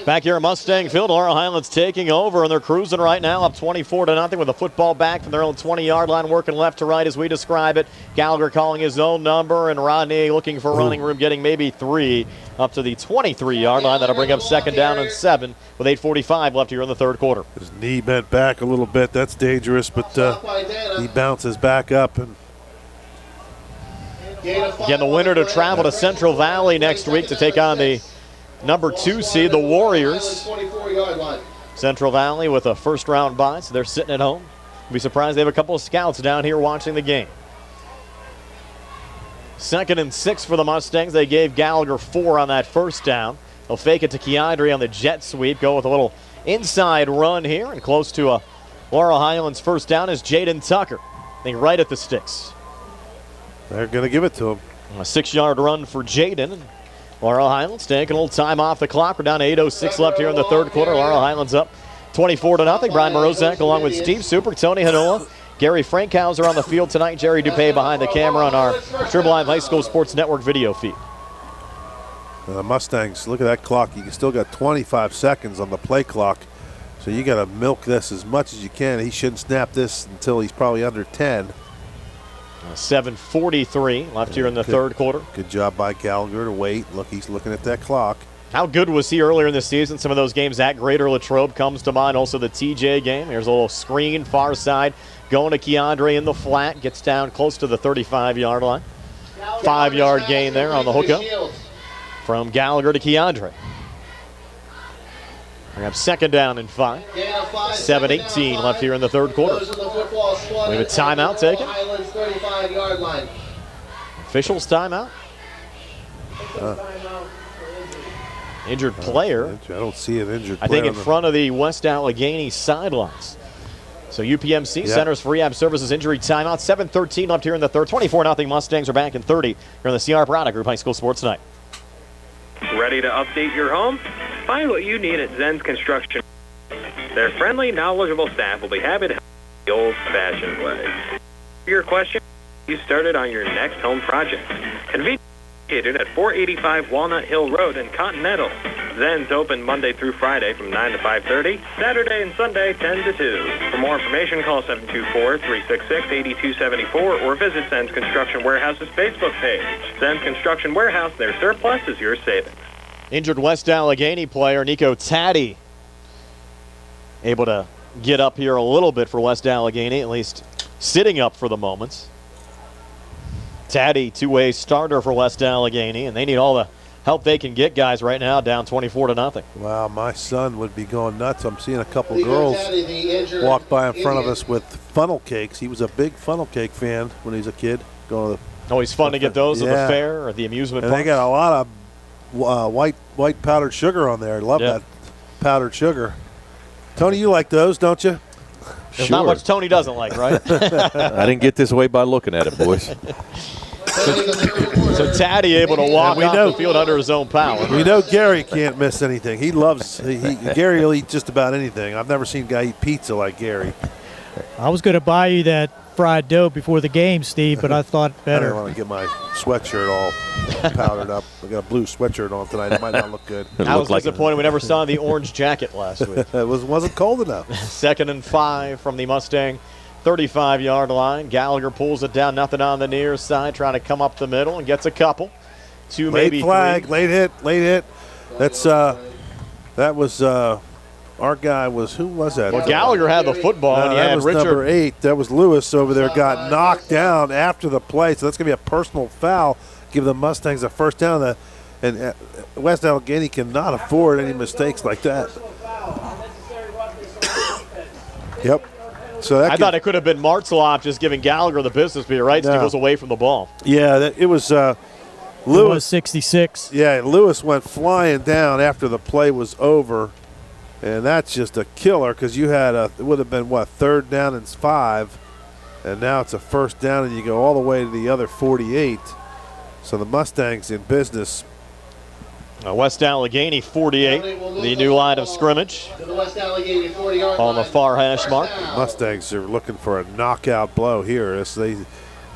Back here at Mustang Field, Laurel Highlands taking over, and they're cruising right now up 24-0 with a football back from their own 20-yard line, working left to right as we describe it. Gallagher calling his own number, and Rodney looking for running room, getting maybe 3 up to the 23-yard line. That'll bring up 2nd down and 7 with 8:45 left here in the third quarter. His knee bent back a little bit. That's dangerous, but he bounces back up. And again, the winner to travel to Central Valley next week to take on the number 2 seed, the Warriors. Central Valley with a first-round bye, so they're sitting at home. Be surprised they have a couple of scouts down here watching the game. 2nd and 6 for the Mustangs. They gave Gallagher 4 on that first down. They'll fake it to Keandre on the jet sweep, go with a little inside run here, and close to a Laurel Highlands first down is Jaden Tucker. I think right at the sticks. They're going to give it to him. A 6-yard run for Jaden. Laurel Highlands taking a little time off the clock. We're down to 8:06 left here in the third quarter. Laurel Highlands up 24-0. Brian Morozak along with Steve Super, Tony Hanoa, Gary Frankhauser on the field tonight. Jerry Dupay behind the camera on our Triple Live High School Sports Network video feed. The Mustangs, look at that clock. You still got 25 seconds on the play clock. So you got to milk this as much as you can. He shouldn't snap this until he's probably under 10. 7:43 left here in the third quarter. Good job by Gallagher to wait. Look, he's looking at that clock. How good was he earlier in the season? Some of those games at Greater Latrobe comes to mind. Also the TJ game. Here's a little screen, far side. Going to Keandre in the flat. Gets down close to the 35-yard line. 5-yard gain there on the hookup from Gallagher to Keandre. We have second down and 5. 7:18 left here in the third quarter. We have a timeout taken. Officials timeout. Injured player. I don't see an injured player. I think in front of the West Allegheny sidelines. So UPMC Centers for Rehab Services injury timeout. 7:13 left here in the third. 24-0 Mustangs are back in 30 here in the CR Product Group High School Sports Night. Ready to update your home? Find what you need at Zen's Construction. Their friendly, knowledgeable staff will be happy to help the old-fashioned way. Your question, you started on your next home project. Conveniently located at 485 Walnut Hill Road in Continental. Zen's open Monday through Friday from 9 to 5:30, Saturday and Sunday 10 to 2. For more information, call 724-366-8274 or visit Zen's Construction Warehouse's Facebook page. Zen's Construction Warehouse, their surplus is your savings. Injured West Allegheny player Nico Taddy able to get up here a little bit for West Allegheny, at least sitting up for the moments. Taddy, two-way starter for West Allegheny, and they need all the help they can get, guys, right now, down 24-0. Wow, my son would be going nuts. I'm seeing a couple girls walk by in front of us with funnel cakes. He was a big funnel cake fan when he was a kid. Going to always fun to get those at the fair or the amusement park. And they got a lot of white powdered sugar on there. I love that powdered sugar. Tony, you like those, don't you? There's not much Tony doesn't like, right? I didn't get this way by looking at it, boys. So Taddy able to walk off the field under his own power. We know Gary can't miss anything. He loves Gary will eat just about anything. I've never seen a guy eat pizza like Gary. I was going to buy you that fried dough before the game, Steve, but I thought better. I don't want to get my sweatshirt all powdered up. I got a blue sweatshirt on tonight. It might not look good. I was disappointed we never saw the orange jacket last week. It wasn't cold enough. 2nd and 5 from the Mustang 35-yard line. Gallagher pulls it down, nothing on the near side, trying to come up the middle and gets a couple. Two, maybe flag, three. late hit. That's that was our guy who was that? Well, Gallagher had the football. And that was Richard. number 8. That was Lewis over there. Got knocked down after the play, so that's going to be a personal foul. Give the Mustangs a first down. And West Allegheny cannot afford any mistakes like that. Yep. So I thought it could have been Martzloff just giving Gallagher the business, but you're right, Steve was away from the ball. Yeah, it was Lewis. It was 66. Yeah, Lewis went flying down after the play was over. And that's just a killer because you had it would have been, 3rd down and 5. And now it's a first down and you go all the way to the other 48. So the Mustangs in business. West Allegheny 48, the new line of scrimmage on the far hash mark. The Mustangs are looking for a knockout blow here. As they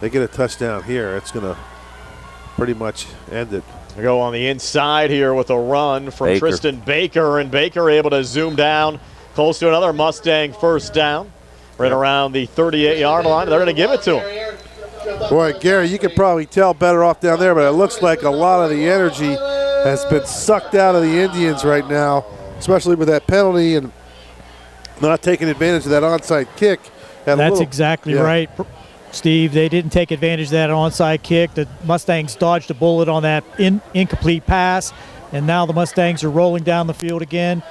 get a touchdown here, it's going to pretty much end it. We go on the inside here with a run from Tristan Baker, and Baker able to zoom down close to another Mustang first down, right around the 38-yard line. They're going to give it to him. Boy, Gary, you could probably tell better off down there, but it looks like a lot of the energy has been sucked out of the Indians right now, especially with that penalty and not taking advantage of that onside kick. That's exactly right, Steve. They didn't take advantage of that onside kick. The Mustangs dodged a bullet on that incomplete pass, and now the Mustangs are rolling down the field again.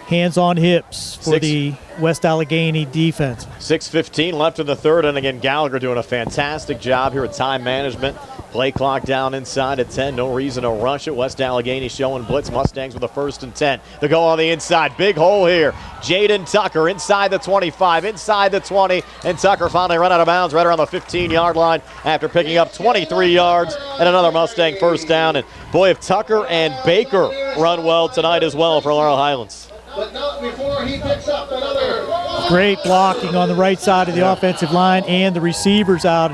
Hands on hips for the West Allegheny defense. 6:15 left in the third, and again, Gallagher doing a fantastic job here at time management. Play clock down inside at 10. No reason to rush it. West Allegheny showing blitz. Mustangs with a 1st and 10. They go on the inside. Big hole here. Jaden Tucker inside the 25, inside the 20, and Tucker finally run out of bounds right around the 15-yard line after picking up 23 yards and another Mustang first down. And boy, if Tucker and Baker run well tonight as well for Laurel Highlands. But not before he picks up another. Great blocking on the right side of the offensive line, and the receivers out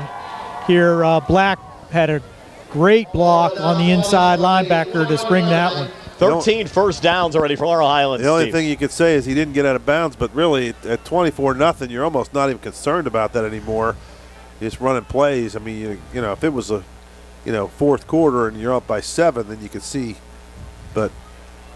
here. Black had a great block on the inside linebacker to spring that one. 13 first downs already for Laurel Highlands. The only thing you could say is he didn't get out of bounds, but really at 24-0, you're almost not even concerned about that anymore. Just running plays. I mean, you know, if it was a, fourth quarter and you're up by 7, then you could see, but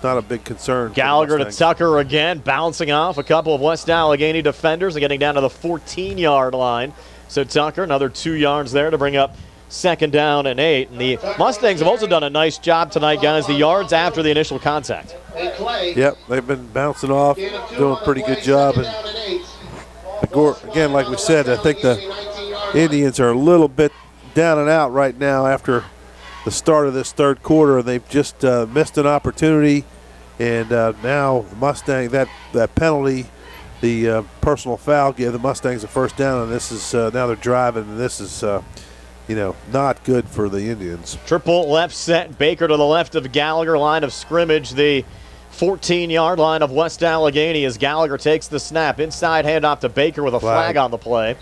not a big concern. Gallagher to Tucker again, bouncing off a couple of West Allegheny defenders and getting down to the 14-yard line. So Tucker, another 2 yards there to bring up 2nd down and 8. And the Mustangs have also done a nice job tonight, guys, the yards after the initial contact. Yep, they've been bouncing off, doing a pretty good job. And again, like we said, I think the Indians are a little bit down and out right now after the start of this third quarter. They've just missed an opportunity, and now the Mustang, that penalty, the personal foul gave the Mustangs a first down, and this is now they're driving, and this is not good for the Indians. Triple left set, Baker to the left of Gallagher, line of scrimmage, the 14-yard line of West Allegheny as Gallagher takes the snap. Inside handoff to Baker with a flag on the play.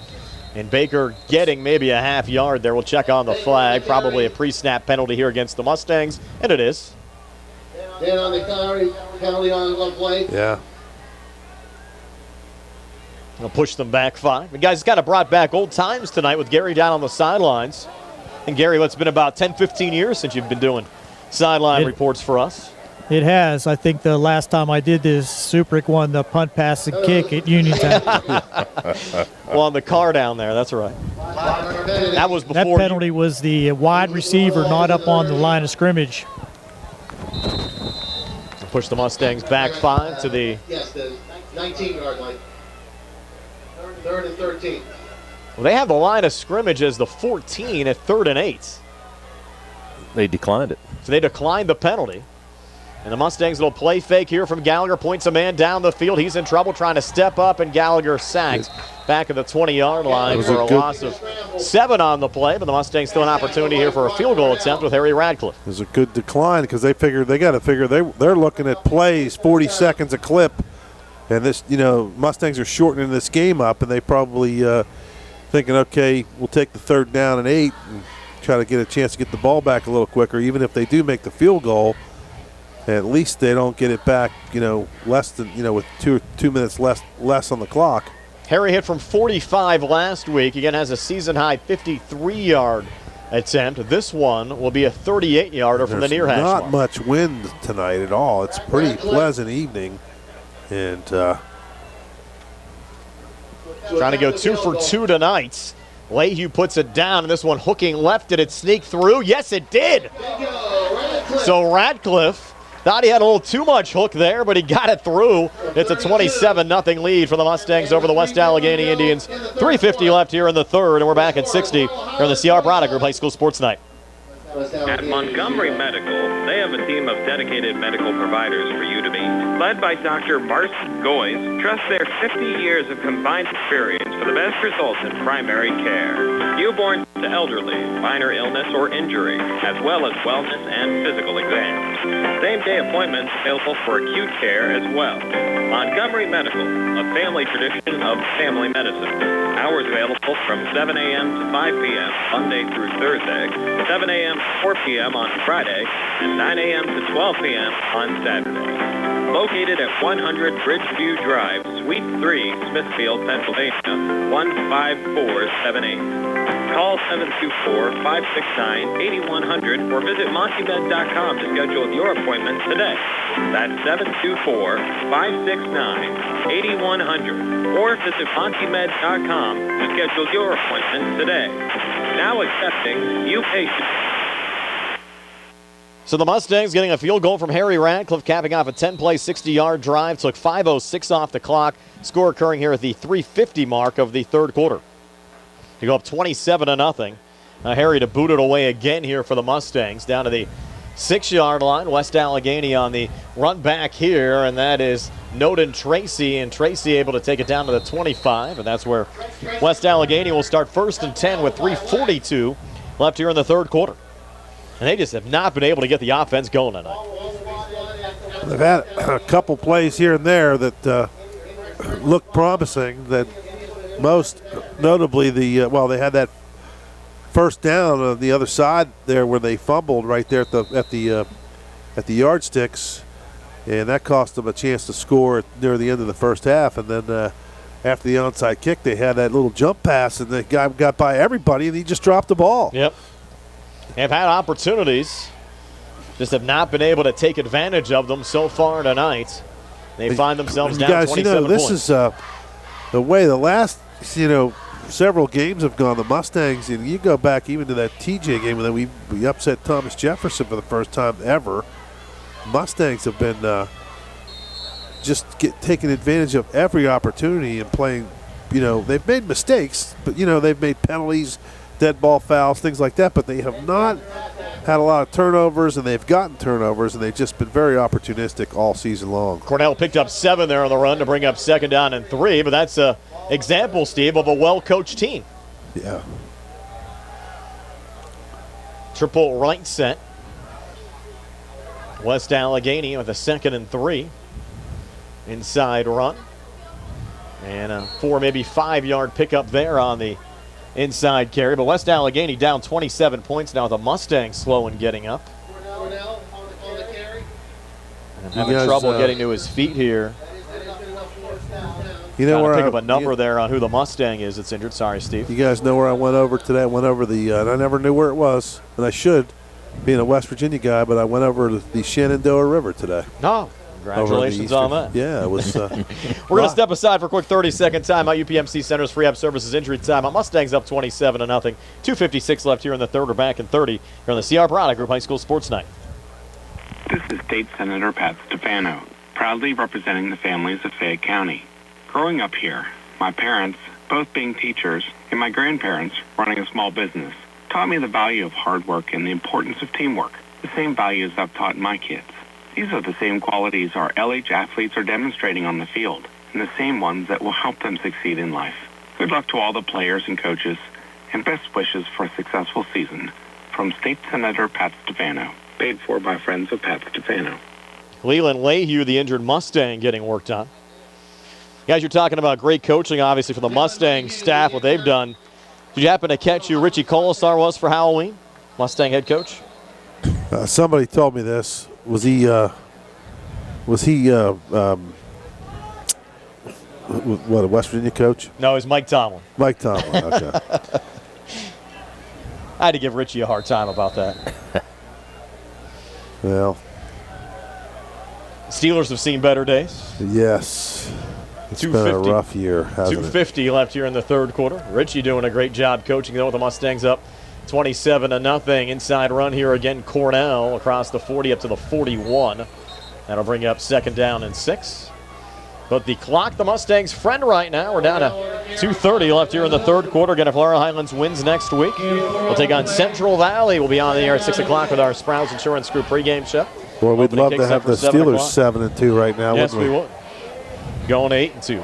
And Baker getting maybe a half yard there. We'll check on the flag. Probably a pre-snap penalty here against the Mustangs, and it is. Then on the penalty on the play. Yeah. They'll push them back 5. The guys kind of brought back old times tonight with Gary down on the sidelines. And Gary, it's been about 10, 15 years since you've been doing sideline reports for us. It has. I think the last time I did this, Suprick won the punt, pass, and kick at Uniontown. Well, on the car down there, that's right. That was before. That penalty was the wide receiver not up on the line of scrimmage. Push the Mustangs back 5 to the 19-yard line. 3rd and 13. Well, they have the line of scrimmage as the 14 at 3rd and 8. They declined it. So they declined the penalty. And the Mustangs will play fake here from Gallagher. Points a man down the field. He's in trouble trying to step up, and Gallagher sacked back at the 20-yard line for a loss of 7 on the play. But the Mustangs still an opportunity here for a field goal attempt with Harry Radcliffe. It was a good decline because they got to figure they're looking at plays 40 seconds a clip. And this, Mustangs are shortening this game up, and they probably thinking, okay, we'll take the 3rd down and 8 and try to get a chance to get the ball back a little quicker. Even if they do make the field goal, at least they don't get it back, less than, with two minutes less on the clock. Harry hit from 45 last week. Again, has a season-high 53-yard attempt. This one will be a 38-yarder from the near hash Not mark. much wind tonight at all. It's a pretty pleasant evening. And trying to go 2 for 2 tonight. Lehue puts it down, and this one hooking left. Did it sneak through? Yes, it did. So Radcliffe thought he had a little too much hook there, but he got it through. It's a 27-0 lead for the Mustangs over the West Allegheny Indians. 3:50 left here in the third, and we're back at 60 here in the CR Product Group High School Sports Night. At Montgomery Medical, they have a team of dedicated medical providers for you to meet. Led by Dr. Martin Goyes, trust their 50 years of combined experience for the best results in primary care. Newborn to elderly, minor illness or injury, as well as wellness and physical exams. Same-day appointments available for acute care as well. Montgomery Medical, a family tradition of family medicine. Hours available from 7 a.m. to 5 p.m. Monday through Thursday, 7 a.m. to 4 p.m. on Friday, and 9 a.m. to 12 p.m. on Saturday. Located at 100 Bridgeview Drive, Suite 3, Smithfield, Pennsylvania, 15478. Call 724-569-8100 or visit MontyMed.com to schedule your appointment today. That's 724-569-8100 or visit MontyMed.com to schedule your appointment today. Now accepting new patients. So the Mustangs getting a field goal from Harry Radcliffe, capping off a 10-play, 60-yard drive. Took 5:06 off the clock. Score occurring here at the 3:50 mark of the third quarter. To go up 27-0. Harry to boot it away again here for the Mustangs. Down to the 6-yard line. West Allegheny on the run back here, and that is Noden Tracy. And Tracy able to take it down to the 25, and that's where West Allegheny will start 1st and 10 with 3:42 left here in the third quarter. And they just have not been able to get the offense going tonight. They've had a couple plays here and there that look promising. That most notably they had that first down on the other side there where they fumbled right there at the at the yardsticks, and that cost them a chance to score near the end of the first half. And then after the onside kick, they had that little jump pass, and the guy got by everybody, and he just dropped the ball. Yep. They've had opportunities, just have not been able to take advantage of them so far tonight. They find themselves down 27 this points. is the way the last, several games have gone. The Mustangs, and you go back even to that TJ game when we upset Thomas Jefferson for the first time ever. Mustangs have been taking advantage of every opportunity and playing. They've made mistakes, but they've made penalties, dead ball fouls, things like that. But they have not had a lot of turnovers, and they've gotten turnovers, and they've just been very opportunistic all season long. Cornell picked up 7 there on the run to bring up 2nd down and 3, but that's an example, Steve, of a well-coached team. Yeah. Triple right set. West Allegheny with a 2nd and 3. Inside run. And a 4, maybe 5-yard pickup there on the inside carry. But West Allegheny down 27 points now. The Mustangs slow in getting up. And having trouble getting to his feet here. Where pick up a number there on who the Mustang is that's injured. Sorry, Steve. You guys know where I went over today? I went over and I never knew where it was, and I should, being a West Virginia guy, but I went over to the Shenandoah River today. No. Congratulations on that. Yeah, it was. We're going to step aside for a quick 30-second timeout. UPMC Centers Free Up Services injury timeout. Mustangs up 27-0. 2:56 left here in the third. We're back in 30 here on the CR Product Group High School Sports Night. This is State Senator Pat Stefano, proudly representing the families of Fayette County. Growing up here, my parents, both being teachers, and my grandparents running a small business, taught me the value of hard work and the importance of teamwork, the same values I've taught my kids. These are the same qualities our LH athletes are demonstrating on the field, and the same ones that will help them succeed in life. Good luck to all the players and coaches, and best wishes for a successful season. From State Senator Pat Stefano, paid for by friends of Pat Stefano. Leland Lehue, the injured Mustang, getting worked on. Guys, you're talking about great coaching, obviously, for the Mustang staff, what they've done. Did you happen to catch who Richie Colasar was for Halloween? Mustang head coach? Somebody told me this. Was he what, a West Virginia coach? No, he's Mike Tomlin. Mike Tomlin, okay. I had to give Richie a hard time about that. Well. Steelers have seen better days. Yes. It's been a rough year, hasn't it? 2:50 left here in the third quarter. Richie doing a great job coaching, though, with the Mustangs up 27-0. Inside run here again. Cornell across the 40 up to the 41. That'll bring up 2nd down and 6. But the clock, the Mustangs' friend right now. We're down to 2:30 left here in the third quarter. Again, if Laurel Highlands wins next week, we'll take on Central Valley. We'll be on the air at 6 o'clock with our Sprouse Insurance Group pregame show. Well, we'd love to have the Steelers 7-2 right now. Yes, we would. Going 8-2.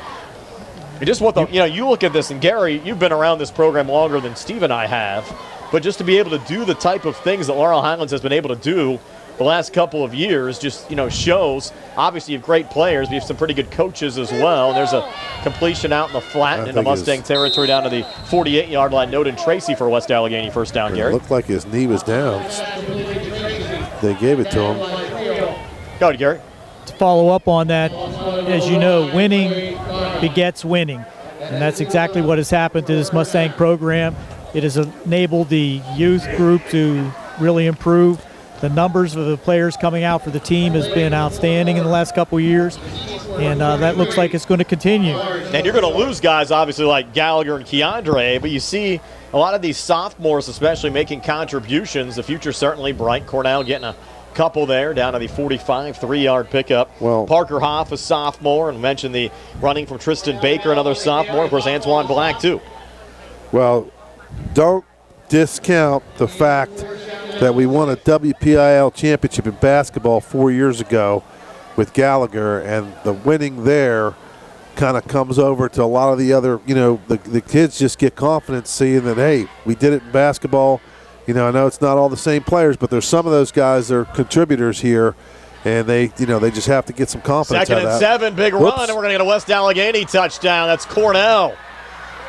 And just what you look at this, and Gary, you've been around this program longer than Steve and I have. But just to be able to do the type of things that Laurel Highlands has been able to do the last couple of years just, shows, obviously you have great players, but you have some pretty good coaches as well. And there's a completion out in the flat in the Mustang territory down to the 48-yard line. Noted Tracy for West Allegheny first down, Gary. It looked like his knee was down. They gave it to him. Go ahead, Gary. To follow up on that, as you know, winning begets winning. And that's exactly what has happened to this Mustang program. It has enabled the youth group to really improve. The numbers of the players coming out for the team has been outstanding in the last couple of years, and that looks like it's going to continue. And you're going to lose guys, obviously, like Gallagher and Keandre, but you see a lot of these sophomores especially making contributions. The future's certainly bright. Cornell getting a couple there down to the 45, 3-yard pickup. Well, Parker Hoff, a sophomore, and mentioned the running from Tristan Baker, another sophomore. Of course, Antoine Black, too. Well, don't discount the fact that we won a WPIAL championship in basketball 4 years ago with Gallagher, and the winning there kind of comes over to a lot of the other, the kids just get confidence seeing that, hey, we did it in basketball. I know it's not all the same players, but there's some of those guys that are contributors here, and they just have to get some confidence out of that. 2nd and 7, big run, and we're going to get a West Allegheny touchdown. That's Cornell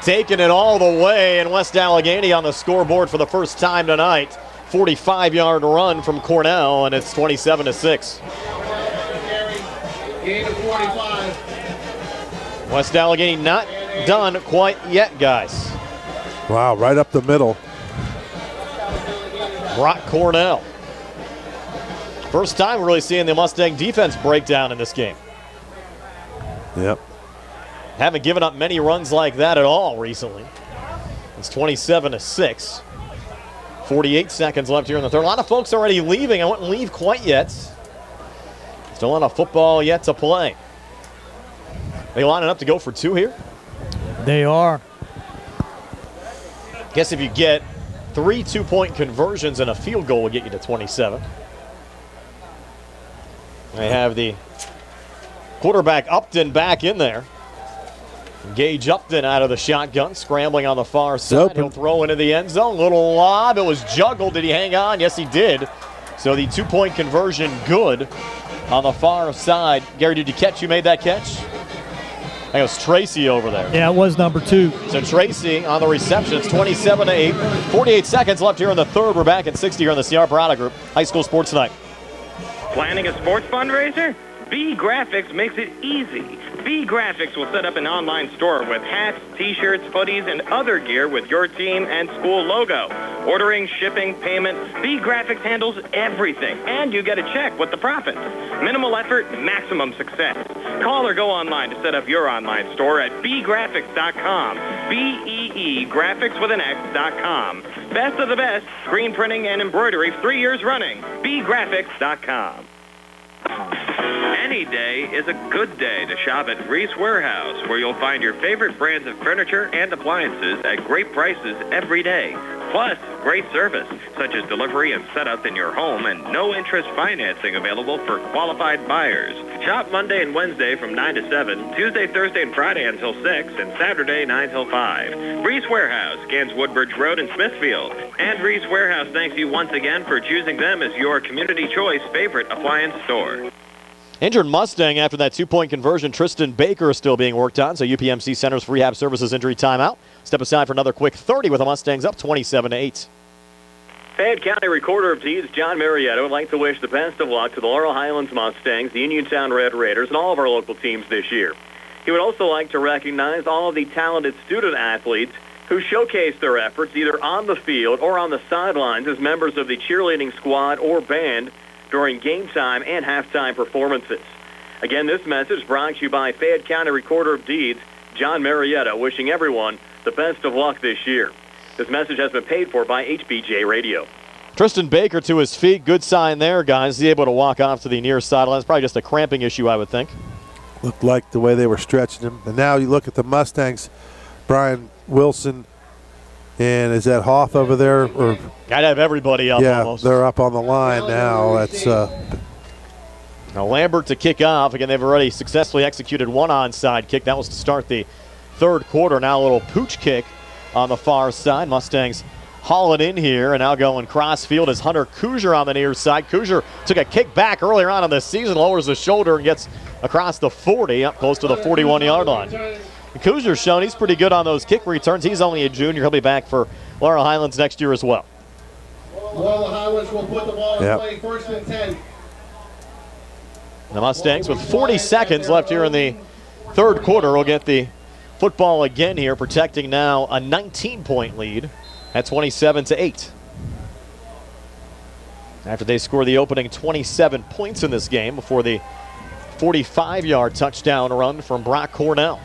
taking it all the way, and West Allegheny on the scoreboard for the first time tonight. 45-yard run from Cornell, and it's 27-6. Gain of 45. West Allegheny not done quite yet, guys. Wow, right up the middle. Brock Cornell. First time we're really seeing the Mustang defense break down in this game. Yep. Haven't given up many runs like that at all recently. It's 27-6. 48 seconds left here in the third. A lot of folks already leaving. I wouldn't leave quite yet. Still a lot of football yet to play. They lining up to go for two here? They are. Guess if you get 3 two-point conversions and a field goal will get you to 27. They have the quarterback Upton back in there. Gage Upton out of the shotgun, scrambling on the far side. He'll throw into the end zone. Little lob. It was juggled. Did he hang on? Yes, he did. So the two-point conversion good on the far side. Gary, did you catch who made that catch? I think it was Tracy over there. Yeah, it was number 2. So Tracy on the reception. It's 27-8. 48 seconds left here in the third. We're back at 60 here on the Sierra Parada Group High School Sports Tonight. Planning a sports fundraiser? B Graphics makes it easy. B Graphics will set up an online store with hats, t-shirts, hoodies, and other gear with your team and school logo. Ordering, shipping, payment, B Graphics handles everything, and you get a check with the profits. Minimal effort, maximum success. Call or go online to set up your online store at bgraphics.com. B-E-E, graphics with an X.com. Best of the best, screen printing and embroidery 3 years running. bgraphics.com. Any day is a good day to shop at Reese Warehouse, where you'll find your favorite brands of furniture and appliances at great prices every day. Plus, great service, such as delivery and setup in your home and no-interest financing available for qualified buyers. Shop Monday and Wednesday from 9 to 7, Tuesday, Thursday, and Friday until 6, and Saturday 9 till 5. Reese Warehouse, Gans Woodbridge Road in Smithfield. And Reese Warehouse thanks you once again for choosing them as your community choice favorite appliance store. Injured Mustang after that two-point conversion. Tristan Baker is still being worked on, so UPMC Centers for Rehab Services injury timeout. Step aside for another quick 30 with the Mustangs up 27-8. Fayette County Recorder of Deeds John Marietta would like to wish the best of luck to the Laurel Highlands Mustangs, the Uniontown Red Raiders, and all of our local teams this year. He would also like to recognize all of the talented student athletes who showcased their efforts either on the field or on the sidelines as members of the cheerleading squad or band during game time and halftime performances. Again, this message brought to you by Fayette County Recorder of Deeds, John Marietta, wishing everyone the best of luck this year. This message has been paid for by HBJ Radio. Tristan Baker to his feet. Good sign there, guys. He's able to walk off to the near sideline. It's probably just a cramping issue, I would think. Looked like the way they were stretching him. And now you look at the Mustangs, Brian Wilson, and is that Hoff over there? Or gotta have everybody up almost. They're up on the line now. That's now Lambert to kick off. Again, they've already successfully executed one onside kick. That was to start the third quarter. Now a little pooch kick on the far side. Mustangs haul it in here, and now going crossfield is Hunter Kuzier on the near side. Kuzier took a kick back earlier on in the season, lowers the shoulder and gets across the 40, up close to the 41-yard line. Kuzier's shown he's pretty good on those kick returns. He's only a junior. He'll be back for Laurel Highlands next year as well. Laurel Highlands will put the ball in play, 1st and 10. The Mustangs with 40 seconds left here in the third quarter will get the football again here, protecting now a 19-point lead at 27-8. After they score the opening 27 points in this game before the 45-yard touchdown run from Brock Cornell.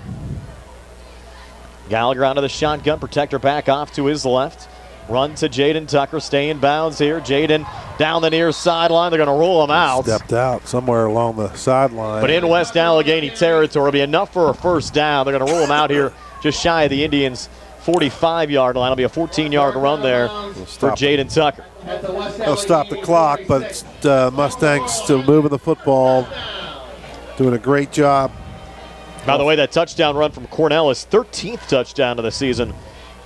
Gallagher out of the shotgun, protector back off to his left. Run to Jaden Tucker, stay in bounds here. Jaden down the near sideline. They're going to rule him out. Stepped out somewhere along the sideline. But in West Allegheny territory, will be enough for a first down. They're going to rule him out here just shy of the Indians' 45-yard line. It'll be a 14-yard run there for Jaden Tucker. They'll stop the clock, but Mustangs still moving the football, doing a great job. By the way, that touchdown run from Cornell is 13th touchdown of the season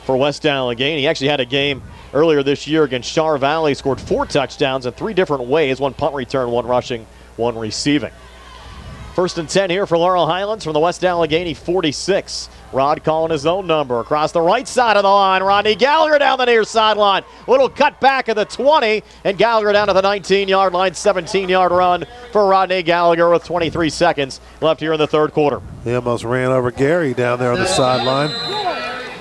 for West Allegheny. He actually had a game earlier this year against Char Valley, scored 4 touchdowns in 3 different ways, 1 punt return, 1 rushing, 1 receiving. First and 10 here for Laurel Highlands from the West Allegheny 46. Rod calling his own number across the right side of the line. Rodney Gallagher down the near sideline. Little cut back at the 20, and Gallagher down to the 19-yard line. 17-yard run for Rodney Gallagher with 23 seconds left here in the third quarter. He almost ran over Gary down there on the sideline.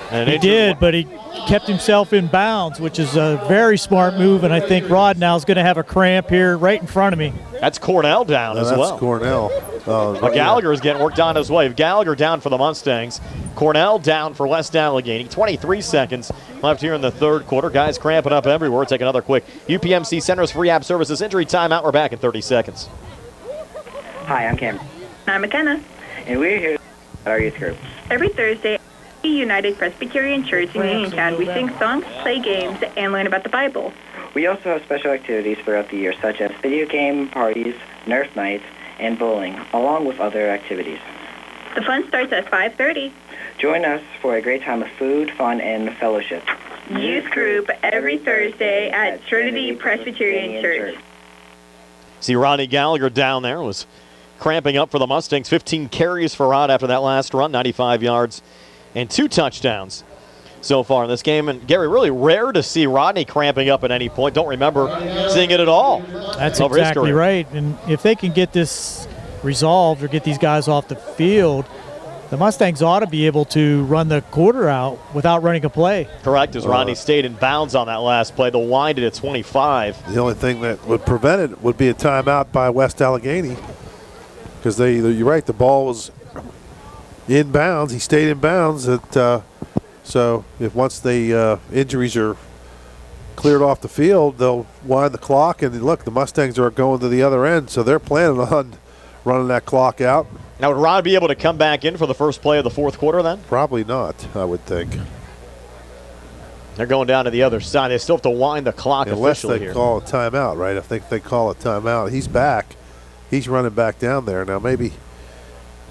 And he did, but he kept himself in bounds, which is a very smart move, and I think Rod now is going to have a cramp here right in front of me. That's Cornell down as well. That's Cornell. But Gallagher is getting worked on his way. Gallagher down for the Mustangs. Cornell down for West Allegheny. 23 seconds left here in the third quarter. Guys cramping up everywhere. Take another quick UPMC Centers for Rehab Services injury timeout. We're back in 30 seconds. Hi, I'm Cameron. I'm McKenna. And we're here at our youth group. Every Thursday, at the United Presbyterian Church in Uniontown, we sing songs, play games, and learn about the Bible. We also have special activities throughout the year, such as video game parties, Nerf nights, and bowling, along with other activities. The fun starts at 5:30. Join us for a great time of food, fun, and fellowship. Youth group every Thursday at Trinity Presbyterian Church. See Rodney Gallagher down there was cramping up for the Mustangs. 15 carries for Rod after that last run, 95 yards and 2 touchdowns so far in this game. And Gary, really rare to see Rodney cramping up at any point. Don't remember seeing it at all. That's exactly right. And if they can get this resolved or get these guys off the field, the Mustangs ought to be able to run the quarter out without running a play. Correct, as Rodney stayed in bounds on that last play. They'll wind it at 25. The only thing that would prevent it would be a timeout by West Allegheny, because you're right, the ball was in bounds. He stayed in bounds. So if once the injuries are cleared off the field, they'll wind the clock. And look, the Mustangs are going to the other end, so they're planning on running that clock out. Now, would Rod be able to come back in for the first play of the fourth quarter then? Probably not, I would think. They're going down to the other side. They still have to wind the clock officially here. Unless they call a timeout, right? I think they call a timeout. He's back. He's running back down there. Now, maybe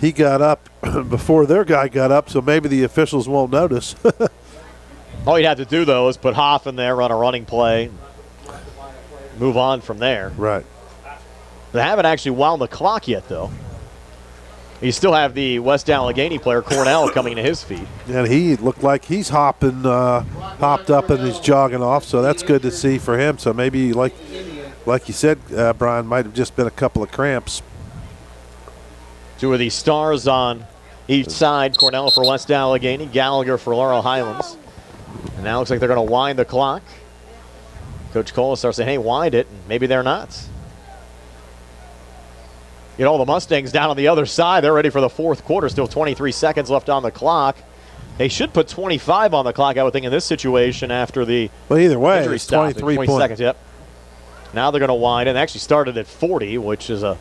he got up before their guy got up, so maybe the officials won't notice. All you'd have to do, though, is put Hoff in there, run a running play, move on from there. Right. They haven't actually wound the clock yet, though. You still have the West Allegheny player, Cornell, coming to his feet. And he looked like he's hopped up and he's jogging off, so that's good to see for him. So maybe, like you said, Brian, might have just been a couple of cramps. Two of these stars on each side, Cornell for West Allegheny, Gallagher for Laurel Highlands. And now it looks like they're going to wind the clock. Coach Cole starts saying, hey, wind it, and maybe they're not. You know, the Mustangs down on the other side, they're ready for the fourth quarter. Still 23 seconds left on the clock. They should put 25 on the clock, I would think, in this situation after the either way, injury it's stop. 23 seconds, yep. Now they're going to wind, and they actually started at 40, which is a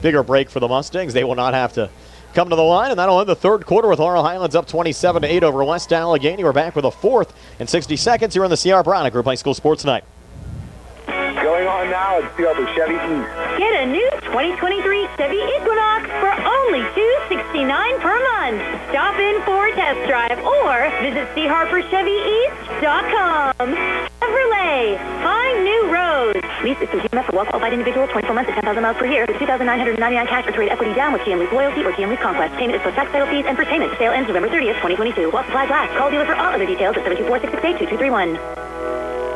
bigger break for the Mustangs. They will not have to come to the line, and that'll end the third quarter with Laurel Highlands up 27-8 over West Allegheny. We're back with a fourth in 60 seconds here on the C.R. Brown Group High School Sports Night. Going on now at Stefano Chevy East. Get a new 2023 Chevy Equinox for only $269 per month. Stop in for a test drive or visit CHarperChevyEast.com. Chevrolet, find new roads. Lease is through GMF for well-qualified individuals, 24 months at 10,000 miles per year, with $2,999 cash or trade equity down with GM Lease Loyalty or GM Lease Conquest. Payment is plus tax, title fees, and first payment. Sale ends November 30th, 2022. While supplies last. Call dealer for all other details at 724-668-2231.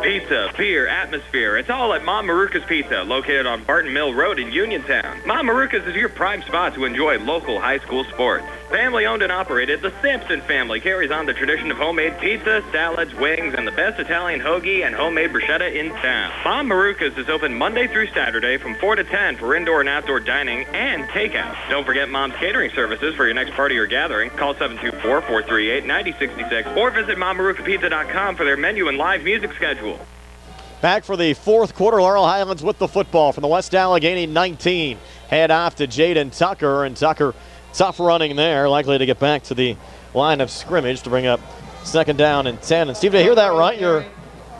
Pizza, beer, atmosphere. It's all at Mom Maruka's Pizza, located on Barton Mill Road in Uniontown. Mom Maruka's is your prime spot to enjoy local high school sports. Family owned and operated, the Sampson family carries on the tradition of homemade pizza, salads, wings, and the best Italian hoagie and homemade bruschetta in town. Mom Maruka's is open Monday through Saturday from 4 to 10 for indoor and outdoor dining and takeout. Don't forget Mom's catering services for your next party or gathering. Call 724-438-9066 or visit MomMarukaPizza.com for their menu and live music schedule. Back for the fourth quarter, Laurel Highlands with the football from the West Allegheny 19. Head off to Jaden Tucker, and Tucker, tough running there, likely to get back to the line of scrimmage to bring up second down and 10. And Steve, did I hear that right? You're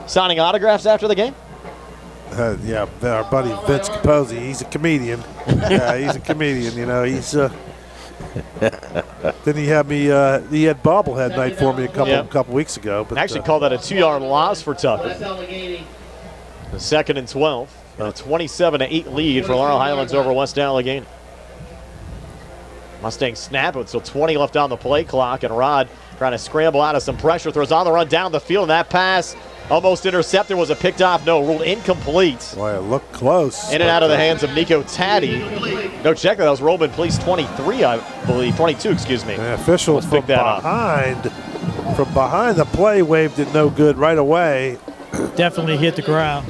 signing autographs after the game? Yeah, our buddy Vince Capozzi, he's a comedian. Yeah, he's a comedian, you know. He's then he had me. He had bobblehead night for me a couple weeks ago. But I actually called that a 2-yard loss for Tucker. The second and 12. A 27-8 lead for Laurel Highlands over West Allegheny. Mustangs snap it with still 20 left on the play clock, and Rod trying to scramble out of some pressure, throws on the run down the field, and that pass almost intercepted. Was it picked off? No, ruled incomplete. Boy, it looked close. In and out of the hands of Nico Taddy. No, check that was Roman Police 23, I believe. 22, excuse me. The official from behind the play waved it no good right away. Definitely hit the ground.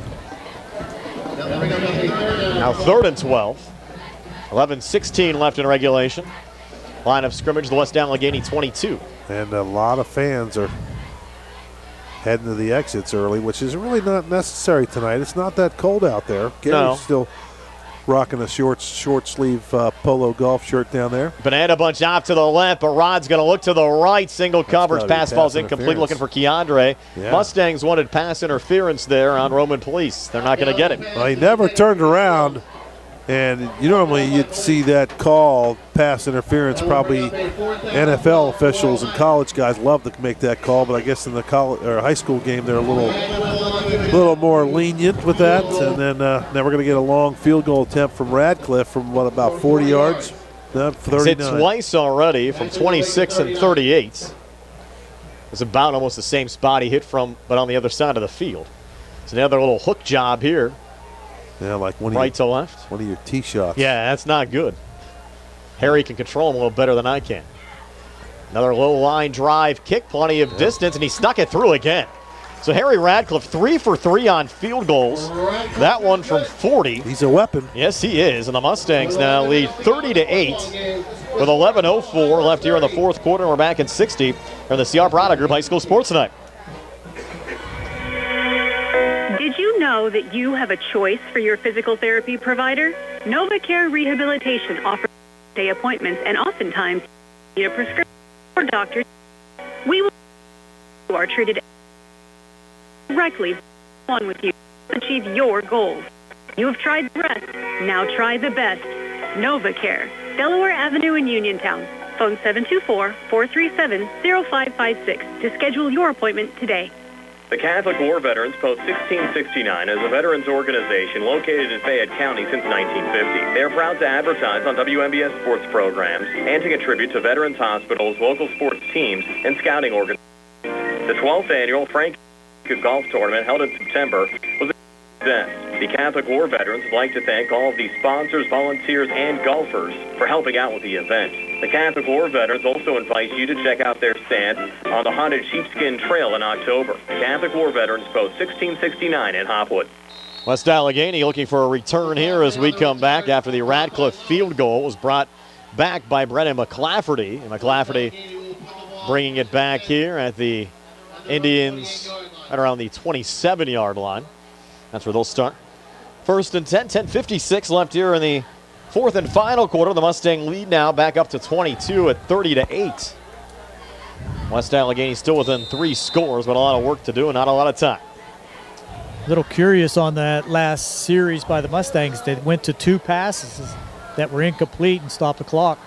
Now 3rd and 12. 11-16 left in regulation. Line of scrimmage, the West Allegheny 22. And a lot of fans are heading to the exits early, which is really not necessary tonight. It's not that cold out there. Gary's still rocking a short sleeve polo golf shirt down there. Banana bunch off to the left, but Rod's going to look to the right. Single coverage, pass falls incomplete, looking for Keandre. Yeah. Mustangs wanted pass interference there on Roman Police. They're not going to get it. Well, he never turned around, and normally you'd see that call, pass interference. Probably NFL officials and college guys love to make that call, but I guess in the college or high school game they're a little more lenient with that. And then now we're going to get a long field goal attempt from Radcliffe from about 40 yards. 39. He's hit twice already from 26 and 38. It's about almost the same spot he hit from, but on the other side of the field. It's another little hook job here. Yeah, like right to left. One of your tee shots. Yeah, that's not good. Harry can control him a little better than I can. Another low line drive kick, plenty of distance, and he snuck it through again. So Harry Radcliffe 3 for 3 on field goals. That one from 40. He's a weapon. Yes, he is. And the Mustangs now lead 30-8 with 11:04 left here in the fourth quarter. We're back in 60 on the CR Product Group High School Sports Night. Did you know that you have a choice for your physical therapy provider? NovaCare Rehabilitation offers day appointments and oftentimes need a prescription for doctors. We will you are treated directly on with you to achieve your goals. You have tried the rest. Now try the best. NovaCare, Delaware Avenue in Uniontown. Phone 724-437-0556 to schedule your appointment today. The Catholic War Veterans Post 1669 is a veterans organization located in Fayette County since 1950. They are proud to advertise on WMBS sports programs and to contribute to veterans hospitals, local sports teams, and scouting organizations. The 12th annual Frank Golf Tournament held in September was a event. The Catholic War Veterans would like to thank all of the sponsors, volunteers, and golfers for helping out with the event. The Catholic War Veterans also invite you to check out their stand on the Haunted Sheepskin Trail in October. The Catholic War Veterans Post 1669 in Hopwood. West Allegheny looking for a return here as we come back after the Radcliffe field goal was brought back by Brennan McClafferty. And McClafferty bringing it back here at the Indians right around the 27-yard line. That's where they'll start. 1st and 10, 10:56 left here in the fourth and final quarter. The Mustang lead now back up to 22 at 30-8. West Allegheny still within 3 scores, but a lot of work to do and not a lot of time. A little curious on that last series by the Mustangs. They went to 2 passes that were incomplete and stopped the clock.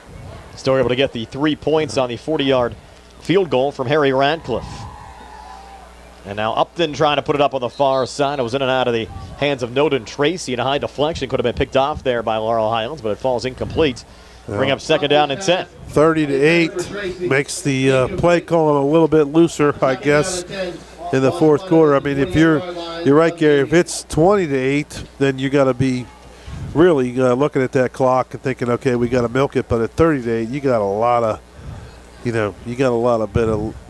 Still able to get the 3 points on the 40-yard field goal from Harry Radcliffe. And now Upton trying to put it up on the far side. It was in and out of the hands of Noden Tracy, and a high deflection could have been picked off there by Laurel Highlands, but it falls incomplete. Bring up 2nd down and 10. 30-8 makes the play calling a little bit looser, I guess, in the fourth quarter. I mean, if you're right, Gary. If it's 20-8, then you got to be really looking at that clock and thinking, okay, we got to milk it. But at 30-8, you got a lot of, a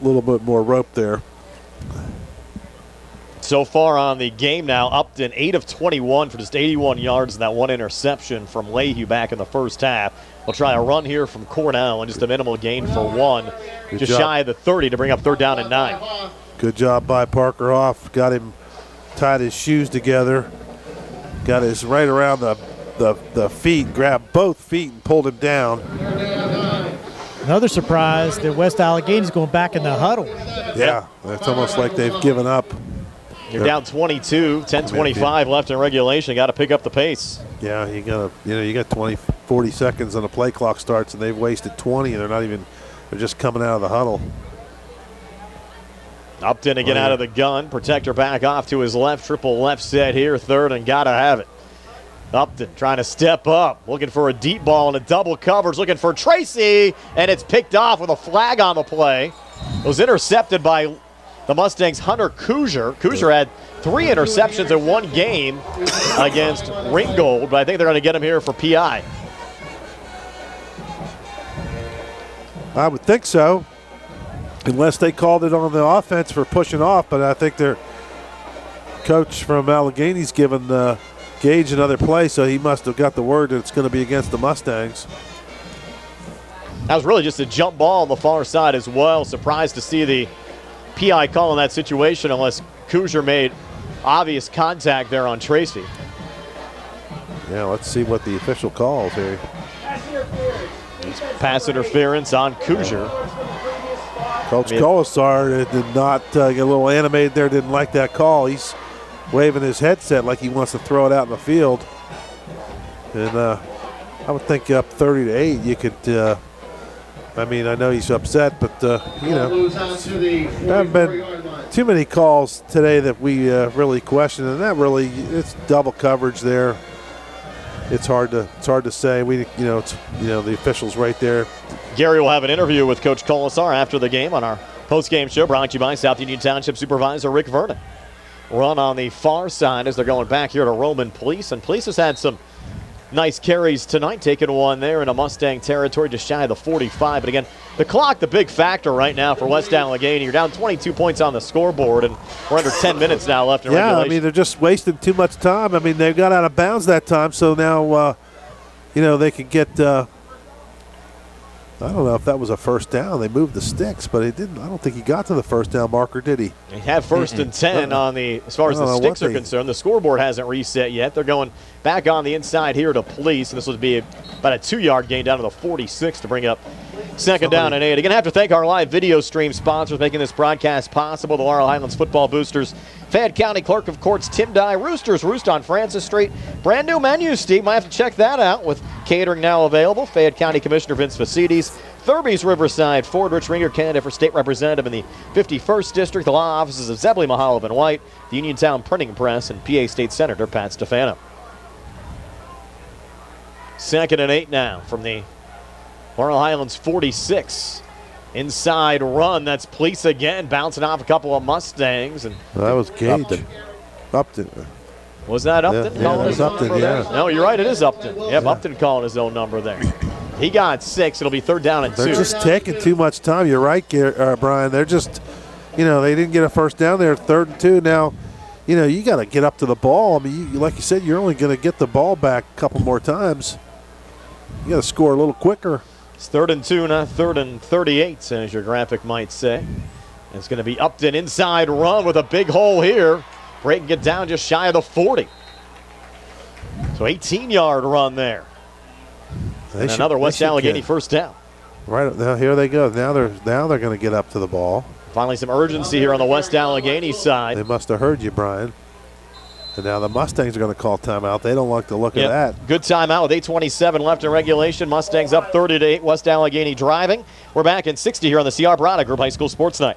little bit more rope there. So far on the game now, Upton 8 of 21 for just 81 yards and that 1 interception from Lehue back in the first half. We'll try a run here from Cornell and just a minimal gain for 1. Just shy of the 30 to bring up 3rd down and 9. Good job by Parker Hoff. Got him, tied his shoes together. Got his right around the feet, grabbed both feet and pulled him down. Another surprise that West Allegheny's going back in the huddle. Yeah, it's almost like they've given up. You're down 22, 10:25 left in regulation. Got to pick up the pace. Yeah, you got 20, 40 seconds and the play clock starts, and they've wasted 20, and they're just coming out of the huddle. Upton to get out of the gun. Protector back off to his left. Triple left set here. 3rd and got to have it. Upton trying to step up, looking for a deep ball and a double coverage, looking for Tracy, and it's picked off with a flag on the play. It was intercepted by the Mustangs' Hunter Kuzier. Kuzier had 3 interceptions in one game against Ringgold, but I think they're going to get him here for PI. I would think so, unless they called it on the offense for pushing off, but I think their coach from Allegheny's given Gage another play, so he must have got the word that it's going to be against the Mustangs. That was really just a jump ball on the far side as well. Surprised to see the PI call in that situation unless Kuzier made obvious contact there on Tracy. Yeah, let's see what the official calls here. Pass interference on Kuzier. Coach Colasar did not get a little animated there, didn't like that call. He's waving his headset like he wants to throw it out in the field. And I would think up 30-8, you could, I mean, I know he's upset, but, you know, there haven't been too many calls today that we really question, and that really, it's double coverage there. It's hard to say. The officials right there. Gary will have an interview with Coach Colasar after the game on our post-game show, brought to you by South Union Township Supervisor Rick Vernon. Run on the far side as they're going back here to Roman Police, and Police has had some nice carries tonight, taking one there in a Mustang territory just shy of the 45. But again, the clock, the big factor right now for West Allegheny. You're down 22 points on the scoreboard, and we're under 10 minutes now left in regulation. Yeah, I mean, they're just wasting too much time. I mean, they got out of bounds that time, so now, they can get I don't know if that was a first down. They moved the sticks, but it didn't. I don't think he got to the first down marker, did he? He had first and 10 on the, as far as the sticks are concerned. The scoreboard hasn't reset yet. They're going back on the inside here to Police, and this would be about a 2-yard gain down to the 46 to bring up second down and 8. Again, I have to thank our live video stream sponsors making this broadcast possible. The Laurel Highlands football boosters, Fayette County Clerk of Courts Tim Dye, Roosters, Roost on Francis Street. Brand new menu, Steve. Might have to check that out with catering now available. Fayette County Commissioner Vince Vicites. Thurby's Riverside, Ford Rich Ringer, candidate for state representative in the 51st District. The law offices of Zebley, Mehalov, and White. The Uniontown Printing Press, and PA State Senator Pat Stefano. Second and 8 now from the Laurel Highlands 46. Inside run, that's Police again, bouncing off a couple of Mustangs. And that was Gage. Upton. Was that Upton? Yeah, it was Upton, yeah. No, you're right, it is Upton. Yep, Upton calling his own number there. He got 6. It'll be third down and 2. They're just taking too much time. You're right, Brian. They're just, they didn't get a first down there. 3rd and 2. Now, you got to get up to the ball. I mean, like you said, you're only going to get the ball back a couple more times. You got to score a little quicker. It's 3rd and 2 now, 3rd and 38, as your graphic might say. And it's going to be Upton inside run with a big hole here. Breaking it down just shy of the 40. So 18-yard run there. And another West Allegheny first down. Right now, here they go. Now they're going to get up to the ball. Finally, some urgency here on the West Allegheny side. They must have heard you, Brian. And now the Mustangs are going to call timeout. They don't like the look of that. Good timeout with 8:27 left in regulation. Mustangs up 30-8. West Allegheny driving. We're back in 60 here on the C.R. Brada Group High School Sports Night.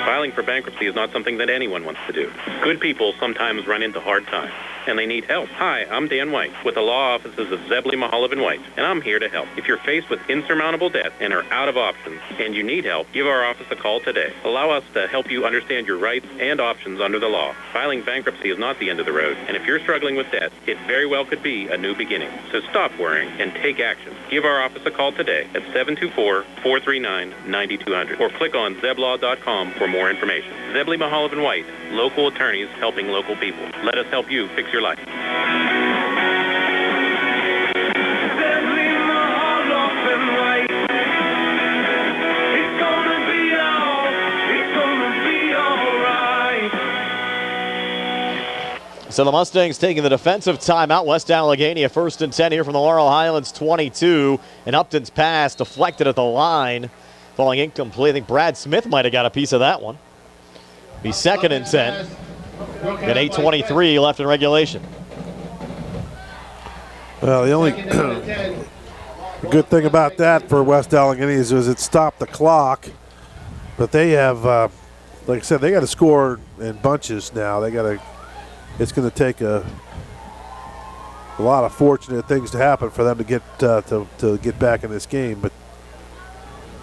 Filing for bankruptcy is not something that anyone wants to do. Good people sometimes run into hard times, and they need help. Hi, I'm Dan White with the law offices of Zebley, Mehalov, and White, and I'm here to help. If you're faced with insurmountable debt and are out of options and you need help, give our office a call today. Allow us to help you understand your rights and options under the law. Filing bankruptcy is not the end of the road, and if you're struggling with debt, it very well could be a new beginning. So stop worrying and take action. Give our office a call today at 724-439-9200 or click on zeblaw.com for more information. Zebley, Mehalov, and White, local attorneys helping local people. Let us help you fix your life. So the Mustangs taking the defensive timeout. West Allegheny a 1st and 10 here from the Laurel Highlands 22. And Upton's pass deflected at the line, falling incomplete. I think Brad Smith might have got a piece of that one. Be 2nd and 10. And 8:23 left in regulation. Well, the only The good thing about that for West Allegheny is it stopped the clock. But they have, like I said, they got to score in bunches now. It's going to take a lot of fortunate things to happen for them to get back in this game. But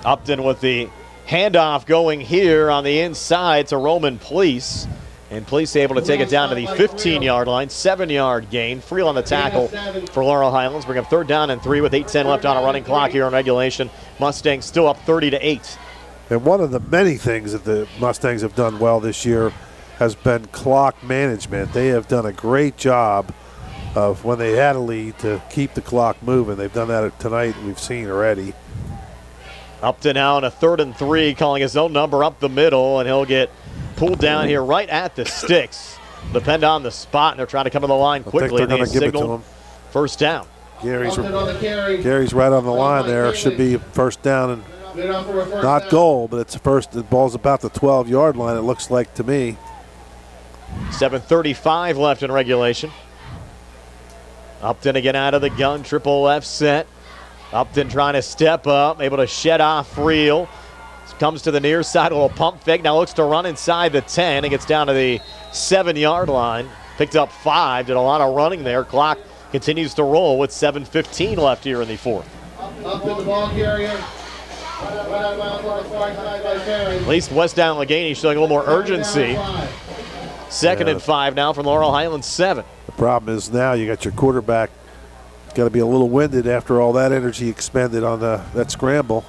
Upton with the handoff going here on the inside to Roman Police. And Police able to take it down to the 15-yard line, 7-yard gain. Freel on the tackle for Laurel Highlands. Bring up 3rd down and 3 with 8:10 left on a running clock here in regulation. Mustangs still up 30-8. And one of the many things that the Mustangs have done well this year has been clock management. They have done a great job of when they had a lead to keep the clock moving. They've done that tonight, we've seen already. Upton now on a 3rd and 3, calling his own number up the middle, and he'll get pulled down here right at the sticks. Depend on the spot, and they're trying to come to the line quickly. They're going to give it to him. First down. Gary's right on the line there. Should be first down and not goal, but it's first. The ball's about the 12-yard line, it looks like to me. 7:35 left in regulation. Upton again out of the gun, triple left set. Upton trying to step up, able to shed off Freel. Comes to the near side, a little pump fake. Now looks to run inside the 10 and gets down to the 7-yard line. Picked up 5, did a lot of running there. Clock continues to roll with 7:15 left here in the 4th. Up to the ball carrier. At least West Allegheny showing a little more urgency. 2nd and 5 now from Laurel Highlands 7. The problem is now you got your quarterback got to be a little winded after all that energy expended on that scramble.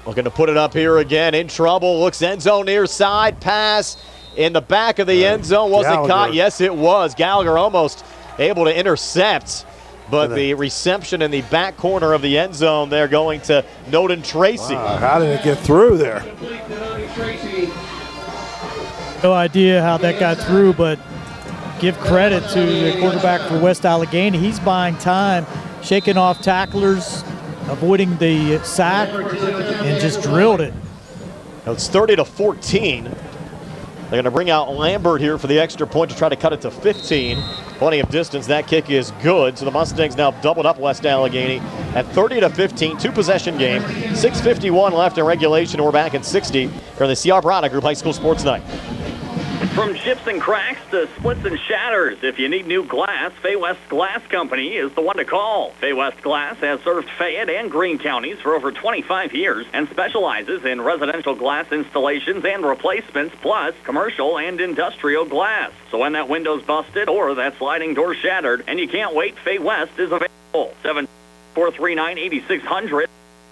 Looking to put it up here again, in trouble, looks end zone near side, pass in the back of the end zone. Was it caught? Yes, it was. Gallagher almost able to intercept, but the reception in the back corner of the end zone there going to Noden Tracy. Wow, how did it get through there? No idea how that got through, but give credit to the quarterback for West Allegheny. He's buying time, shaking off tacklers, avoiding the sack, and just drilled it. Now it's 30-14. They're going to bring out Lambert here for the extra point to try to cut it to 15. Plenty of distance. That kick is good. So the Mustangs now doubled up West Allegheny at 30-15. 2-possession game. 6:51 left in regulation. We're back in 60 for the CR Brada Group High School Sports Night. From chips and cracks to splits and shatters, if you need new glass, Fay West Glass Company is the one to call. Fay West Glass has served Fayette and Greene counties for over 25 years and specializes in residential glass installations and replacements, plus commercial and industrial glass. So when that window's busted or that sliding door shattered and you can't wait, Fay West is available. 7-439-8600,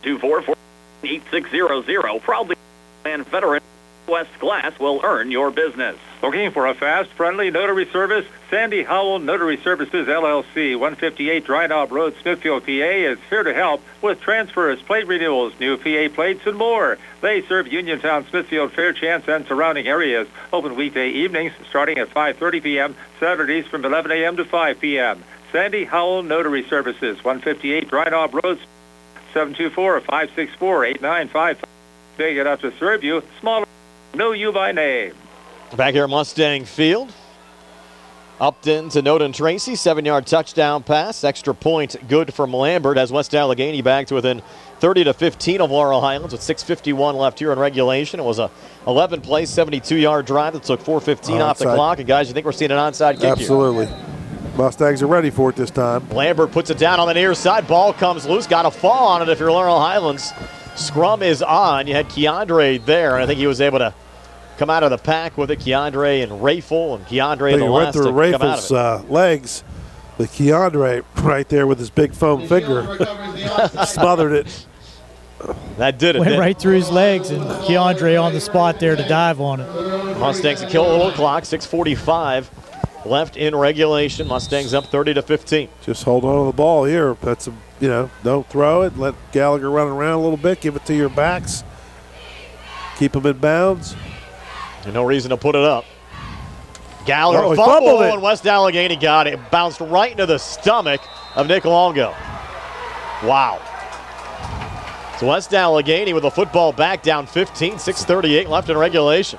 244-8600. Proudly and veteran West Glass will earn your business. Looking for a fast, friendly notary service? Sandy Howell Notary Services, LLC, 158 Dry Knob Road, Smithfield, PA, is here to help with transfers, plate renewals, new PA plates, and more. They serve Uniontown, Smithfield, Fairchance, and surrounding areas. Open weekday evenings starting at 5:30 p.m., Saturdays from 11 a.m. to 5 p.m. Sandy Howell Notary Services, 158 Dry Knob Road, 724-564-8955. Big enough to serve you, smaller, know you by name. Back here at Mustang Field. Upton to Noden Tracy, 7-yard touchdown pass. Extra point good from Lambert as West Allegheny back to within 30-15 of Laurel Highlands with 6:51 left here in regulation. It was a 11-play, 72-yard drive that took 4:15 off the clock. And guys, you think we're seeing an onside kick Absolutely. here? Mustangs are ready for it this time. Lambert puts it down on the near side. Ball comes loose. Got a fall on it if you're Laurel Highlands. Scrum is on. You had Keandre there, and I think he was able to come out of the pack with it. Keandre and Rafel, and Keandre in the last to come out of it. Legs, with Keandre right there with his big foam finger. Smothered it. That did it. Went right through his legs, and Keandre on the spot there to dive on it. Mustangs to kill a little clock. 6:45 left in regulation. Mustangs up 30-15. Just hold on to the ball here. That's don't throw it. Let Gallagher run around a little bit. Give it to your backs. Keep them in bounds. And no reason to put it up. Gallagher fumbled and West Allegheny got it. It bounced right into the stomach of Nick Longo. Wow. So West Allegheny with the football back down 15, 6:38 left in regulation.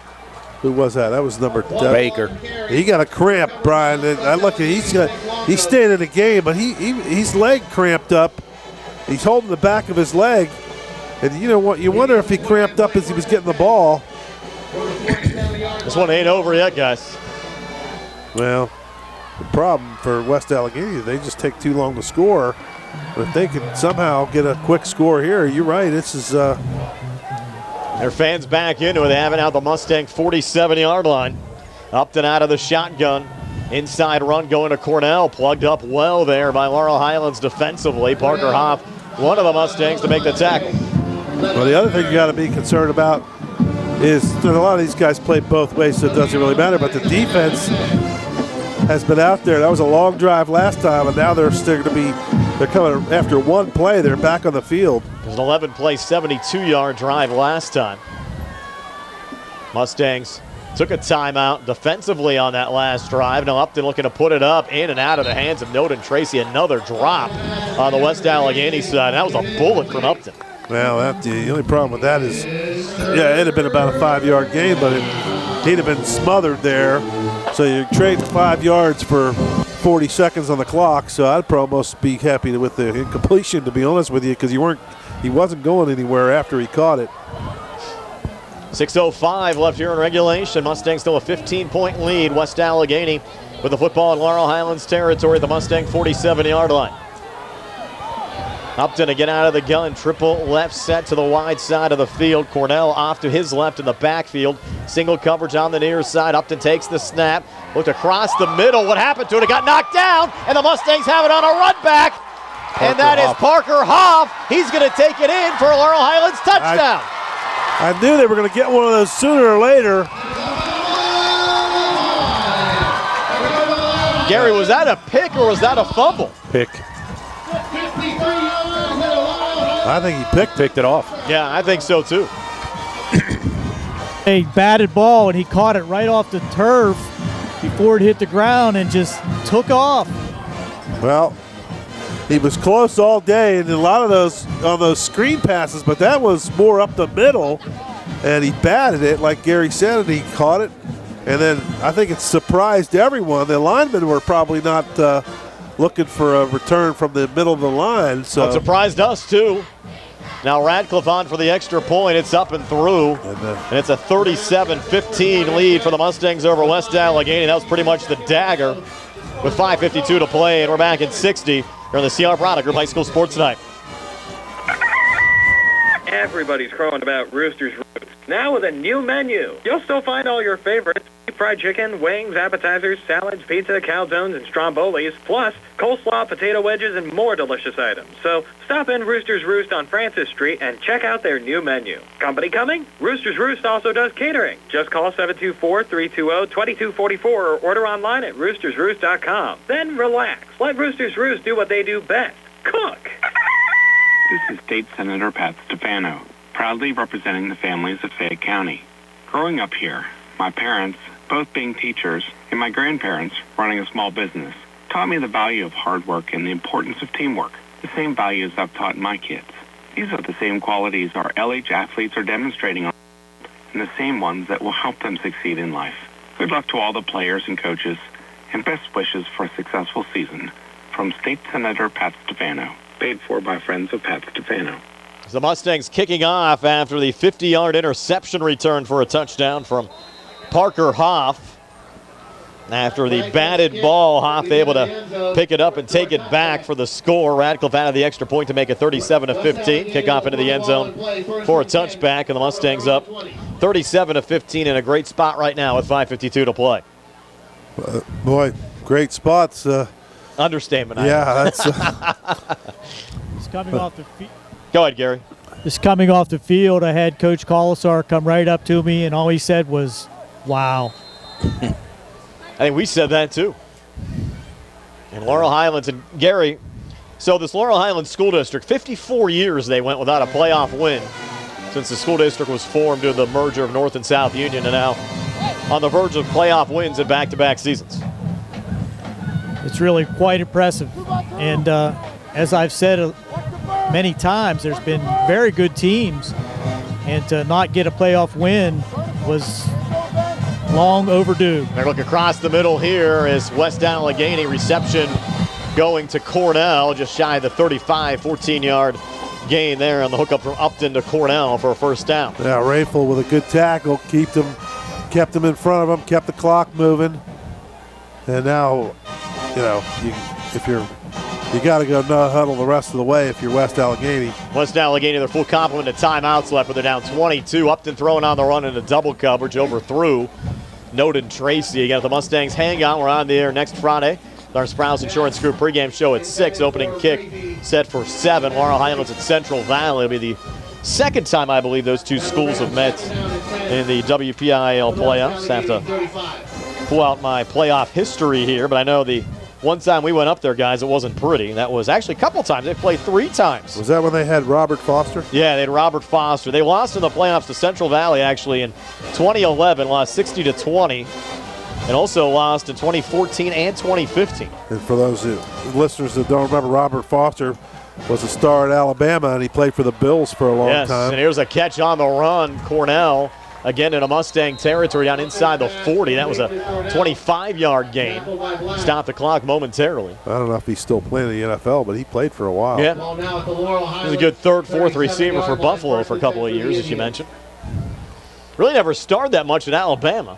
Who was that? That was number Baker. He got a cramp, Brian. I look at he's staying in the game, but he's leg cramped up. He's holding the back of his leg. And you know what? You wonder if he cramped up as he was getting the ball. This one ain't over yet, guys. Well, the problem for West Allegheny, they just take too long to score. But if they can somehow get a quick score here, you're right. This is. Their fans back into it. They have it out the Mustang 47-yard line. Upton out of the shotgun. Inside run going to Cornell. Plugged up well there by Laurel Highlands defensively. Parker Hoff, one of the Mustangs, to make the tackle. Well, the other thing you got to be concerned about is that a lot of these guys play both ways, so it doesn't really matter. But the defense has been out there. That was a long drive last time, and now they're still going to be. They're coming after one play. They're back on the field. It was an 11-play, 72-yard drive last time. Mustangs took a timeout defensively on that last drive. Now Upton looking to put it up in and out of the hands of Noden Tracy. Another drop on the West Allegheny side. That was a bullet from Upton. Well, the only problem with that is, yeah, it'd have been about a 5-yard gain, but he'd have been smothered there. So you trade the 5 yards for 40 seconds on the clock. So I'd probably almost be happy with the incompletion, to be honest with you, because he wasn't going anywhere after he caught it. 6:05 left here in regulation. Mustangs still a 15-point lead. West Allegheny with the football in Laurel Highlands territory, the Mustang 47-yard line. Upton to get out of the gun. Triple left set to the wide side of the field. Cornell off to his left in the backfield. Single coverage on the near side. Upton takes the snap. Looked across the middle. What happened to it? It got knocked down, and the Mustangs have it on a run back. And that is Parker Hoff. He's going to take it in for a Laurel Highlands touchdown. I knew they were going to get one of those sooner or later. Gary, was that a pick or was that a fumble? Pick. I think he picked it off. Yeah, I think so too. A batted ball, and he caught it right off the turf before it hit the ground and just took off. Well, he was close all day, and a lot of those on those screen passes, but that was more up the middle, and he batted it, like Gary said, and he caught it. And then I think it surprised everyone. The linemen were probably not looking for a return from the middle of the line. So it surprised us too. Now Radcliffe on for the extra point. It's up and through. And it's a 37-15 lead for the Mustangs over West Allegheny. That was pretty much the dagger with 5:52 to play. And we're back at 60 here on the CR Product Group High School Sports Night. Everybody's crowing about Roosters Roost. Now with a new menu. You'll still find all your favorites. Fried chicken, wings, appetizers, salads, pizza, calzones, and strombolis, plus coleslaw, potato wedges, and more delicious items. So stop in Roosters Roost on Francis Street and check out their new menu. Company coming? Roosters Roost also does catering. Just call 724-320-2244 or order online at roostersroost.com. Then relax. Let Roosters Roost do what they do best. Cook! This is State Senator Pat Stefano, proudly representing the families of Fayette County. Growing up here, my parents, both being teachers, and my grandparents, running a small business, taught me the value of hard work and the importance of teamwork, the same values I've taught my kids. These are the same qualities our LH athletes are demonstrating on, and the same ones that will help them succeed in life. Good luck to all the players and coaches, and best wishes for a successful season. From State Senator Pat Stefano, paid for by friends of Pat Stefano. The Mustangs kicking off after the 50-yard interception return for a touchdown from Parker Hoff. After the batted ball, Hoff able to pick it up and take it back for the score. Radcliffe out of the extra point to make it 37-15. Kickoff into the end zone for a touchback, and the Mustangs up 37-15 in a great spot right now with 5:52 to play. Boy, great spots. Understatement. Yeah, that's. He's coming off the field. Go ahead, Gary. Just coming off the field, I had Coach Colasar come right up to me, and all he said was, "Wow." I think we said that too. And Laurel Highlands and Gary, so this Laurel Highlands School District, 54 years they went without a playoff win since the school district was formed due to the merger of North and South Union, and now on the verge of playoff wins in back-to-back seasons. It's really quite impressive. And as I've said many times, there's been very good teams, and to not get a playoff win was long overdue. They look across the middle here as West Allegheny reception going to Cornell, just shy of the 35, 14-yard gain there on the hookup from Upton to Cornell for a first down. Yeah, Rayful with a good tackle, kept them in front of him, kept the clock moving. And now, you got to go no huddle the rest of the way if you're West Allegheny. West Allegheny, their full complement of timeouts left, but they're down 22. Upton throwing on the run into double coverage, overthrew Noden Tracy. Again, the Mustangs hang on. We're on the air next Friday. Our Sprouse Insurance Group pregame show at 6. Opening kick set for 7. Laurel Highlands at Central Valley. It'll be the second time, I believe, those two schools have met in the WPIAL playoffs. I have to pull out my playoff history here, but I know the one time we went up there, guys, it wasn't pretty. That was actually a couple times. They played 3 times. Was that when they had Robert Foster? Yeah, they had Robert Foster. They lost in the playoffs to Central Valley, actually, in 2011, lost 60-20. And also lost in 2014 and 2015. And for those listeners that don't remember, Robert Foster was a star at Alabama, and he played for the Bills for a long time. And here's a catch on the run. Cornell, again in a Mustang territory down inside the 40. That was a 25-yard gain. Stopped the clock momentarily. I don't know if he's still playing in the NFL, but he played for a while. Yeah. He was a good third, fourth receiver for Buffalo for a couple of years, as you mentioned. Really never starred that much in Alabama.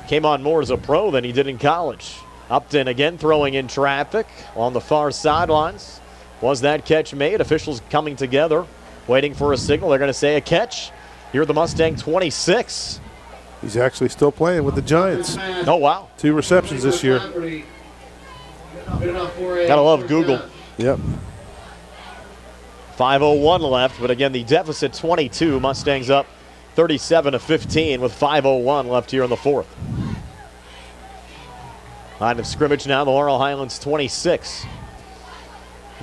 Came on more as a pro than he did in college. Upton again throwing in traffic on the far sidelines. Was that catch made? Officials coming together, waiting for a signal. They're going to say a catch. Here at the Mustang 26. He's actually still playing with the Giants. Oh, wow. 2 receptions this year. Gotta love Google. Yep. 5:01 left, but again, the deficit 22. Mustangs up 37-15 with 5:01 left here in the fourth. Line of scrimmage now, the Laurel Highlands 26.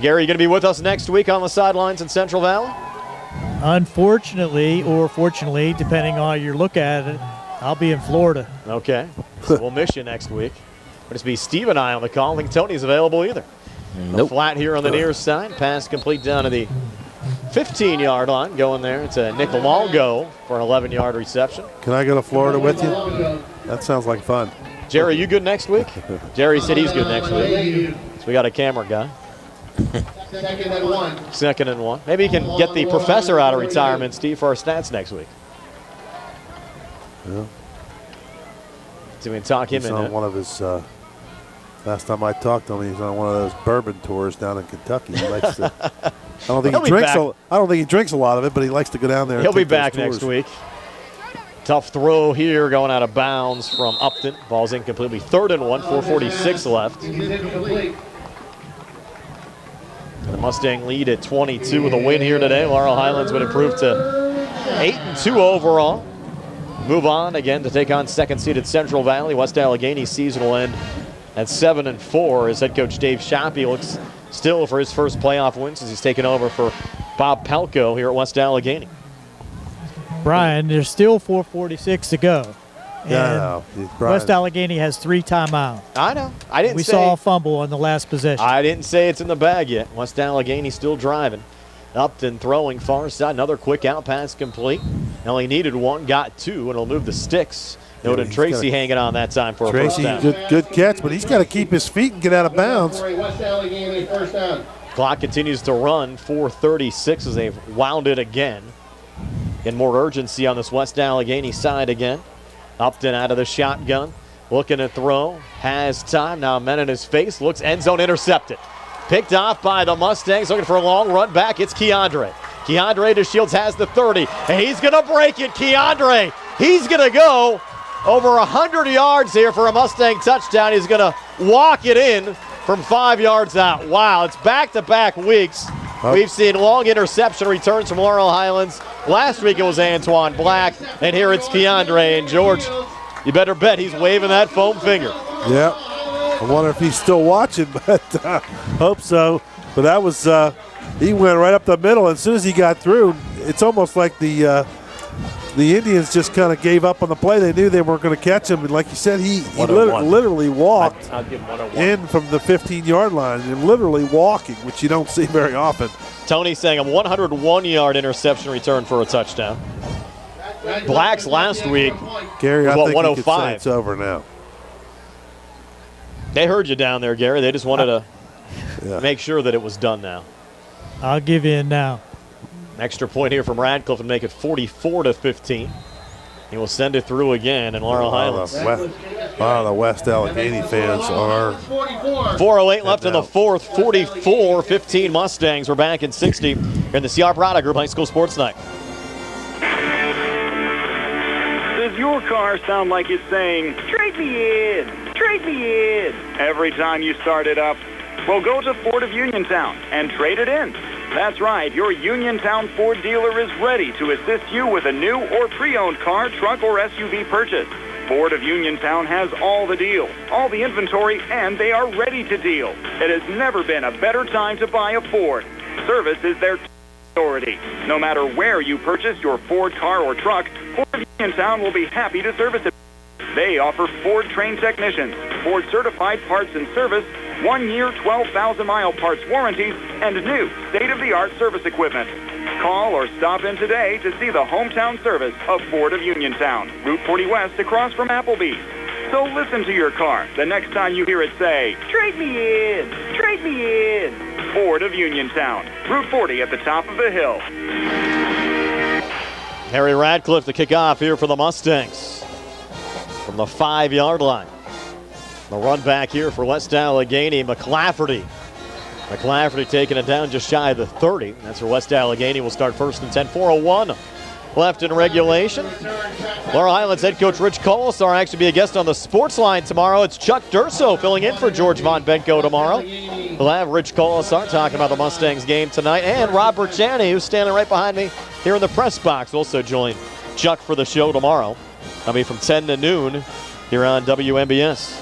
Gary, you going to be with us next week on the sidelines in Central Valley? Unfortunately, or fortunately, depending on how you look at it, I'll be in Florida. Okay. So we'll miss you next week. It'll just be Steve and I on the call. I don't think Tony's available either. Nope. Flat here on the near side. Pass complete down to the 15-yard line. Going there. It's a Nick Longo for an 11-yard reception. Can I go to Florida with you? That sounds like fun. Jerry, you good next week? Jerry said he's good next week. So we got a camera guy. Second and 1. 2nd and 1. Maybe you can get the professor out of retirement, Steve, for our stats next week. Yeah. So we can talk him he's in on one of his, last time I talked to him, he's on one of those bourbon tours down in Kentucky. He likes to, I don't think he drinks a lot of it, but he likes to go down there. He'll be back next week. Tough throw here going out of bounds from Upton. Ball's incomplete. 3rd and 1, 4:46 left. The Mustang lead at 22 with a win here today. Laurel Highlands would improve to 8-2 overall. Move on again to take on second-seeded Central Valley. West Allegheny season will end at 7-4 as head coach Dave Shoppy looks still for his first playoff win since he's taken over for Bob Pelko here at West Allegheny. Brian, there's still 4:46 to go. Yeah, West Allegheny has 3 timeouts. I know. I didn't. We saw a fumble on the last possession. I didn't say it's in the bag yet. West Allegheny still driving. Upton throwing far side. Another quick out pass complete. Only needed 1, got 2, and it'll move the sticks. Noted Tracy hanging on that time for a first down. Good catch, but he's got to keep his feet and get out of bounds. West Allegheny first down. Clock continues to run. 4:36 as they've wound it again. And more urgency on this West Allegheny side again. Upton out of the shotgun. Looking to throw. Has time. Now men in his face. Looks end zone intercepted. Picked off by the Mustangs. Looking for a long run back. It's Keandre. Keandre to Shields has the 30. And he's going to break it. Keandre. He's going to go over 100 yards here for a Mustang touchdown. He's going to walk it in from 5 yards out. Wow. It's back-to-back weeks. We've seen long interception returns from Laurel Highlands. Last week it was Antoine Black, and here it's Keandre. And George, you better bet he's waving that foam finger. Yeah. I wonder if he's still watching, but hope so. But that was, he went right up the middle. As soon as he got through, it's almost like the Indians just kind of gave up on the play. They knew they weren't going to catch him. And like you said, he literally walked in from the 15-yard line. And literally walking, which you don't see very often. Tony saying a 101-yard interception return for a touchdown. Black's last week Gary, was, I think 105. you could say it's over now. They heard you down there, Gary. They just wanted to make sure that it was done now. I'll give in now. Extra point here from Radcliffe and make it 44-15. He will send it through again in Laurel Highlands. A lot of the West Allegheny fans are. 4:08 left in the fourth. 44-15 Mustangs. We're back in 60 in the CR Prada Group High School Sports Night. Does your car sound like it's saying, "Trade me in, trade me in," every time you start it up? Well, go to Ford of Uniontown and trade it in. That's right, your Uniontown Ford dealer is ready to assist you with a new or pre-owned car, truck, or SUV purchase. Ford of Uniontown has all the deals, all the inventory, and they are ready to deal. It has never been a better time to buy a Ford. Service is their authority. No matter where you purchase your Ford car or truck, Ford of Uniontown will be happy to service it. They offer Ford-trained technicians, Ford-certified parts and service, 1-year, 12,000-mile parts warranties, and new state-of-the-art service equipment. Call or stop in today to see the hometown service of Ford of Uniontown, Route 40 West across from Applebee's. So listen to your car the next time you hear it say, "Trade me in, trade me in." Ford of Uniontown, Route 40 at the top of the hill. Harry Radcliffe to kick off here for the Mustangs from the 5-yard line. The run back here for West Allegheny, McClafferty. McClafferty taking it down just shy of the 30. That's where West Allegheny will start first and 10. 4:01 left in regulation. Laurel Highlands head coach Rich Colasar actually be a guest on the sports line tomorrow. It's Chuck Durso filling in for George Von Benko tomorrow. We'll have Rich Colasar talking about the Mustangs game tonight. And Robert Chaney, who's standing right behind me here in the press box, will also join Chuck for the show tomorrow. That'll be from 10 to noon here on WMBS.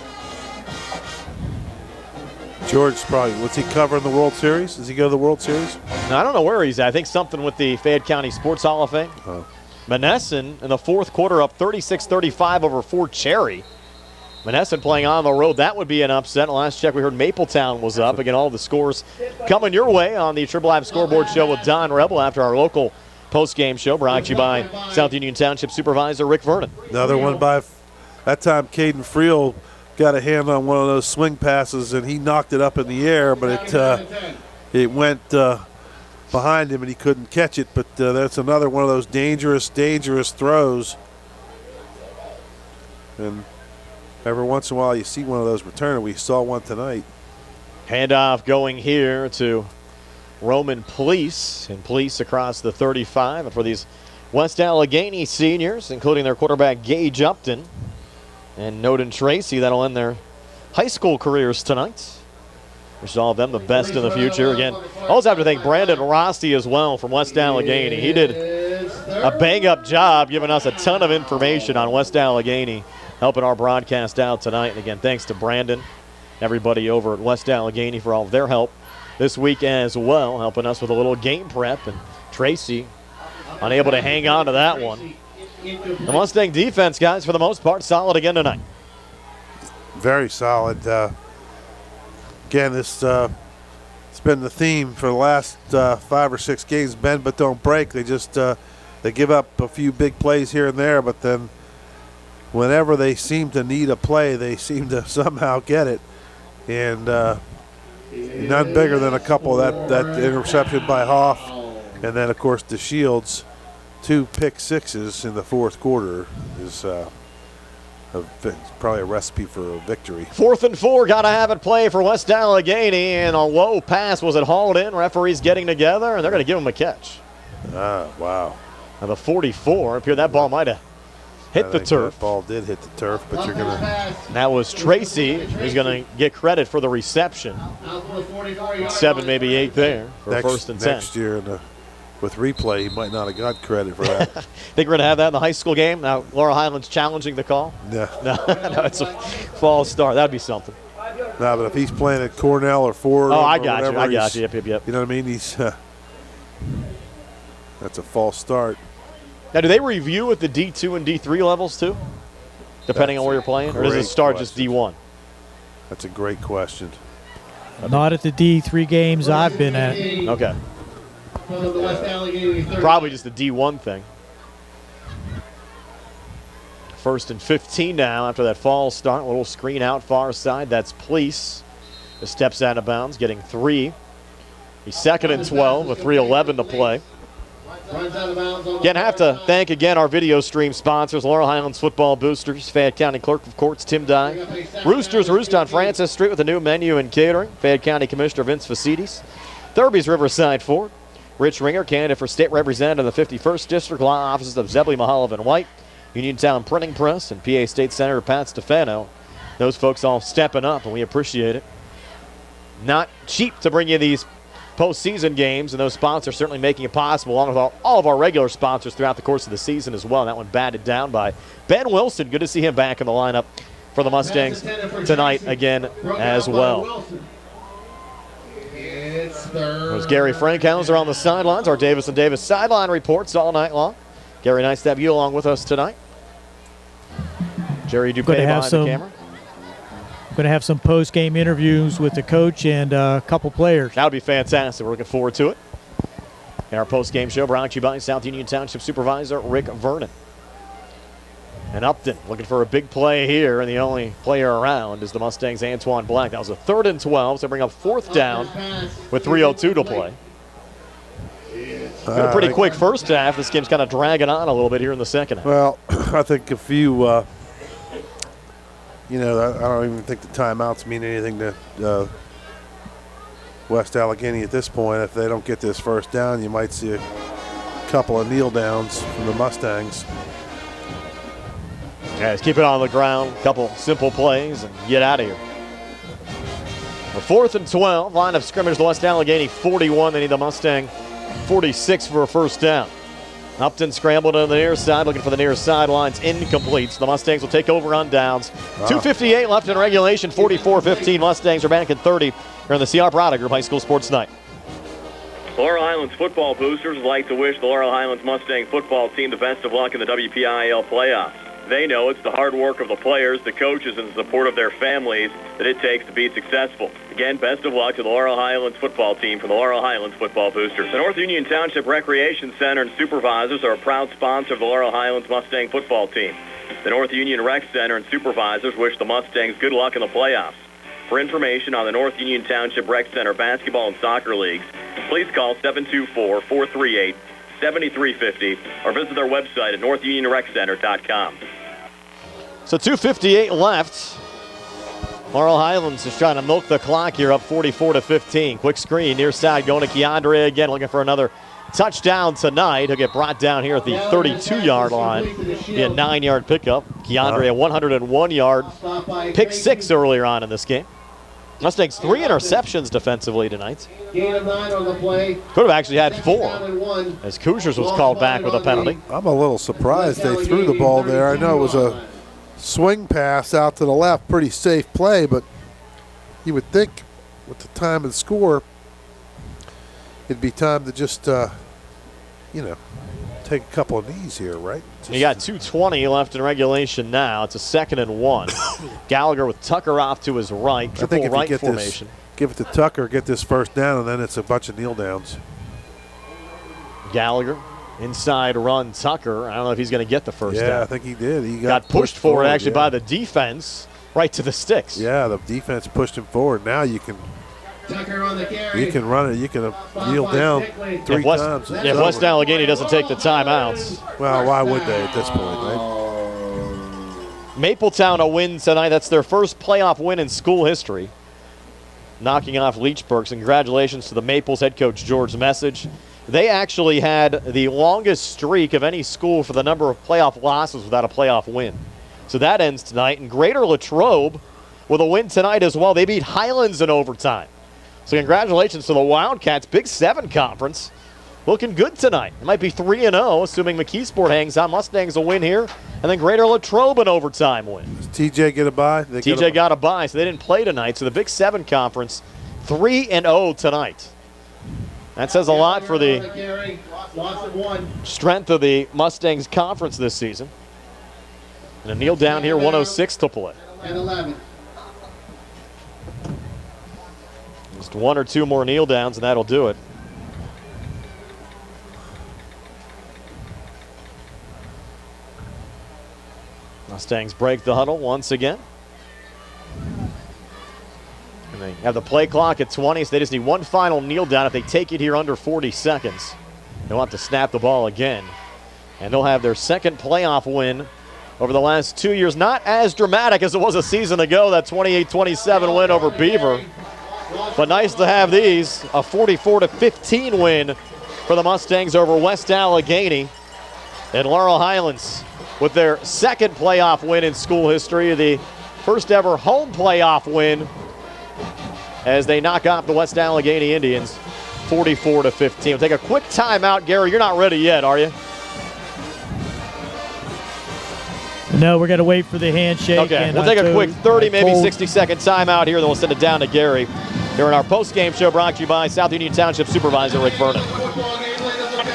George probably, what's he covering the World Series? Does he go to the World Series? Now, I don't know where he's at. I think something with the Fayette County Sports Hall of Fame. Oh. Monessen in the fourth quarter up 36-35 over Fort Cherry. Monessen playing on the road. That would be an upset. Last check we heard Mapletown was up. Again, all the scores coming your way on the Triple Live Scoreboard Show with Don Rebel after our local post-game show brought to you by South Union Township Supervisor Rick Vernon. Another one by that time Caden Friel got a hand on one of those swing passes, and he knocked it up in the air, but it went behind him, and he couldn't catch it. But that's another one of those dangerous throws. And every once in a while you see one of those return. We saw one tonight. Handoff going here to Roman Police, and Police across the 35. And for these West Allegheny seniors, including their quarterback Gage Upton and Noden Tracy, that'll end their high school careers tonight. Wish all of them the best in the future. Again, I also have to thank Brandon Rossi as well from West Allegheny. He did a bang-up job giving us a ton of information on West Allegheny, helping our broadcast out tonight. And again, thanks to Brandon, everybody over at West Allegheny for all of their help this week as well, helping us with a little game prep. And Tracy unable to hang on to that one. The Mustang defense, guys, for the most part, solid again tonight. Very solid. Again, this it's been the theme for the last 5 or 6 games. Bend but don't break. They just they give up a few big plays here and there, but then whenever they seem to need a play, they seem to somehow get it. And none bigger than a couple of that interception by Hoff, and then of course the Shields. 2 pick sixes in the fourth quarter is probably a recipe for a victory. 4th and 4, got to have it play for West Allegheny, and a low pass. Was it hauled in? Referees getting together, and they're going to give him a catch. Ah, wow. Now the 44, appeared that ball might have hit the turf. That ball did hit the turf, but you're going to. That was Tracy, who's going to get credit for the reception. 7, maybe 8 there for first and 10. Next year with replay, he might not have got credit for that. Think we're going to have that in the high school game? Now, Laurel Highlands challenging the call? No, it's a false start. That'd be something. No, but if he's playing at Cornell or Ford, I got you. Yep. You know what I mean? He's that's a false start. Now, do they review at the D2 and D3 levels too, depending on where you're playing, or does it start just D1? That's a great question. Not at the D3 games I've been at. Okay. Probably just the D1 thing. 1st and 15 now after that false start. A little screen out far side. That's Pleece. The steps out of bounds, getting 3. He's 2nd and 12 with 3:11 to play. Again, have to thank again our video stream sponsors, Laurel Highlands Football Boosters, Fayette County Clerk of Courts Tim Dye, Roosters, Roost on Francis Street with a new menu and catering, Fayette County Commissioner Vince Vicites, Thurby's Riverside Ford, Rich Ringer, candidate for state representative in the 51st District, law offices of Zebley, Mehalov, and White, Uniontown Printing Press, and PA State Senator Pat Stefano. Those folks all stepping up, and we appreciate it. Not cheap to bring you these postseason games, and those sponsors certainly making it possible, along with all of our regular sponsors throughout the course of the season as well. And that one batted down by Ben Wilson. Good to see him back in the lineup for the Mustangs tonight again as well. There's Gary Frankhauser on the sidelines. Our Davis & Davis sideline reports all night long. Gary, nice to have you along with us tonight. Jerry Dupay behind the camera. Going to have some post-game interviews with the coach and a couple players. That would be fantastic. We're looking forward to it. In our post-game show, brought to you by South Union Township Supervisor Rick Vernon. And Upton looking for a big play here, and the only player around is the Mustangs' Antoine Black. That was a 3rd and 12, so bring up 4th down with 3:02 to play. Been a pretty quick first half. This game's kind of dragging on a little bit here in the second half. Well, I think if you I don't even think the timeouts mean anything to West Allegheny at this point. If they don't get this first down, you might see a couple of kneel downs from the Mustangs. Yeah, just keep it on the ground, a couple simple plays, and get out of here. A 4th and 12, line of scrimmage, the West Allegheny 41. They need the Mustang 46 for a first down. Upton scrambled on the near side, looking for the near sidelines, incomplete. So the Mustangs will take over on downs. 2:58 left in regulation, 44-15. Mustangs are back at 30. Here on the CR Product Group High School Sports Night. Laurel Highlands football boosters would like to wish the Laurel Highlands Mustang football team the best of luck in the WPIAL playoffs. They know it's the hard work of the players, the coaches, and the support of their families that it takes to be successful. Again, best of luck to the Laurel Highlands football team from the Laurel Highlands Football Boosters. The North Union Township Recreation Center and supervisors are a proud sponsor of the Laurel Highlands Mustang football team. The North Union Rec Center and supervisors wish the Mustangs good luck in the playoffs. For information on the North Union Township Rec Center basketball and soccer leagues, please call 724-438-7350 or visit their website at northunionreccenter.com. So 2:58 left. Laurel Highlands is trying to milk the clock here, up 44-15. Quick screen near side going to Keandre again, looking for another touchdown tonight. He'll get brought down here at the 32-yard line. Be a 9-yard pickup. Keandre a 101-yard pick 6 earlier on in this game. Mustangs 3 interceptions defensively tonight. Gain of 9 on the play. Could have actually had 4 as Cougars was called back with a penalty. I'm a little surprised they threw the ball there. I know it was a swing pass out to the left, pretty safe play, but you would think with the time of the score, it'd be time to just, take a couple of knees here, right? You got 2:20 left in regulation now. It's a 2nd and 1. Gallagher with Tucker off to his right. I think if right you get formation. Give it to Tucker, get this first down, and then it's a bunch of kneel downs. Gallagher. Inside run, Tucker. I don't know if he's going to get the first down. Yeah, I think he did. He got pushed forward actually by the defense right to the sticks. Yeah, the defense pushed him forward. Now you can run it. You can kneel down 3 times. If West Allegheny doesn't take the timeouts. Well, why would they at this point, right? Mapletown a win tonight. That's their first playoff win in school history, knocking off Leechburg. Congratulations to the Maples head coach George Message. They actually had the longest streak of any school for the number of playoff losses without a playoff win. So that ends tonight. And Greater Latrobe with a win tonight as well. They beat Highlands in overtime. So congratulations to the Wildcats. Big 7 conference. Looking good tonight. It might be 3-0, assuming McKeesport hangs on. Mustangs a win here. And then Greater Latrobe an overtime win. Does TJ get a bye? TJ got a bye, so they didn't play tonight. So the Big 7 conference, 3-0 tonight. That says a lot for the strength of the Mustangs conference this season. And a kneel down here, 106 to play. Just 1 or 2 more kneel downs, and that'll do it. Mustangs break the huddle once again. And they have the play clock at 20, so they just need one final kneel down. If they take it here under 40 seconds, they'll have to snap the ball again. And they'll have their second playoff win over the last 2 years. Not as dramatic as it was a season ago, that 28-27 win over Beaver. But nice to have these, a 44-15 win for the Mustangs over West Allegheny. And Laurel Highlands with their second playoff win in school history, the first ever home playoff win as they knock off the West Allegheny Indians 44-15. We'll take a quick timeout. Gary, you're not ready yet, are you? No, we're going to wait for the handshake. Okay, we'll take a quick 30, maybe 60-second timeout here, then we'll send it down to Gary. Here in our post-game show brought to you by South Union Township Supervisor Rick Vernon.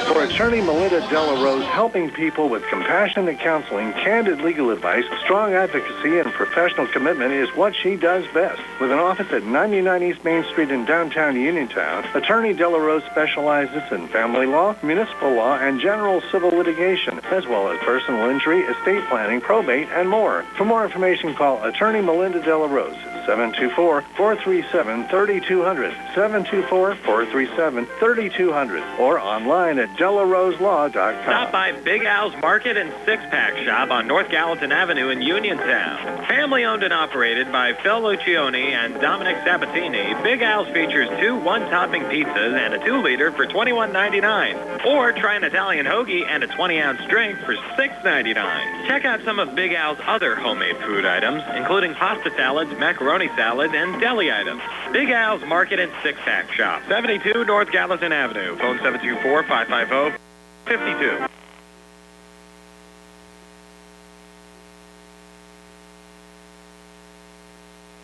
For attorney Melinda Della Rose, helping people with compassionate counseling, candid legal advice, strong advocacy, and professional commitment is what she does best. With an office at 99 East Main Street in downtown Uniontown, attorney Della Rose specializes in family law, municipal law, and general civil litigation, as well as personal injury, estate planning, probate, and more. For more information, call attorney Melinda Della Rose at 724-437-3200, 724-437-3200, or online at DellaRoseLaw.com. Stop by Big Al's Market and Six-Pack Shop on North Gallatin Avenue in Uniontown. Family owned and operated by Phil Lucioni and Dominic Sabatini, Big Al's features 2 one-topping pizzas and a 2-liter for $21.99. Or try an Italian hoagie and a 20-ounce drink for $6.99. Check out some of Big Al's other homemade food items, including pasta salads, macaroni salad, and deli items. Big Al's Market and Six-Pack Shop, 72 North Gallatin Avenue. Phone 724-550-52.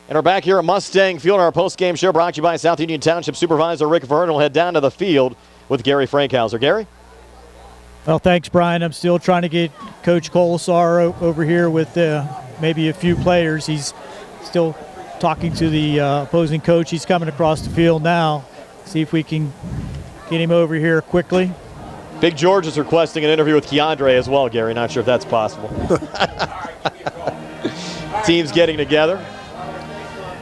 And we're back here at Mustang Field. Our post-game show brought to you by South Union Township Supervisor Rick Vernon. We'll head down to the field with Gary Frankhauser. Gary? Well, thanks, Brian. I'm still trying to get Coach Colasar over here with maybe a few players. He's still talking to the opposing coach. He's coming across the field now. See if we can get him over here quickly. Big George is requesting an interview with Keandre as well, Gary. Not sure if that's possible. Teams getting together.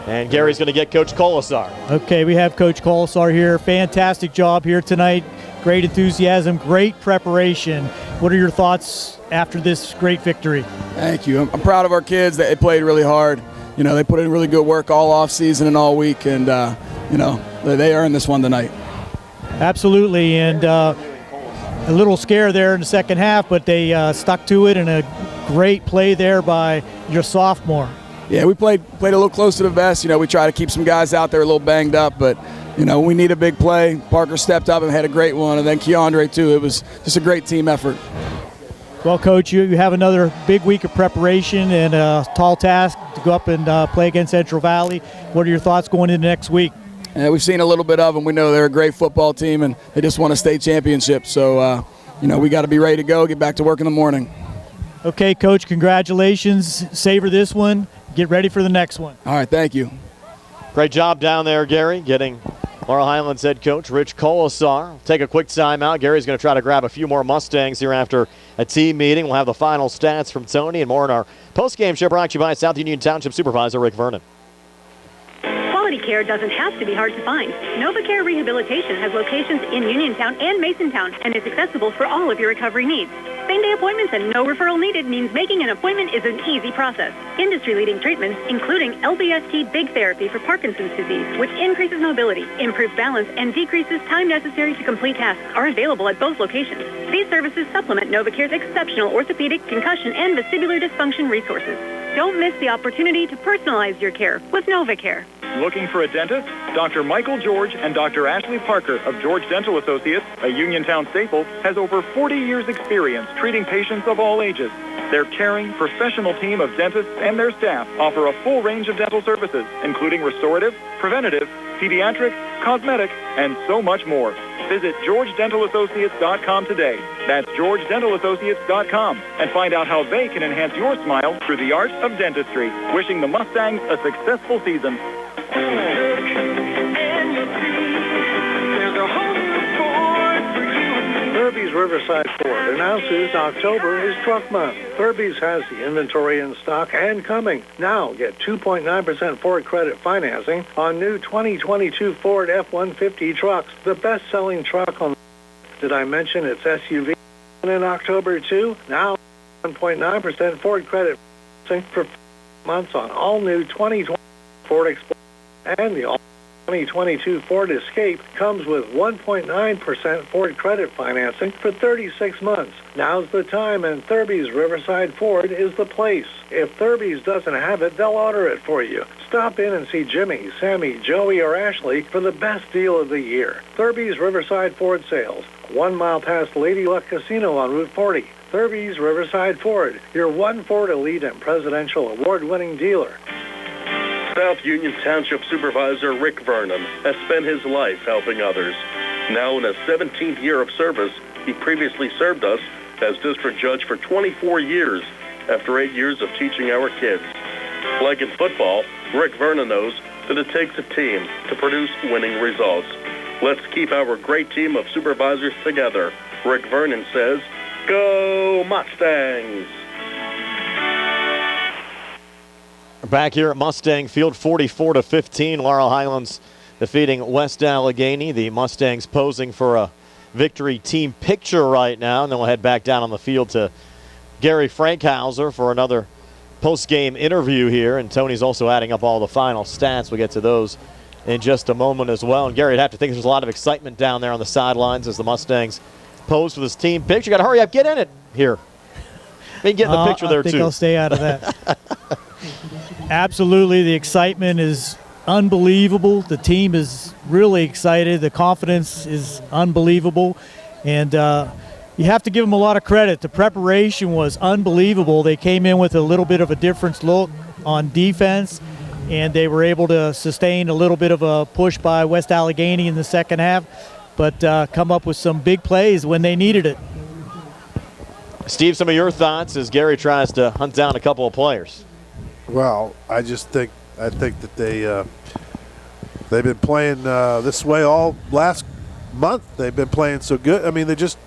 And Gary's going to get Coach Colasar. Okay, we have Coach Colasar here. Fantastic job here tonight. Great enthusiasm, great preparation. What are your thoughts after this great victory? Thank you. I'm proud of our kids. They played really hard. You know, they put in really good work all off season and all week, and you know, they earned this one tonight. Absolutely, and a little scare there in the second half, but they stuck to it, and a great play there by your sophomore. Yeah, we played a little close to the vest. You know, we try to keep some guys out there a little banged up, but you know, we need a big play. Parker stepped up and had a great one, and then Keandre too. It was just a great team effort. Well, Coach, you have another big week of preparation and a tall task to go up and play against Central Valley. What are your thoughts going into next week? We've seen a little bit of them. We know they're a great football team, and they just won a state championship. So, you know, we got to be ready to go, get back to work in the morning. Okay, Coach, congratulations. Savor this one. Get ready for the next one. All right, thank you. Great job down there, Gary, getting Laurel Highlands head coach Rich Colasar. We'll take a quick timeout. Gary's going to try to grab a few more Mustangs here after a team meeting. We'll have the final stats from Tony and more in our post-game show brought to you by South Union Township Supervisor Rick Vernon. Quality care doesn't have to be hard to find. NovaCare Rehabilitation has locations in Uniontown and Masontown and is accessible for all of your recovery needs. Same-day appointments and no referral needed means making an appointment is an easy process. Industry-leading treatments, including LBST Big Therapy for Parkinson's disease, which increases mobility, improves balance, and decreases time necessary to complete tasks, are available at both locations. These services supplement NovaCare's exceptional orthopedic, concussion, and vestibular dysfunction resources. Don't miss the opportunity to personalize your care with NovaCare. Looking for a dentist? Dr. Michael George and Dr. Ashley Parker of George Dental Associates, a Uniontown staple, has over 40 years' experience treating patients of all ages. Their caring, professional team of dentists and their staff offer a full range of dental services, including restorative, preventative, pediatric, cosmetic, and so much more. Visit GeorgeDentalAssociates.com today. That's GeorgeDentalAssociates.com and find out how they can enhance your smile through the art of dentistry. Wishing the Mustangs a successful season. Thurby's Riverside Ford announces October is truck month. Thurby's has the inventory in stock and coming. Now get 2.9% Ford credit financing on new 2022 Ford F-150 trucks, the best-selling truck on. Did I mention its SUV in October too? Now 1.9% Ford credit financing for months on all new 2020 Ford Explorer and the all 2022 Ford Escape comes with 1.9% Ford credit financing for 36 months. Now's the time, and Thurby's Riverside Ford is the place. If Thurby's doesn't have it, they'll order it for you. Stop in and see Jimmy, Sammy, Joey, or Ashley for the best deal of the year. Thurby's Riverside Ford sales, 1 mile past Lady Luck Casino on Route 40. Thurby's Riverside Ford, your one Ford Elite and Presidential Award-winning dealer. South Union Township Supervisor Rick Vernon has spent his life helping others. Now in his 17th year of service, he previously served us as district judge for 24 years after 8 years of teaching our kids. Like in football, Rick Vernon knows that it takes a team to produce winning results. Let's keep our great team of supervisors together. Rick Vernon says, "Go Mustangs!" Back here at Mustang Field, 44-15, Laurel Highlands defeating West Allegheny. The Mustangs posing for a victory team picture right now, and then we'll head back down on the field to Gary Frankhauser for another post-game interview here, and Tony's also adding up all the final stats. We'll get to those in just a moment as well. And Gary, I'd have to think there's a lot of excitement down there on the sidelines as the Mustangs pose for this team picture. You got to hurry up, get in it here. Maybe get in the picture there, too. I think I'll stay out of that. Absolutely, the excitement is unbelievable. The team is really excited. The confidence is unbelievable. And you have to give them a lot of credit. The preparation was unbelievable. They came in with a little bit of a different look on defense, and they were able to sustain a little bit of a push by West Allegheny in the second half, but come up with some big plays when they needed it. Steve, some of your thoughts as Gary tries to hunt down a couple of players. Well, I think that they've been playing this way all last month. They've been playing so good. I mean, they're just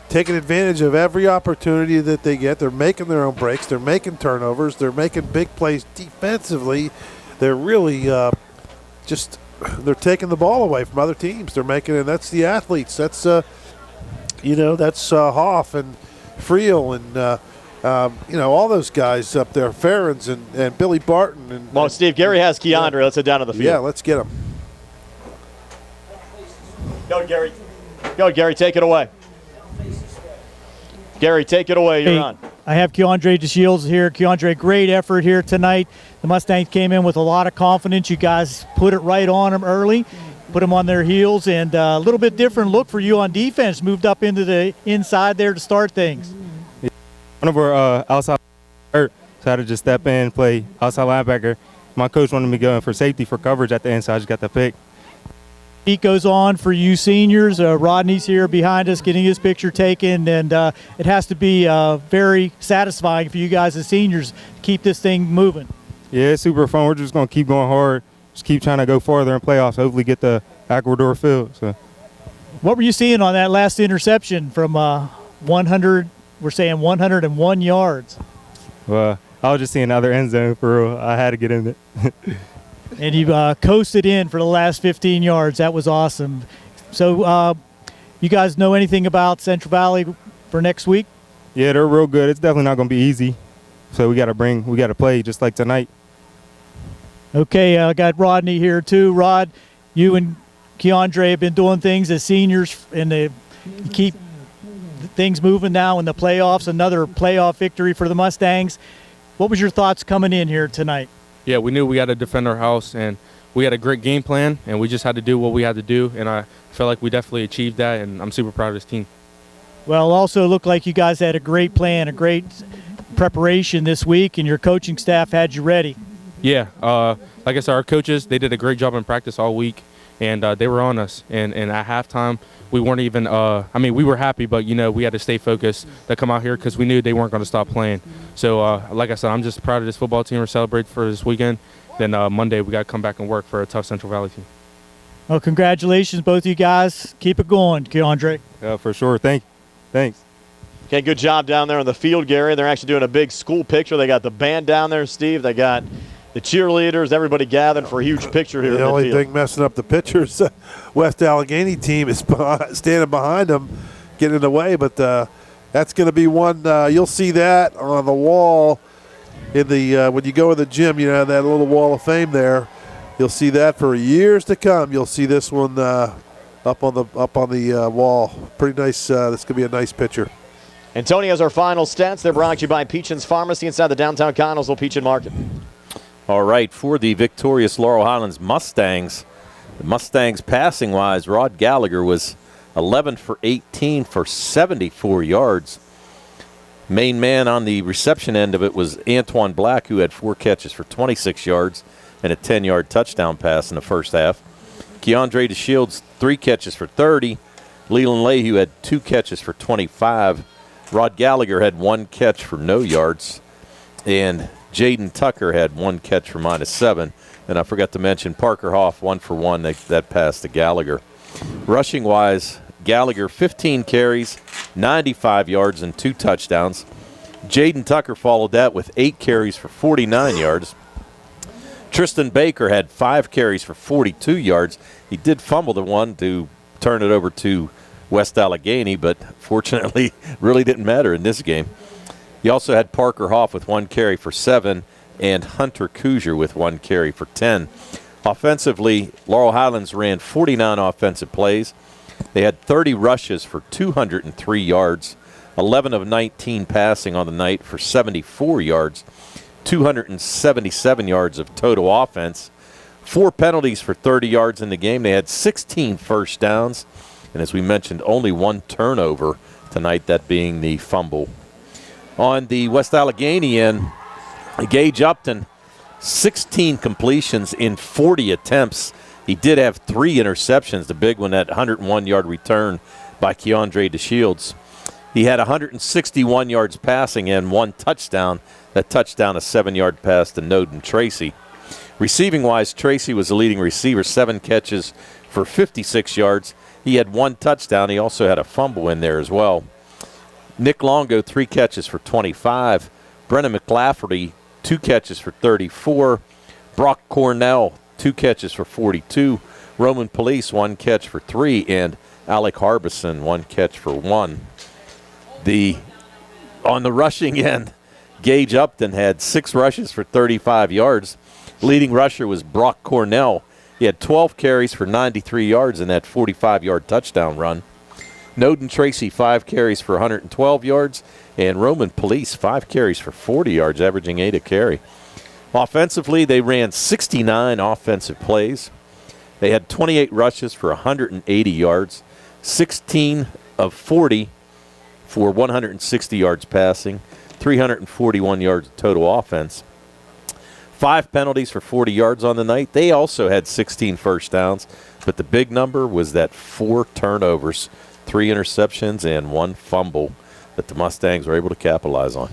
taking advantage of every opportunity that they get. They're making their own breaks. They're making turnovers. They're making big plays defensively. They're really they're taking the ball away from other teams. They're making, and that's the athletes. That's that's Hoff and Friel and. All those guys up there, Ferens and Billy Barton. Well, Steve, Gary has Keandre. Let's head down to the field. Yeah, let's get him. Go, Gary. Go, Gary. Take it away. Gary, take it away. You're on. I have Keandre DeShields here. Keandre, great effort here tonight. The Mustangs came in with a lot of confidence. You guys put it right on them early, put them on their heels, and a little bit different look for you on defense. Moved up into the inside there to start things. One of our outside hurt, so I had to just step in, play outside linebacker. My coach wanted me going for safety for coverage at the end, so I just got the pick. Heat goes on for you seniors. Rodney's here behind us getting his picture taken, and it has to be very satisfying for you guys as seniors to keep this thing moving. Yeah, it's super fun. We're just going to keep going hard, just keep trying to go farther in playoffs, hopefully get the Ecuador field. So, what were you seeing on that last interception from 100? We're saying 101 yards. Well, I was just seeing the other end zone for real. I had to get in it. And you coasted in for the last 15 yards. That was awesome. So you guys know anything about Central Valley for next week? Yeah, they're real good. It's definitely not going to be easy. So we got to play just like tonight. Okay, I got Rodney here too. Rod, you and Keandre have been doing things as seniors, and you keep things moving now in the playoffs. Another playoff victory for the Mustangs. What was your thoughts coming in here tonight? Yeah, we knew we had to defend our house, and we had a great game plan, and we just had to do what we had to do, and I felt like we definitely achieved that, and I'm super proud of this team. Well, also looked like you guys had a great plan, a great preparation this week, and your coaching staff had you ready. Yeah, like I said, our coaches, they did a great job in practice all week, and they were on us, and at halftime, we weren't even we were happy, but, we had to stay focused to come out here because we knew they weren't going to stop playing. So, like I said, I'm just proud of this football team. We're celebrating for this weekend. Then Monday we got to come back and work for a tough Central Valley team. Well, congratulations, both of you guys. Keep it going, Keandre. Yeah, for sure. Thanks. Okay, good job down there on the field, Gary. They're actually doing a big school picture. They got the band down there, Steve. They got the cheerleaders, everybody gathered for a huge picture here. The only thing messing up the pictures, West Allegheny team is standing behind them, getting in the way. But that's going to be one. You'll see that on the wall in the when you go in the gym. You know that little wall of fame there. You'll see that for years to come. You'll see this one up on the wall. Pretty nice. This could be a nice picture. And Tony has our final stats. They're brought to you by Peachin's Pharmacy inside the downtown Connellsville Peachin Market. All right, for the victorious Laurel Highlands Mustangs, the Mustangs passing-wise, Rod Gallagher was 11 for 18 for 74 yards. Main man on the reception end of it was Antoine Black, who had 4 catches for 26 yards and a 10-yard touchdown pass in the first half. Keandre DeShields, 3 catches for 30. Leland Lehue had 2 catches for 25. Rod Gallagher had 1 catch for no yards. And Jaden Tucker had 1 catch for -7. And I forgot to mention Parker Hoff, 1 for 1. That passed to Gallagher. Rushing-wise, Gallagher 15 carries, 95 yards, and 2 touchdowns. Jaden Tucker followed that with 8 carries for 49 yards. Tristan Baker had 5 carries for 42 yards. He did fumble the one to turn it over to West Allegheny, but fortunately really didn't matter in this game. He also had Parker Hoff with 1 carry for 7 and Hunter Kuzier with 1 carry for 10. Offensively, Laurel Highlands ran 49 offensive plays. They had 30 rushes for 203 yards, 11 of 19 passing on the night for 74 yards, 277 yards of total offense, 4 penalties for 30 yards in the game. They had 16 first downs, and as we mentioned, only 1 turnover tonight, that being the fumble. On the West Allegheny end, Gage Upton, 16 completions in 40 attempts. He did have 3 interceptions, the big one, that 101-yard return by Keandre DeShields. He had 161 yards passing and 1 touchdown. That touchdown, a 7-yard pass to Noden Tracy. Receiving-wise, Tracy was the leading receiver, 7 catches for 56 yards. He had 1 touchdown. He also had a fumble in there as well. Nick Longo, 3 catches for 25. Brennan McLafferty, 2 catches for 34. Brock Cornell, 2 catches for 42. Roman Police, 1 catch for 3. And Alec Harbison, 1 catch for 1. On the rushing end, Gage Upton had 6 rushes for 35 yards. Leading rusher was Brock Cornell. He had 12 carries for 93 yards in that 45-yard touchdown run. Noden Tracy, 5 carries for 112 yards. And Roman Police, 5 carries for 40 yards, averaging 8 a carry. Offensively, they ran 69 offensive plays. They had 28 rushes for 180 yards, 16 of 40 for 160 yards passing, 341 yards of total offense. 5 penalties for 40 yards on the night. They also had 16 first downs, but the big number was that 4 turnovers, 3 interceptions, and 1 fumble that the Mustangs were able to capitalize on.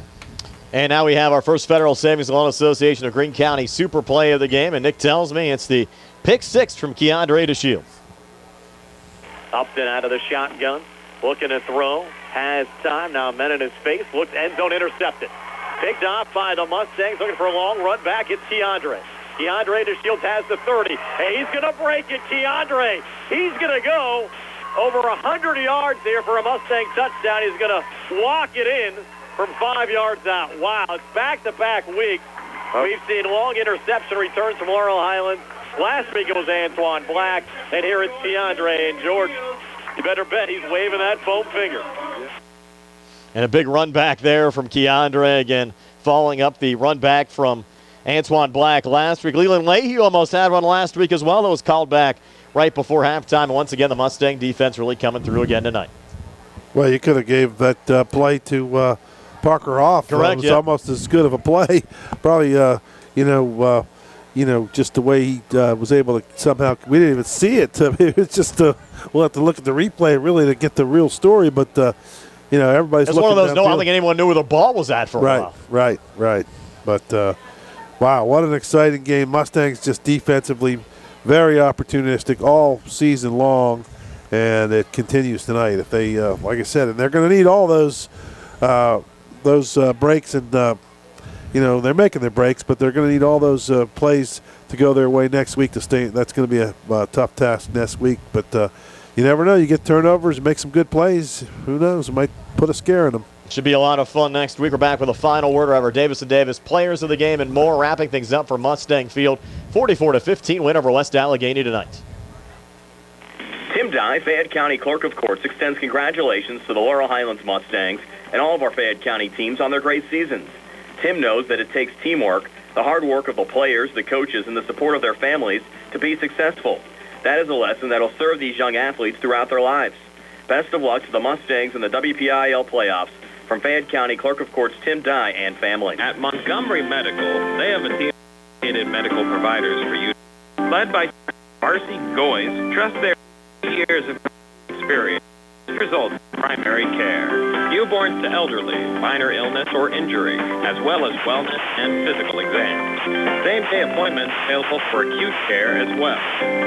And now we have our first Federal Savings Loan Association of Greene County super play of the game, and Nick tells me it's the pick 6 from Keandre DeShields. Upton out of the shotgun, looking to throw, has time, now men in his face, looks, end zone intercepted. Picked off by the Mustangs, looking for a long run back, it's Keandre. Keandre DeShields has the 30, and he's going to break it, Keandre. He's going to go over 100 yards here for a Mustang touchdown. He's going to walk it in from 5 yards out. Wow, it's back-to-back weeks. We've seen long interception returns from Laurel Highlands. Last week it was Antoine Black, and here it's Keandre. And George, you better bet he's waving that foam finger. And a big run back there from Keandre, again, following up the run back from Antoine Black last week. Leland Lehue almost had one last week as well. That was called back right before halftime. And once again, the Mustang defense really coming through again tonight. Well, you could have gave that play to Parker Hoff. Correct, it was almost as good of a play. Probably, just the way he was able to somehow. We didn't even see it. It was just we'll have to look at the replay really to get the real story. But everybody's it's looking. One of those. downfield. No, I don't think anyone knew where the ball was at for a while. Right. But wow, what an exciting game! Mustangs just defensively very opportunistic all season long, and it continues tonight. If they, like I said, and they're going to need all those those breaks, and they're making their breaks, but they're going to need all those plays to go their way next week to stay. That's going to be a tough task next week, but you never know. You get turnovers, make some good plays. Who knows? It might put a scare in them. Should be a lot of fun next week. We're back with a final word of our Davis & Davis players of the game and more, wrapping things up for Mustang Field. 44-15 win over West Allegheny tonight. Tim Dye, Fayette County Clerk of Courts, extends congratulations to the Laurel Highlands Mustangs and all of our Fayette County teams on their great seasons. Tim knows that it takes teamwork, the hard work of the players, the coaches, and the support of their families to be successful. That is a lesson that will serve these young athletes throughout their lives. Best of luck to the Mustangs in the WPIAL playoffs. From Fayette County Clerk of Courts Tim Dye and family. At Montgomery Medical, they have a team of dedicated medical providers for you. Led by Marcy Goyes, trust their years of experience results in primary care. Newborns to elderly, minor illness or injury, as well as wellness and physical exams. Same-day appointments available for acute care as well.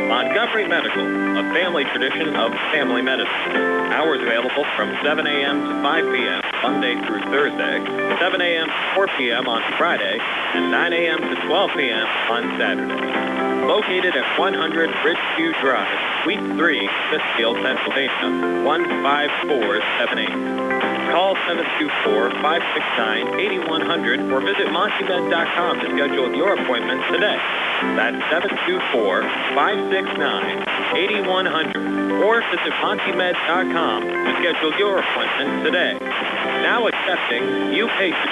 Montgomery Medical, a family tradition of family medicine. Hours available from 7 a.m. to 5 p.m. Monday through Thursday, 7 a.m. to 4 p.m. on Friday, and 9 a.m. to 12 p.m. on Saturday. Located at 100 Ridgeview Drive, Suite 3, Smithfield, Pennsylvania, 15478. Call 724-569-8100 or visit MontyMed.com to schedule your appointment today. That's 724-569-8100 or visit MontyMed.com to schedule your appointment today. Now accepting new patients.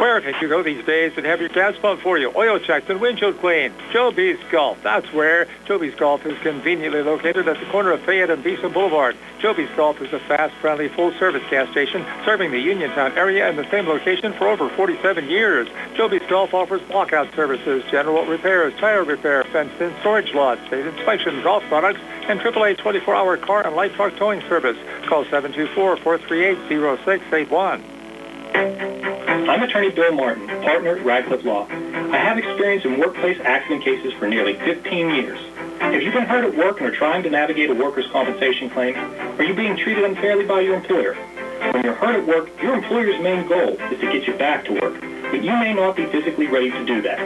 Where can you go these days and have your gas pumped for you? Oil checks and windshield clean. Joby's Golf. That's where. Joby's Golf is conveniently located at the corner of Fayette and Beeson Boulevard. Joby's Golf is a fast, friendly, full-service gas station serving the Uniontown area in the same location for over 47 years. Joby's Golf offers lockout services, general repairs, tire repair, fenced-in storage lots, state inspection, golf products, and AAA 24-hour car and light truck towing service. Call 724-438-0681. I'm attorney Bill Martin, partner at Radcliffe Law. I have experience in workplace accident cases for nearly 15 years. Have you been hurt at work and are trying to navigate a workers' compensation claim? Are you being treated unfairly by your employer? When you're hurt at work, your employer's main goal is to get you back to work, but you may not be physically ready to do that.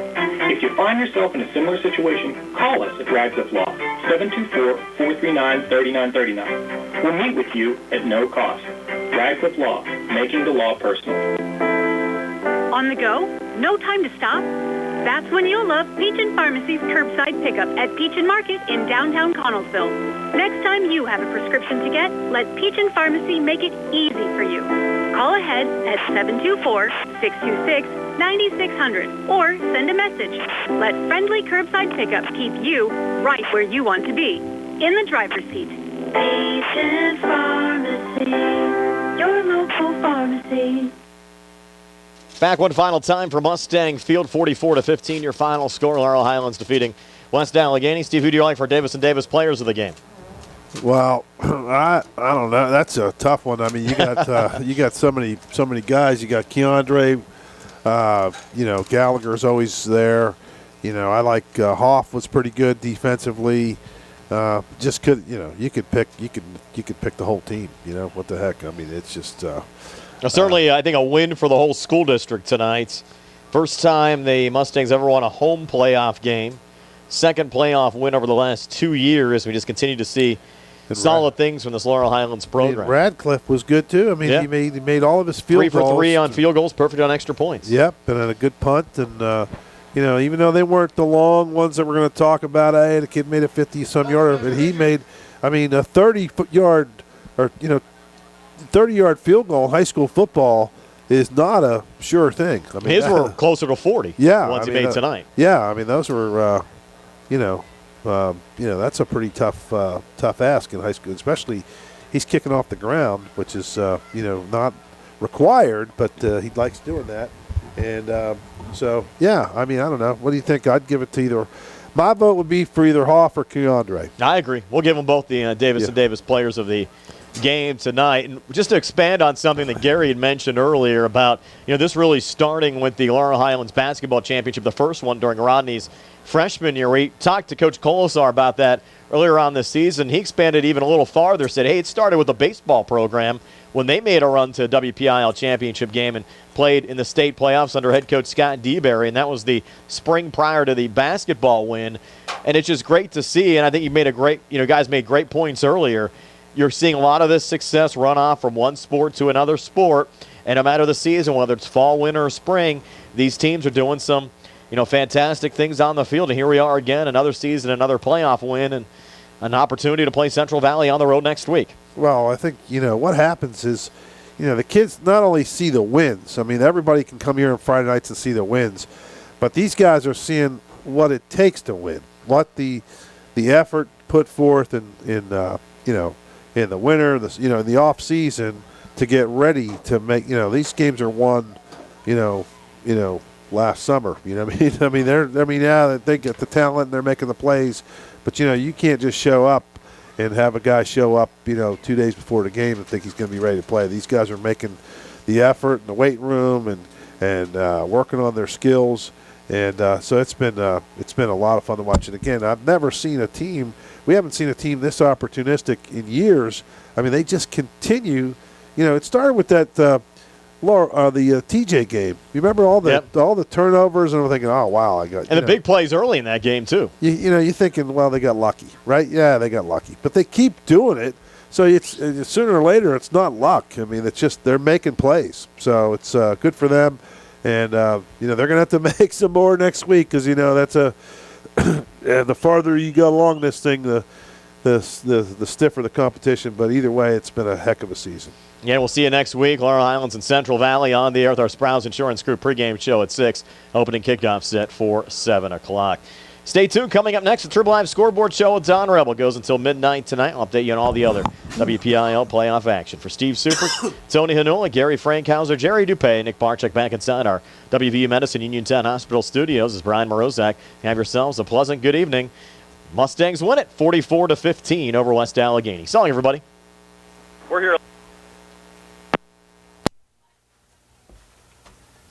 If you find yourself in a similar situation, call us at Radcliffe Law, 724-439-3939. We'll meet with you at no cost. Radcliffe Law, making the law personal. On the go? No time to stop? That's when you'll love Peach & Pharmacy's curbside pickup at Peach & Market in downtown Connellsville. Next time you have a prescription to get, let Peach & Pharmacy make it easy for you. Call ahead at 724-626-9600 or send a message. Let friendly curbside pickup keep you right where you want to be, in the driver's seat. Peach & Pharmacy, your local pharmacy. Back one final time for Mustang Field, 44-15, your final score. Laurel Highlands defeating West Allegheny. Steve, who do you like for Davis & Davis players of the game? Well, I don't know. That's a tough one. I mean, you got you got so many guys. You got Keandre. Gallagher's always there. I like Hoff was pretty good defensively. You could pick the whole team. What the heck? I mean, it's just. Certainly, I think a win for the whole school district tonight. First time the Mustangs ever won a home playoff game. Second playoff win over the last 2 years. We just continue to see solid things from this Laurel Highlands program. Radcliffe was good, too. I mean, he made all of his field goals. 3 for 3 on field goals, perfect on extra points. Yep, and then a good punt. And, even though they weren't the long ones that we're going to talk about, the kid made a 50-some yarder, but he made, a 30-yard or, 30-yard field goal in high school football is not a sure thing. I mean, his were closer to 40. Yeah, ones he made tonight. Yeah, those were, that's a pretty tough ask in high school. Especially, he's kicking off the ground, which is not required, but he likes doing that. And I don't know. What do you think? I'd give it to either. My vote would be for either Hoff or Keandre. I agree. We'll give them both the Davis & Davis players of the game tonight. And just to expand on something that Gary had mentioned earlier about, this really starting with the Laurel Highlands basketball championship, the first one during Rodney's freshman year. We talked to Coach Colasar about that earlier on this season. He expanded even a little farther, said, hey, it started with a baseball program when they made a run to WPIAL championship game and played in the state playoffs under head coach Scott DeBerry, and that was the spring prior to the basketball win. And it's just great to see, and I think you made a great, guys made great points earlier. You're seeing a lot of this success run off from one sport to another sport, and no matter the season, whether it's fall, winter, or spring, these teams are doing some, fantastic things on the field. And here we are again, another season, another playoff win, and an opportunity to play Central Valley on the road next week. Well, I think, what happens is, the kids not only see the wins. I mean, everybody can come here on Friday nights and see the wins, but these guys are seeing what it takes to win, what the effort put forth in the winter, in the off season to get ready to make. These games are won, last summer. They get the talent and they're making the plays, but you can't just show up and have a guy show up, 2 days before the game and think he's going to be ready to play. These guys are making the effort in the weight room and working on their skills, and so it's been a lot of fun to watch. And again, I've never seen a team. We haven't seen a team this opportunistic in years. I mean, they just continue. It started with that the TJ game. You remember all the turnovers, and I'm thinking, oh wow, the big plays early in that game too. You're thinking, well, they got lucky, right? Yeah, they got lucky, but they keep doing it. So it's sooner or later, it's not luck. I mean, it's just they're making plays. So it's good for them, and they're going to have to make some more next week because that's and the farther you go along this thing, the stiffer the competition. But either way, it's been a heck of a season. Yeah, we'll see you next week. Laurel Highlands and Central Valley on the air with our Sprouse Insurance Group pregame show at 6. Opening kickoff set for 7 o'clock. Stay tuned. Coming up next, the Triple Live Scoreboard Show with Don Rebel goes until midnight tonight. I'll update you on all the other WPIAL playoff action. For Steve Super, Tony Hanula, Gary Frankhauser, Jerry Dupay, Nick Barczyk back inside our WVU Medicine Uniontown Hospital studios. This is Brian Morozak. Have yourselves a pleasant good evening. Mustangs win it 44-15 over West Allegheny. So long, everybody. We're here.